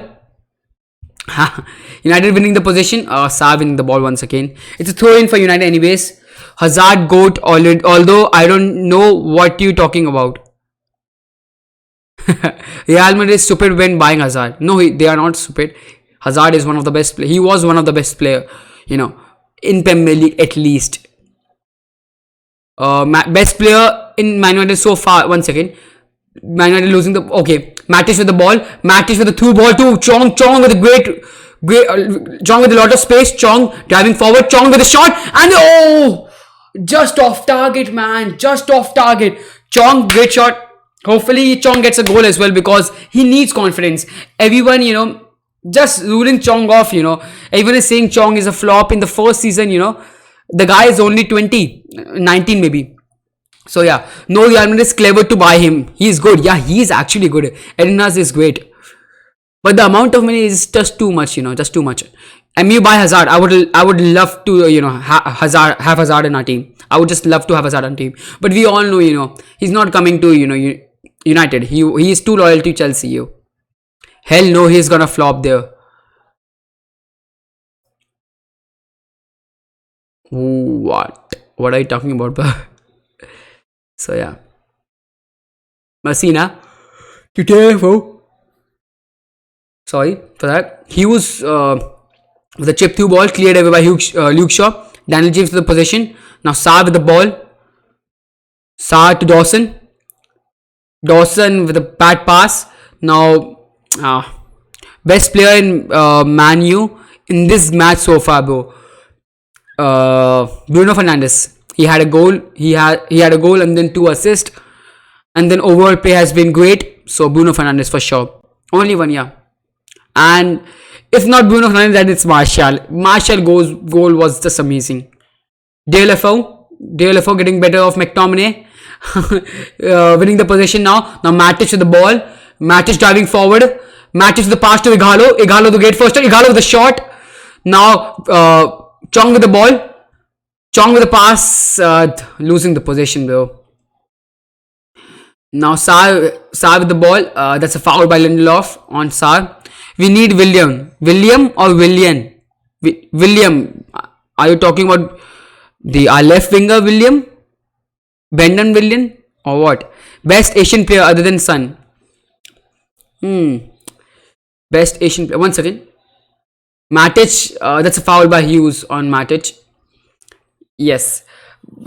United winning the possession. Sarr winning the ball once again. It's a throw-in for United anyways. Hazard GOAT, although I don't know what you're talking about. Real Madrid is stupid when buying Hazard. No, they are not stupid. Hazard is one of the best players. He was one of the best player, in Premier League at least. Best player in Man United so far. One second. Man United losing the. Okay. Matic with the ball. Matic with the through ball to Chong. Chong with a great. Chong with a lot of space. Chong driving forward. Chong with a shot. And oh! Just off target, man. Just off target. Chong, great shot. Hopefully, Chong gets a goal as well because he needs confidence. Everyone, just ruling Chong off, Everyone is saying Chong is a flop in the first season, The guy is only 20, 19 maybe. So yeah, no, Real Madrid is clever to buy him. He is good. Yeah, he is actually good. Arenas is great. But the amount of money is just too much, just too much. And you buy Hazard. I would love to, have Hazard in our team. I would just love to have Hazard on team. But we all know, he's not coming to, United. He is too loyal to Chelsea. Hell no, he's gonna flop there. What are you talking about, bro? So yeah, Messina, be careful. Sorry for that. He was with a chip through ball cleared away by Luke Shaw. Daniel James with the possession. Now Sarr with the ball. Sarr to Dawson. Dawson with a bad pass. Now best player in Manu in this match so far, bro. Bruno Fernandes. He had a goal. He had a goal and then 2 assists. And then overall play has been great. So Bruno Fernandes for sure. Only one, yeah. And if not Bruno Fernandes, then it's Martial. Martial goal was just amazing. DLFO getting better off McTominay. Winning the possession now. Now Matic with the ball. Matic driving forward. Matic with the pass to Igalo. Igalo the great first. Igalo with the shot. Now Chong with the ball. Chong with the pass. Losing the possession though. Now Sarr with the ball. That's a foul by Lindelof on Sarr. We need William. William or Willian? William. Are you talking about our left winger William? Brendan William or what? Best Asian player other than Son. Best Asian player. 1 second. Matic. That's a foul by Hughes on Matic. Yes.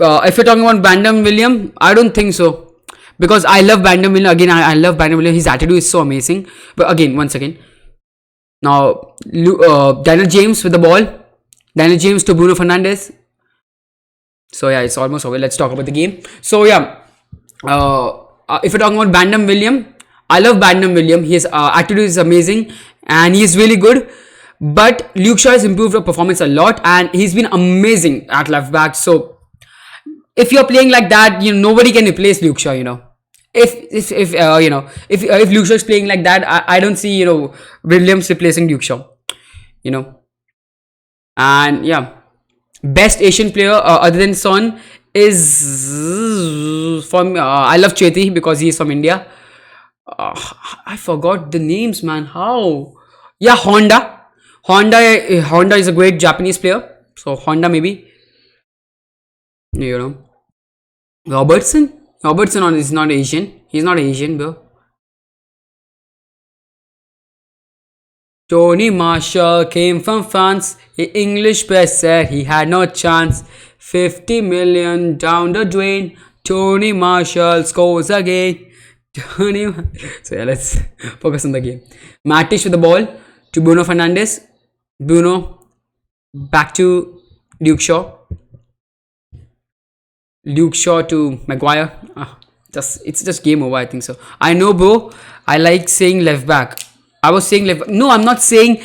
If you're talking about Brandon William, I don't think so. Because I love Brandon William. Again, I love Brandon William. His attitude is so amazing. But again, 1 second. Now, Daniel James with the ball. Daniel James to Bruno Fernandes. So yeah, it's almost over. Let's talk about the game. So yeah, if you're talking about Brandon William, I love Brandon William. His attitude is amazing and he is really good. But Luke Shaw has improved her performance a lot and he's been amazing at left back. So if you're playing like that, nobody can replace Luke Shaw. If Luke Shaw is playing like that, I don't see Williams replacing Luke Shaw. And yeah, best Asian player other than Son is from I love Chetri because he is from India. I forgot the names, man. How? Yeah, Honda is a great Japanese player. So Honda maybe. Robertson is not Asian. He's not Asian, bro. Tony Marshall came from France. English press said he had no chance. 50 million down the drain. Tony Marshall scores again. So yeah, let's focus on the game. Matic with the ball to Bruno Fernandes. Bruno back to Luke Shaw. Luke Shaw to Maguire. It's just game over, I think so. I know, bro. I like saying left back. I was saying left. No, I'm not saying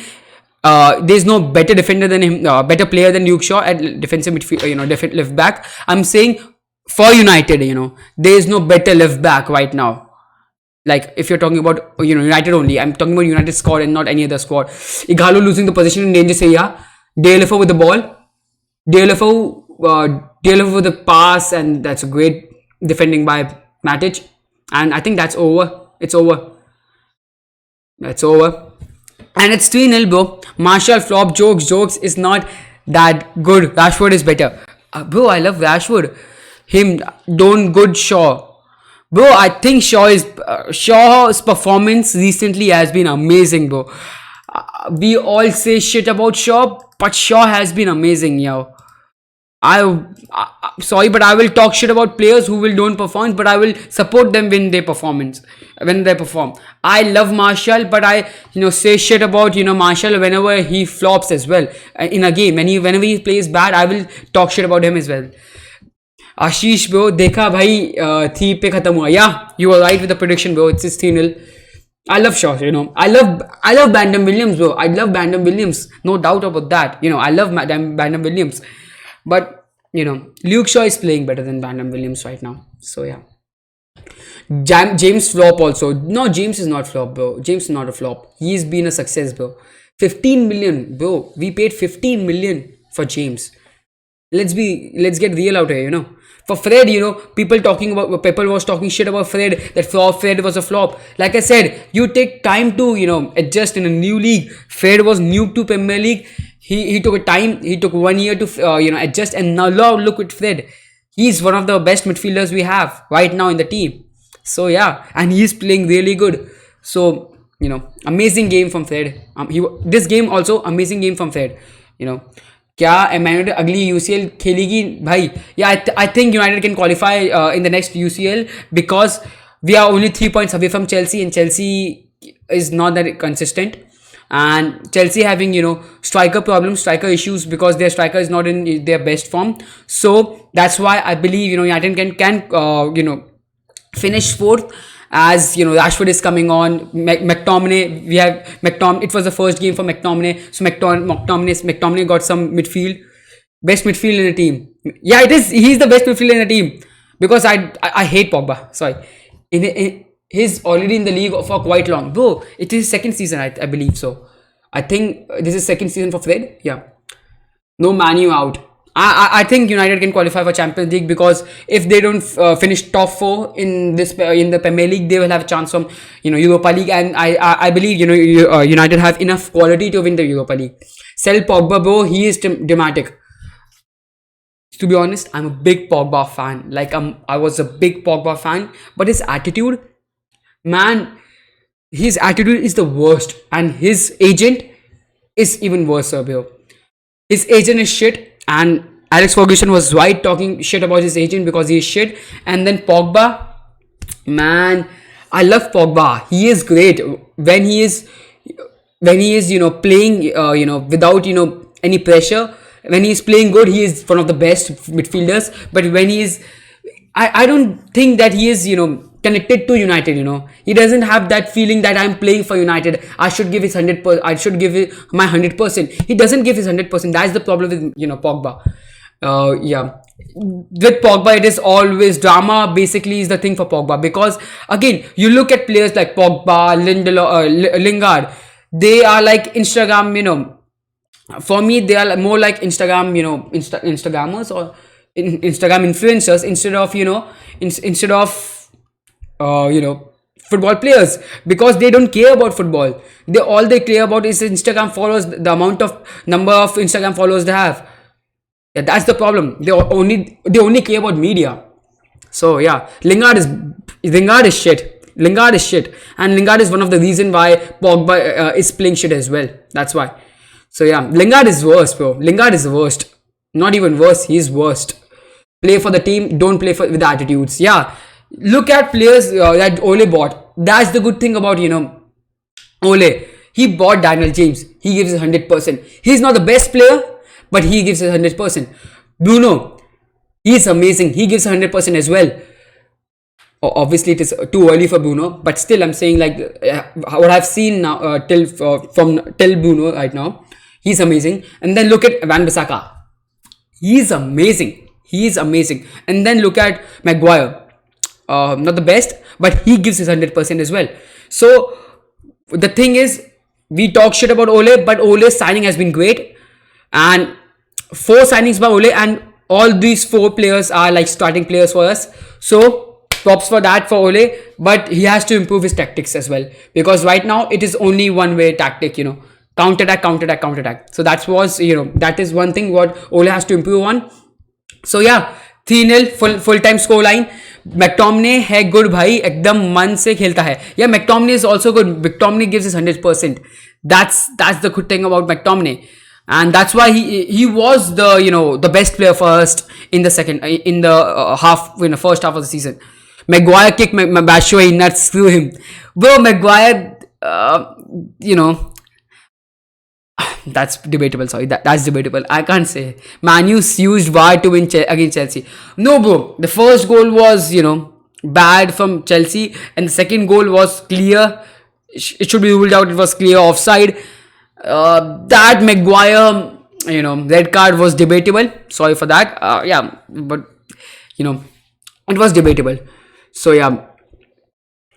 there's no better defender than him, better player than Luke Shaw at defensive midfield, left back. I'm saying for United, there is no better left back right now. Like if you're talking about United only, I'm talking about United squad and not any other squad. Igalo losing the position in dangerous area. DLFO with the ball. DLFO with the pass, and that's a great defending by Matic. And I think that's over. It's over. That's over. And it's 3-0, bro. Martial flop jokes is not that good. Rashford is better. Bro, I love Rashford. Him, don't good Shaw. Bro, I think Shaw's performance recently has been amazing, bro. We all say shit about Shaw, but Shaw has been amazing, yo. Sorry, but I will talk shit about players who will don't perform, but I will support them when they perform. I love Marshall, but I say shit about Marshall whenever he flops as well in a game. Whenever he plays bad, I will talk shit about him as well. Ashish bro, देखा भाई 3 पे खत्म हुआ. Yeah, you were right with the prediction bro. It's 3-0. I love Shaw, I love Brandon Williams, bro. I love Brandon Williams, no doubt about that. I love Brandon Williams, but Luke Shaw is playing better than Brandon Williams right now. So yeah, James flop also. No, James is not flop, bro. James is not a flop. He's been a success, bro. 15 million, bro. We paid 15 million for James. Let's get real out here, For Fred, people was talking shit about Fred, that Fred was a flop. Like I said, you take time to, adjust in a new league. Fred was new to Premier League. He took a time, he took 1 year to, adjust, and now look at Fred. He's one of the best midfielders we have right now in the team. So yeah, and he's playing really good. So, amazing game from Fred. This game also, amazing game from Fred, क्या United अगली UCL खेलेगी भाई? या I think United can qualify in the next UCL because we are only 3 points away from Chelsea, and Chelsea is not that consistent, and Chelsea having striker problems, striker issues, because their striker is not in their best form. So that's why I believe United can finish 4th, as Rashford is coming on. McTominay, we have McTominay. It was the first game for McTominay, so McTominay got some midfield, best midfield in the team. Yeah, it is. He's the best midfielder in the team, because I hate Pogba. Sorry, he's already in the league for quite long, bro. It is second season, I believe so. I think this is second season for Fred. Yeah, no Manu out. I think United can qualify for Champions League, because if they don't finish top 4 in the Premier League, they will have a chance from Europa League, and I believe United have enough quality to win the Europa League. Sell Pogba, bro. He is dramatic. To be honest, I'm a big Pogba fan. I was a big Pogba fan, but his attitude, man, his attitude is the worst, and his agent is even worse, bro. His agent is shit. And Alex Ferguson was right talking shit about his agent because he is shit. And then Pogba, man, I love Pogba. He is great when he is playing without any pressure. When he is playing good, he is one of the best midfielders. But when he is, I don't think that he is connected to United. He doesn't have that feeling that I'm playing for United. I should give his 100%. I should give it my 100%. He doesn't give his 100%. That's the problem with Pogba. Yeah, with Pogba, it is always drama. Basically, is the thing for Pogba, because again, you look at players like Pogba, Lingard. They are like Instagram. For me, they are more like Instagram. Instagrammers or Instagram influencers instead of football players, because they don't care about football. All they care about is Instagram followers, the number of Instagram followers they have. Yeah, that's the problem. They only care about media. So yeah, Lingard is shit. And Lingard is one of the reason why Pogba is playing shit as well. That's why. So yeah, Lingard is worse, bro. Lingard is the worst. Not even worse, he's worst. Play for the team, don't play with the attitudes. Yeah. Look at players that Ole bought. That's the good thing about Ole. He bought Daniel James. He gives 100%. He's not the best player, but he gives 100%. Bruno, he's amazing. He gives 100% as well. Obviously, it is too early for Bruno, but still, I'm saying what I've seen now till Bruno right now, he's amazing. And then look at Wan-Bissaka. He's amazing. And then look at Maguire. Not the best, but he gives his 100% as well. So the thing is, we talk shit about Ole, but Ole's signing has been great, and 4 signings by Ole, and all these 4 players are like starting players for us. So props for that for Ole, but he has to improve his tactics as well, because right now it is only one way tactic, counter-attack. So that is one thing what Ole has to improve on. So yeah, 3-0 full time score line. McTominay है good भाई, एकदम मन से खेलता है. Yeah, McTominay is also good. McTominay gives his 100%. That's the good thing about McTominay. and that's why he was the, the best player first in the second, in the half, first half of the season. Maguire kicked Batshuayi nuts through him, bro. Maguire, you know, that's debatable. Sorry, that's debatable. I can't say. Manu used VAR to win against Chelsea. No, bro. The first goal was, bad from Chelsea, and the second goal was clear. It should be ruled out. It was clear offside. That Maguire, red card was debatable. Sorry for that. Yeah, but it was debatable. So yeah.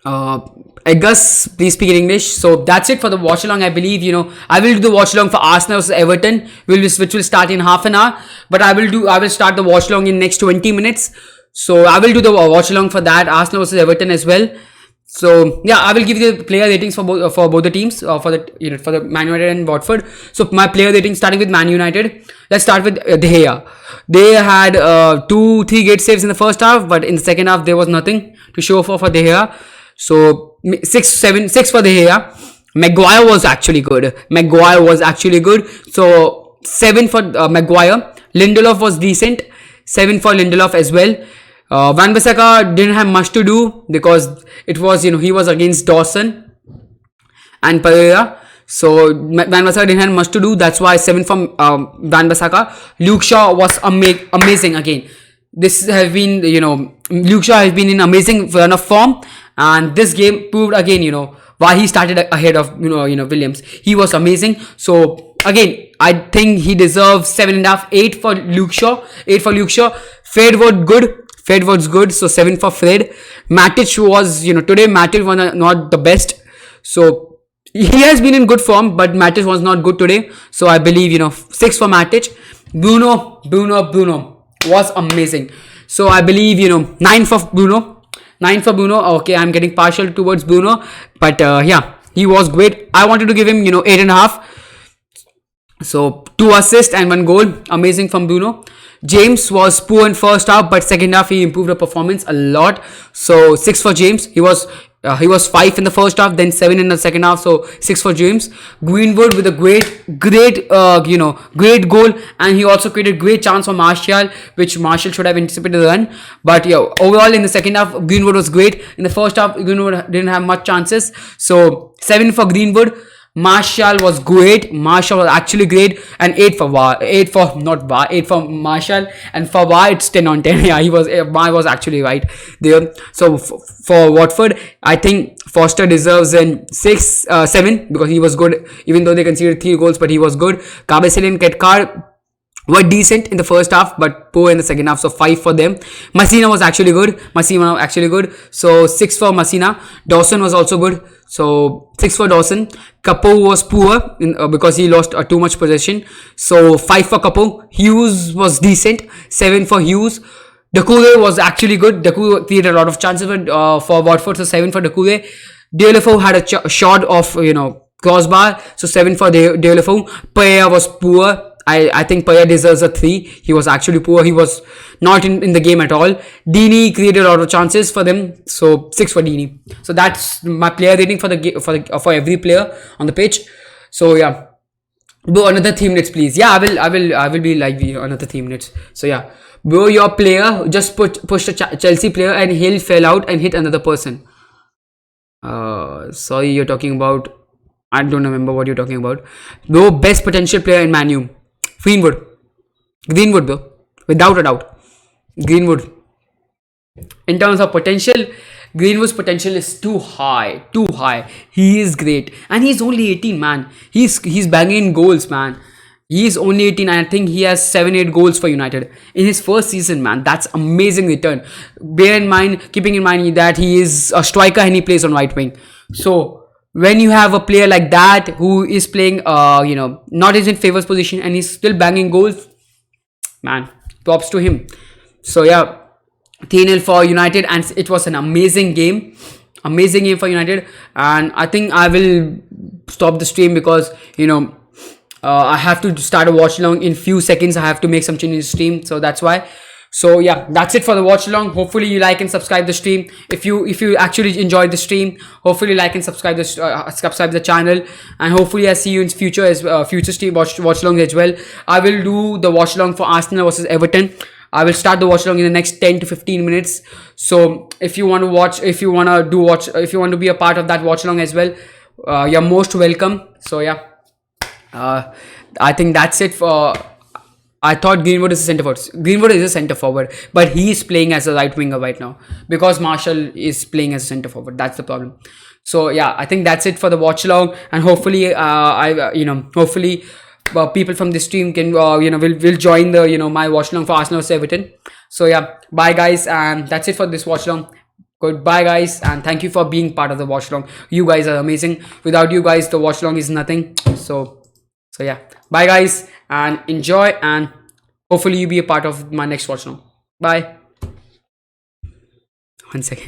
Gus, please speak in English. So that's it for the watch along. I believe, I will do the watch along for Arsenal versus Everton, which will start in half an hour. But I will start the watch along in next 20 minutes. So I will do the watch along for that, Arsenal versus Everton as well. So yeah, I will give you the player ratings for both the teams, for the Man United and Watford. So my player rating, starting with Man United. Let's start with De Gea. They had 2-3 great saves in the first half, but in the second half there was nothing to show for De Gea. So 6 for De Gea. Maguire was actually good. So 7 for Maguire. Lindelof was decent. 7 for Lindelof as well. Van Bissaka didn't have much to do because it was, he was against Dawson and Pereira. So Van Bissaka didn't have much to do. That's why 7 from Van Bissaka. Luke Shaw was amazing again. This has been, Luke Shaw has been in amazing run of form, and this game proved again, why he started ahead of Williams. He was amazing. So again, I think he deserves 7.5, 8 for Luke Shaw. Fred was good. So 7 for Fred. Matic was, today Matic was not the best. So he has been in good form, but Matic was not good today. So I believe, 6 for Matic. Bruno was amazing. So I believe, 9 for Bruno. Okay, I'm getting partial towards Bruno, but yeah, he was great. I wanted to give him, 8.5. So 2 assists and 1 goal. Amazing from Bruno. James was poor in first half, but second half he improved the performance a lot. So 6 for James. He was 5 in the first half, then 7 in the second half. So 6 for James. Greenwood with a great goal, and he also created great chance for Martial, which Martial should have anticipated the run. But yeah, overall in the second half, Greenwood was great. In the first half, Greenwood didn't have much chances. So 7 for Greenwood. Martial was great. Martial was actually great, and 8 for Martial, and for VAR it's 10 on 10. Yeah, VAR was actually right there. So for Watford, I think Foster deserves an 7 because he was good, even though they conceded 3 goals, but he was good. Cabecel and Ketkar were decent in the first half, but poor in the second half. So 5 for them. Messina was actually good. So 6 for Messina. Dawson was also good. So 6 for Dawson. Capo was poor because he lost too much possession. So 5 for Capo. Hughes was decent. 7 for Hughes. Doucouré was actually good. Doucouré created a lot of chances for Watford. So 7 for Doucouré. Deulofeu had a shot of crossbar. So 7 for Deulofeu. Pereira was poor. I think Pereira deserves a 3. He was actually poor. He was not in the game at all. Dini created a lot of chances for them. So 6 for Dini. So that's my player rating for every player on the pitch. So yeah, bro, another 3 minutes, please. Yeah, I will be like another 3 minutes. So yeah, bro, your player just pushed a Chelsea player and he fell out and hit another person. Sorry, you're talking about. I don't remember what you're talking about. Bro, best potential player in Manu. Greenwood, bro. Without a doubt. Greenwood. In terms of potential, Greenwood's potential is too high. He is great. And he's only 18, man. He's banging goals, man. He is only 18, and I think he has 7-8 goals for United in his first season, man. That's amazing return. Keeping in mind that he is a striker and he plays on right wing. So when you have a player like that who is playing, not in favors position and he's still banging goals, man, props to him. So yeah, 3-0 for United, and it was an amazing game for United. And I think I will stop the stream because I have to start a watch along in few seconds. I have to make some changes in the stream, so that's why. So yeah, that's it for the watch along. Hopefully you like and subscribe the stream. If you actually enjoyed the stream, hopefully like and subscribe the channel, and hopefully I see you in future as future stream watch along as well. I will do the watch along for Arsenal versus Everton. I will start the watch along in the next 10 to 15 minutes. So if you want to watch, if you want to be a part of that watch along as well, you're most welcome. So yeah, uh, I think that's it for. I thought Greenwood is a centre forward. Greenwood is a centre forward, but he is playing as a right winger right now because Marshall is playing as a centre forward. That's the problem. So yeah, I think that's it for the watch along, and hopefully, hopefully, people from this stream can will join the my watch along for Arsenal vs Everton. So yeah, bye guys, and that's it for this watch along. Goodbye guys, and thank you for being part of the watch along. You guys are amazing. Without you guys, the watch along is nothing. So yeah, bye guys, and enjoy, and hopefully you be a part of my next watch along. Bye. 1 second.